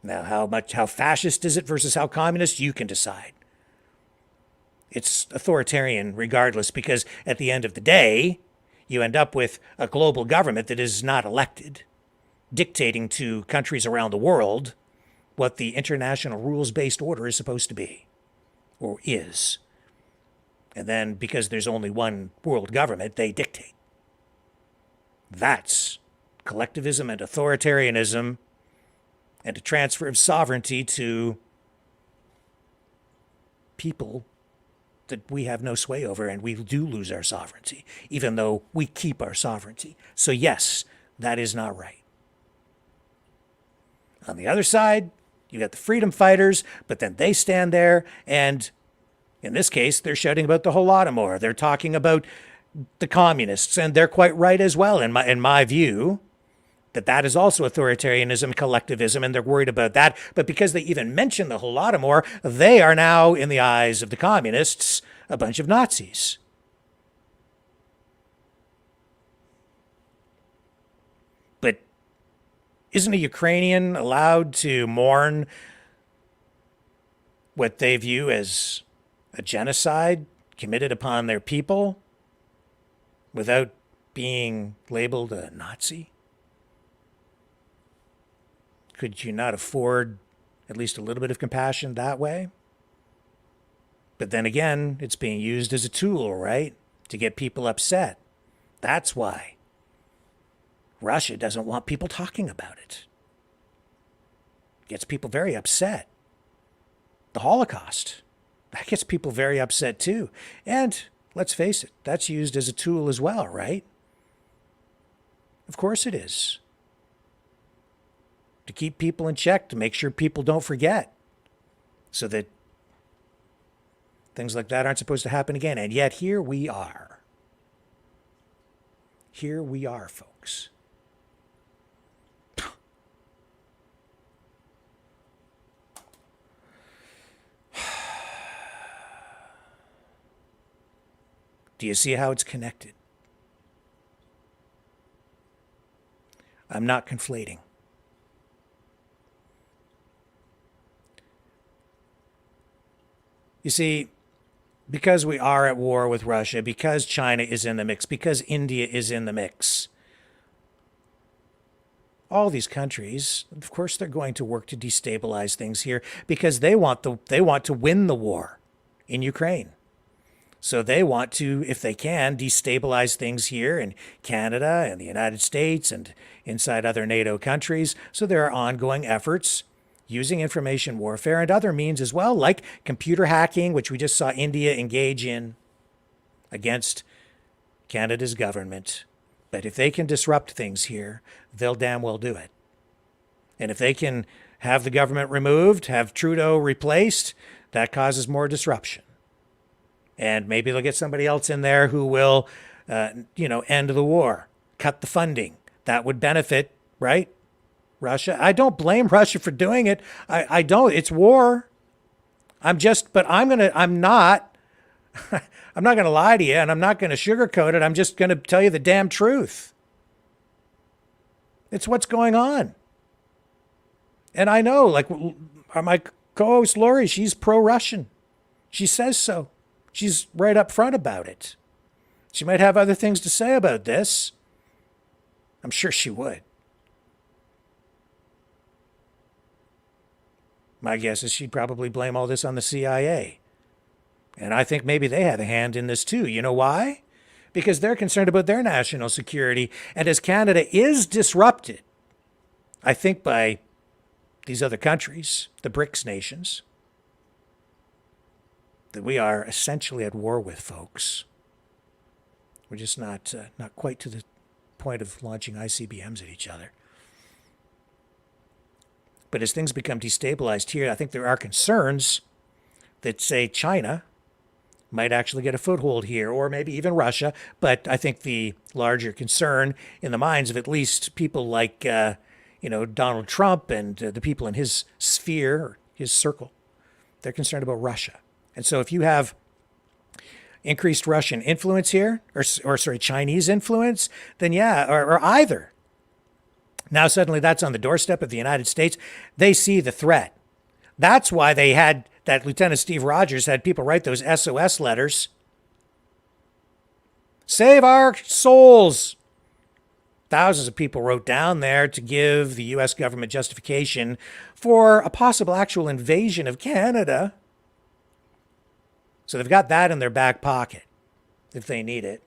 Now, how fascist is it versus how communist? You can decide. It's authoritarian regardless, because at the end of the day, you end up with a global government that is not elected, dictating to countries around the world what the international rules-based order is supposed to be, or is. And then, because there's only one world government, they dictate. That's collectivism and authoritarianism, and a transfer of sovereignty to people that we have no sway over, and we do lose our sovereignty, even though we keep our sovereignty. So yes, that is not right. On the other side, you got the freedom fighters, but then they stand there, and in this case, they're shouting about the Holodomor. They're talking about the communists, and they're quite right as well, in my view, that is also authoritarianism, collectivism, and they're worried about that. But because they even mention the Holodomor, they are now, in the eyes of the communists, a bunch of Nazis. But isn't a Ukrainian allowed to mourn what they view as a genocide committed upon their people without being labeled a Nazi? Could you not afford at least a little bit of compassion that way? But then again, it's being used as a tool, right? To get people upset. That's why Russia doesn't want people talking about it. Gets people very upset. The Holocaust, that gets people very upset too. And let's face it, that's used as a tool as well, right? Of course it is. To keep people in check, to make sure people don't forget, so that things like that aren't supposed to happen again. And yet here we are. Here we are, folks. Do you see how it's connected? I'm not conflating. You see, because we are at war with Russia, because China is in the mix, because India is in the mix, all these countries, of course, they're going to work to destabilize things here because they want to win the war in Ukraine. So they want to, if they can, destabilize things here in Canada and the United States and inside other NATO countries. So there are ongoing efforts using information warfare and other means as well, like computer hacking, which we just saw India engage in against Canada's government. But if they can disrupt things here, they'll damn well do it. And if they can have the government removed, have Trudeau replaced, that causes more disruption. And maybe they'll get somebody else in there who will, end the war, cut the funding. That would benefit, right? Russia. I don't blame Russia for doing it. I don't. It's war. I'm not going to lie to you, and I'm not going to sugarcoat it. I'm just going to tell you the damn truth. It's what's going on. And I know, like my co-host Lori, she's pro-Russian. She says so. She's right up front about it. She might have other things to say about this. I'm sure she would. My guess is she'd probably blame all this on the CIA. And I think maybe they have a hand in this too. You know why? Because they're concerned about their national security. And as Canada is disrupted, I think, by these other countries, the BRICS nations, that we are essentially at war with, folks. We're just not quite to the point of launching ICBMs at each other. But as things become destabilized here, I think there are concerns that, say, China might actually get a foothold here, or maybe even Russia. But I think the larger concern in the minds of at least people like, Donald Trump and the people in his sphere, or his circle, they're concerned about Russia. And so if you have increased Russian influence here, or Chinese influence, then yeah, or either. Now suddenly that's on the doorstep of the United States. They see the threat. That's why they had that Lieutenant Steve Rogers had people write those SOS letters. Save our souls. Thousands of people wrote down there to give the U.S. government justification for a possible actual invasion of Canada. So they've got that in their back pocket if they need it.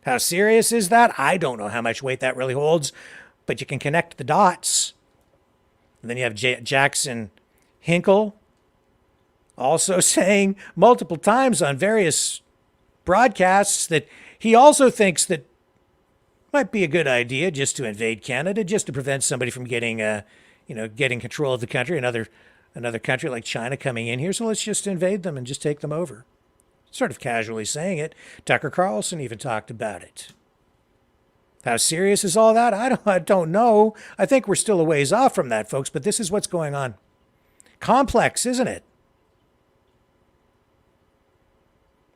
How serious is that? I don't know how much weight that really holds, but you can connect the dots. And then you have Jackson Hinkle also saying multiple times on various broadcasts that he also thinks that might be a good idea just to invade Canada, just to prevent somebody from getting control of the country, another country like China coming in here. So let's just invade them and just take them over. Sort of casually saying it. Tucker Carlson even talked about it. How serious is all that? I don't know. I think we're still a ways off from that, folks, but this is what's going on. Complex, isn't it?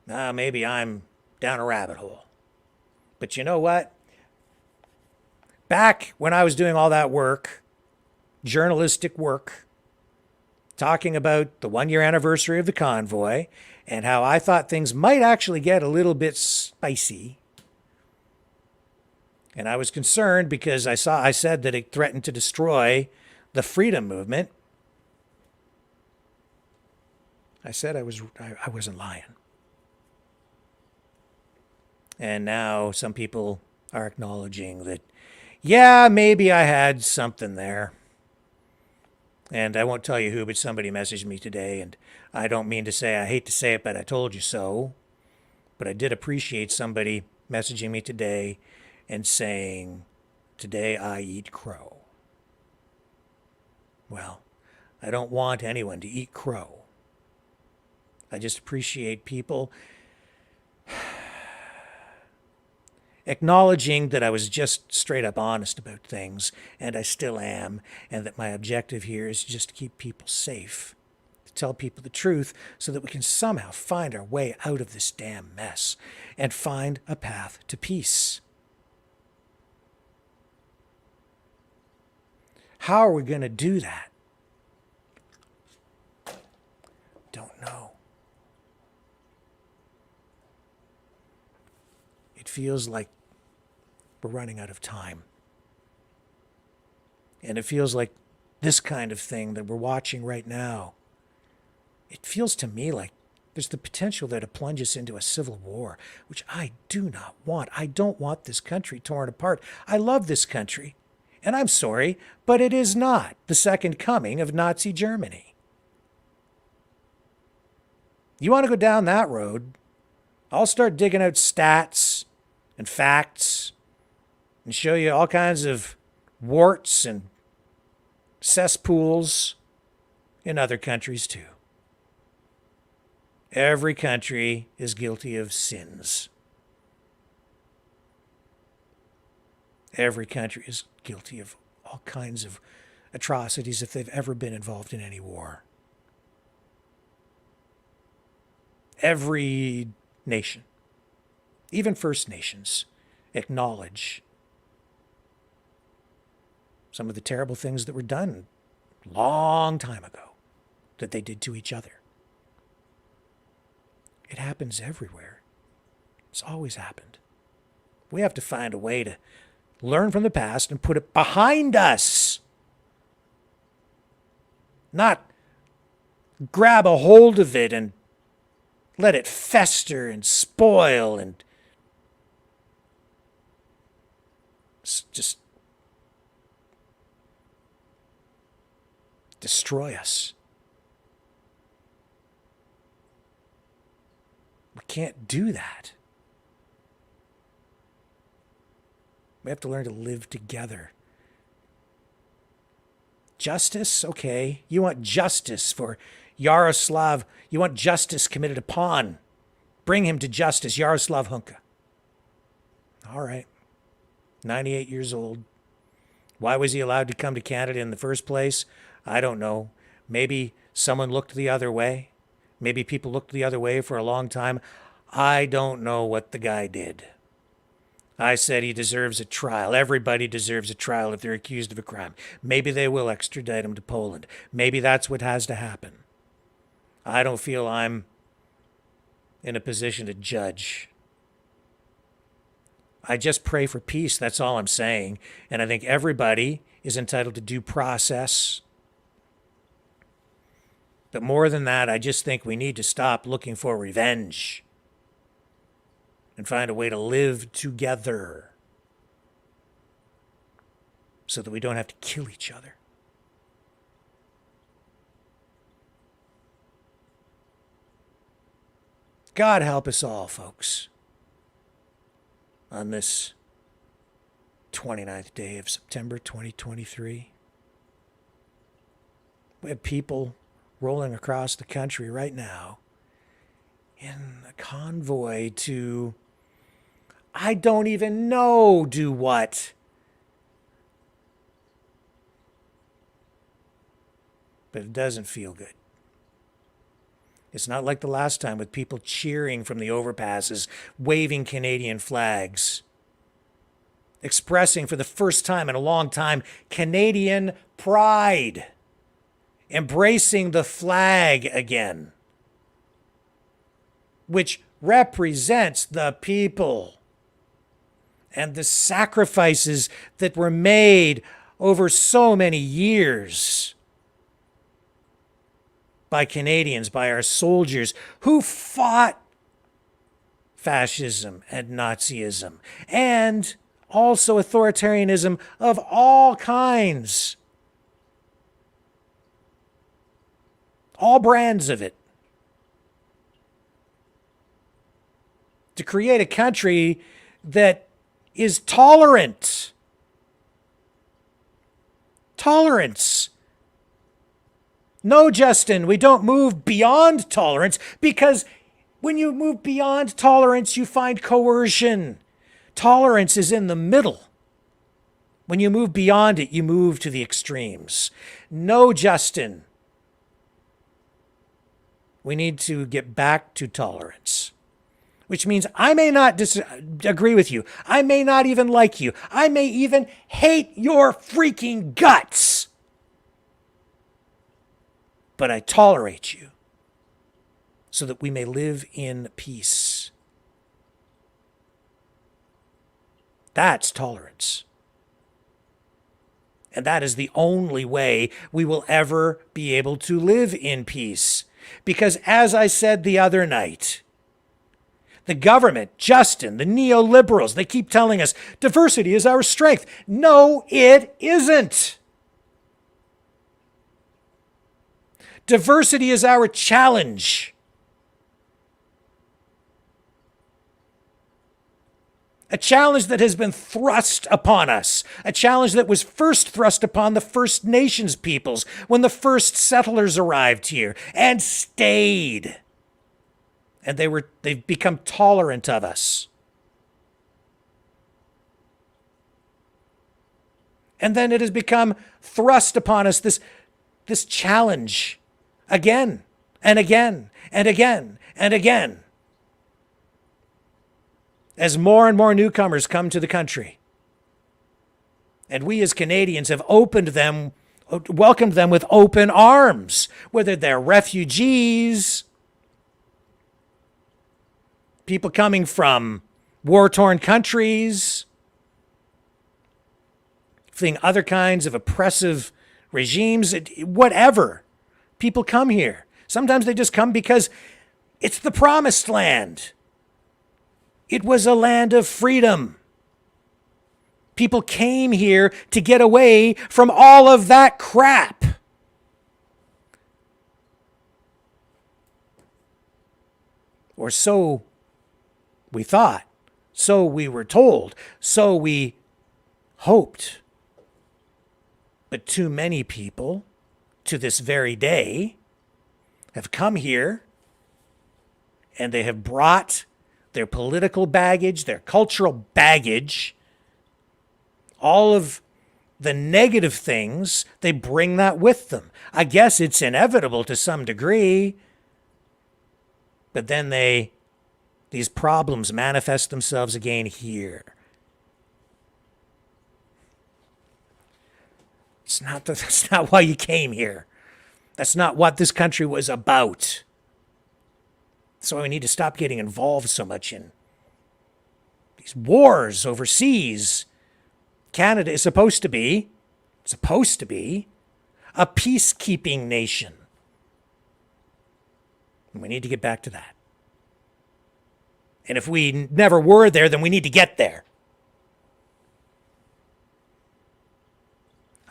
Maybe I'm down a rabbit hole. But you know what? Back when I was doing all that work, journalistic work, talking about the 1-year anniversary of the Convoy and how I thought things might actually get a little bit spicy. And I was concerned because I said that it threatened to destroy the freedom movement. I said I wasn't lying. And now some people are acknowledging that, yeah, maybe I had something there. And I won't tell you who, but somebody messaged me today, and I don't mean to say, I hate to say it, but I told you so. But I did appreciate somebody messaging me today and saying, today I eat crow. Well, I don't want anyone to eat crow. I just appreciate people acknowledging that I was just straight up honest about things, and I still am, and that my objective here is just to keep people safe, to tell people the truth so that we can somehow find our way out of this damn mess and find a path to peace. How are we going to do that? Don't know. It feels like we're running out of time. And it feels like this kind of thing that we're watching right now, it feels to me like there's the potential there to plunge us into a civil war, which I do not want. I don't want this country torn apart. I love this country, and I'm sorry, but it is not the second coming of Nazi Germany. You want to go down that road, I'll start digging out stats and facts and show you all kinds of warts and cesspools in other countries too. Every country is guilty of sins. Every country is guilty of all kinds of atrocities if they've ever been involved in any war. Every nation, even First Nations, acknowledge some of the terrible things that were done a long time ago that they did to each other. It happens everywhere. It's always happened. We have to find a way to learn from the past and put it behind us. Not grab a hold of it and let it fester and spoil and just destroy us. We can't do that. We have to learn to live together. Justice? Okay. You want justice for Yaroslav. You want justice committed upon. Bring him to justice, Yaroslav Hunka. All right. 98 years old. Why was he allowed to come to Canada in the first place? I don't know. Maybe someone looked the other way. Maybe people looked the other way for a long time. I don't know what the guy did. I said he deserves a trial. Everybody deserves a trial if they're accused of a crime. Maybe they will extradite him to Poland. Maybe that's what has to happen. I don't feel I'm in a position to judge. I just pray for peace. That's all I'm saying. And I think everybody is entitled to due process. But more than that, I just think we need to stop looking for revenge and find a way to live together so that we don't have to kill each other. God help us all, folks, on this 29th day of September 2023. We have people rolling across the country right now in a convoy to, I don't even know, do what. But it doesn't feel good. It's not like the last time with people cheering from the overpasses, waving Canadian flags, expressing for the first time in a long time Canadian pride, embracing the flag again, which represents the people and the sacrifices that were made over so many years by Canadians, by our soldiers who fought fascism and Nazism and also authoritarianism of all kinds, all brands of it, to create a country that is tolerant. Tolerance. No, Justin, we don't move beyond tolerance, because when you move beyond tolerance, you find coercion. Tolerance is in the middle. When you move beyond it, you move to the extremes. No, Justin, we need to get back to tolerance, which means I may not agree with you. I may not even like you. I may even hate your freaking guts. But I tolerate you so that we may live in peace. That's tolerance. And that is the only way we will ever be able to live in peace. Because as I said the other night, the government, Justin, the neoliberals, they keep telling us diversity is our strength. No, it isn't. Diversity is our challenge. A challenge that has been thrust upon us. A challenge that was first thrust upon the First Nations peoples when the first settlers arrived here and stayed. And they've become tolerant of us. And then it has become thrust upon us, this challenge, again and again and again and again, as more and more newcomers come to the country. And we as Canadians have welcomed them with open arms, whether they're refugees, people coming from war-torn countries, fleeing other kinds of oppressive regimes, whatever. People come here. Sometimes they just come because it's the promised land. It was a land of freedom. People came here to get away from all of that crap. Or so we thought. So we were told. So we hoped. But too many people, to this very day, have come here and they have brought their political baggage, their cultural baggage, all of the negative things, they bring that with them. I guess it's inevitable to some degree, but then these problems manifest themselves again here. That's not why you came here. That's not what this country was about. So we need to stop getting involved so much in these wars overseas. Canada is supposed to be a peacekeeping nation. And we need to get back to that. And if we never were there, then we need to get there.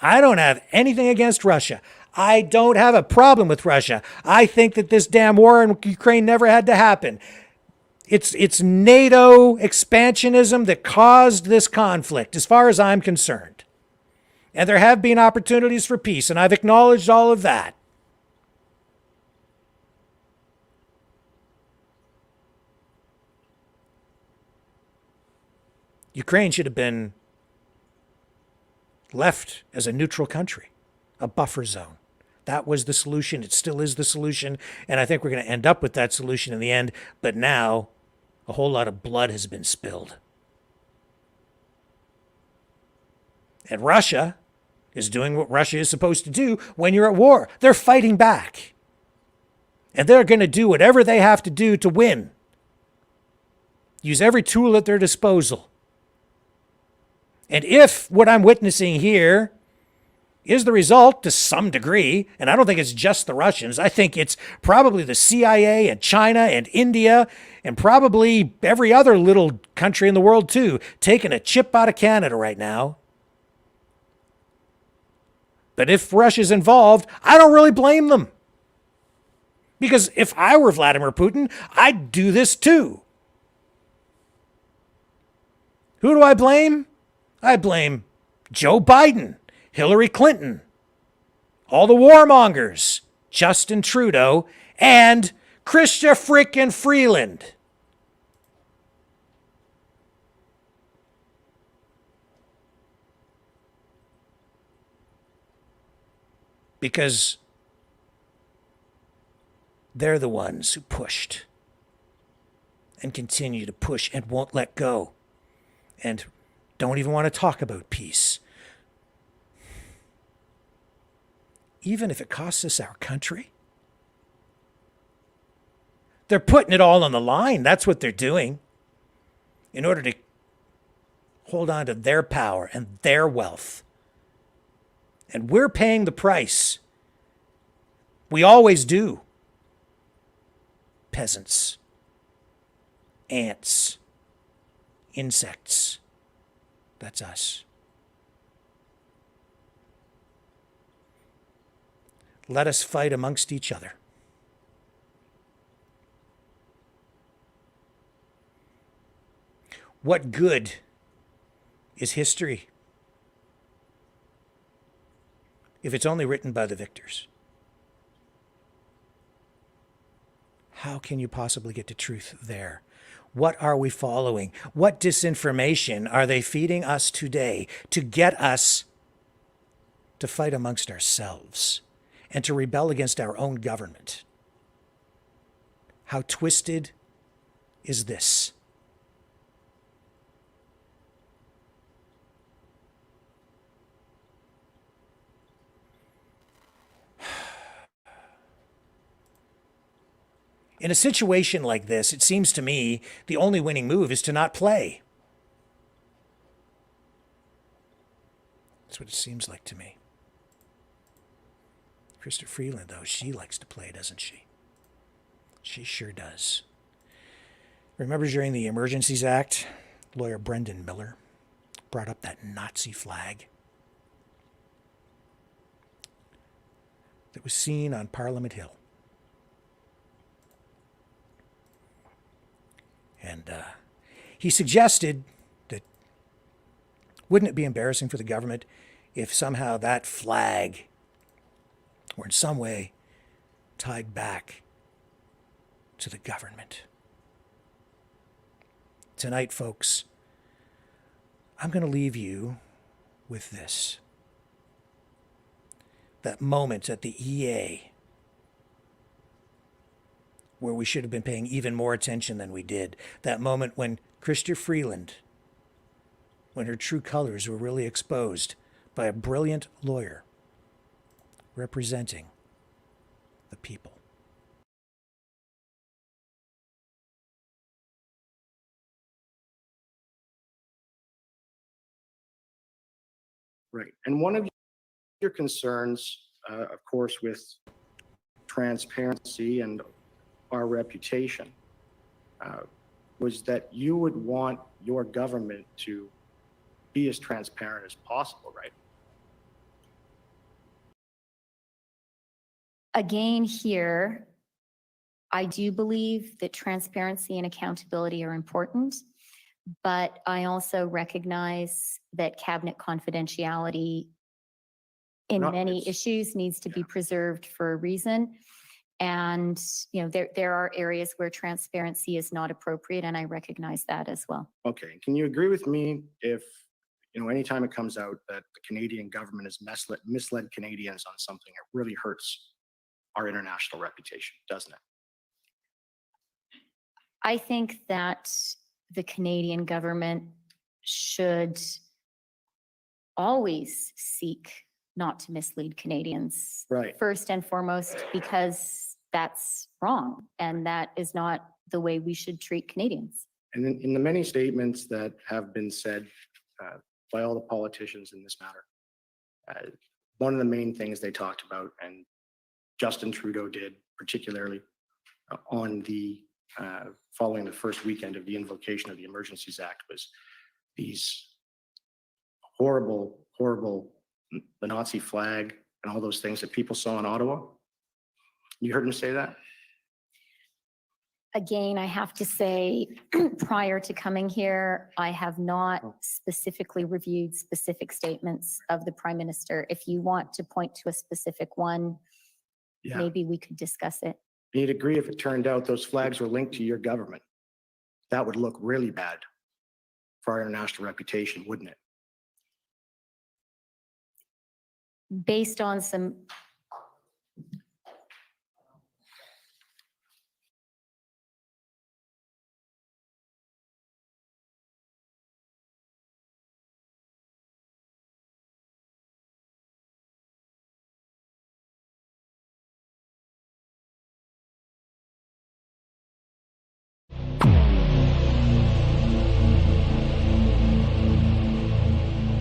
I don't have anything against Russia. I don't have a problem with Russia. I think that this damn war in Ukraine never had to happen. It's NATO expansionism that caused this conflict, as far as I'm concerned. And there have been opportunities for peace, and I've acknowledged all of that. Ukraine should have been left as a neutral country, a buffer zone. That was the solution. It still is the solution. And I think we're going to end up with that solution in the end. But now, a whole lot of blood has been spilled. And Russia is doing what Russia is supposed to do when you're at war. They're fighting back. And they're going to do whatever they have to do to win. Use every tool at their disposal. And if what I'm witnessing here is the result to some degree, and I don't think it's just the Russians, I think it's probably the CIA and China and India and probably every other little country in the world too, taking a chip out of Canada right now. But if Russia's involved, I don't really blame them. Because if I were Vladimir Putin, I'd do this too. Who do I blame? I blame Joe Biden, Hillary Clinton, all the warmongers, Justin Trudeau, and Chrystia frickin' Freeland. Because they're the ones who pushed and continue to push and won't let go and don't even want to talk about peace. Even if it costs us our country. They're putting it all on the line. That's what they're doing in order to hold on to their power and their wealth. And we're paying the price. We always do. Peasants, ants, insects. That's us. Let us fight amongst each other. What good is history if it's only written by the victors? How can you possibly get to truth there? What are we following? What disinformation are they feeding us today to get us to fight amongst ourselves and to rebel against our own government? How twisted is this? In a situation like this, it seems to me the only winning move is to not play. That's what it seems like to me. Chrystia Freeland, though, she likes to play, doesn't she? She sure does. Remember during the Emergencies Act, lawyer Brendan Miller brought up that Nazi flag that was seen on Parliament Hill. And he suggested that wouldn't it be embarrassing for the government if somehow that flag were in some way tied back to the government. Tonight, folks, I'm going to leave you with this. That moment at the EA where we should have been paying even more attention than we did. That moment when Chrystia Freeland, when her true colors were really exposed by a brilliant lawyer representing the people. Right. And one of your concerns, of course, with transparency and our reputation, was that you would want your government to be as transparent as possible, right? Again, here, I do believe that transparency and accountability are important, but I also recognize that cabinet confidentiality in many issues needs to be preserved for a reason. And, you know, there are areas where transparency is not appropriate, and I recognize that as well. Okay. Can you agree with me if, you know, anytime it comes out that the Canadian government has misled Canadians on something, it really hurts our international reputation, doesn't it? I think that the Canadian government should always seek not to mislead Canadians. Right. First and foremost, because that's wrong, and that is not the way we should treat Canadians. And in the many statements that have been said by all the politicians in this matter, one of the main things they talked about, and Justin Trudeau did, particularly on the following the first weekend of the invocation of the Emergencies Act, was these horrible, the Nazi flag and all those things that people saw in Ottawa. You heard him say that? Again, I have to say, prior to coming here, I have not specifically reviewed specific statements of the Prime Minister. If you want to point to a specific one, maybe we could discuss it. You'd agree if it turned out those flags were linked to your government. That would look really bad for our international reputation, wouldn't it? Based on some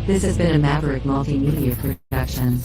This has been a Maverick Multimedia production.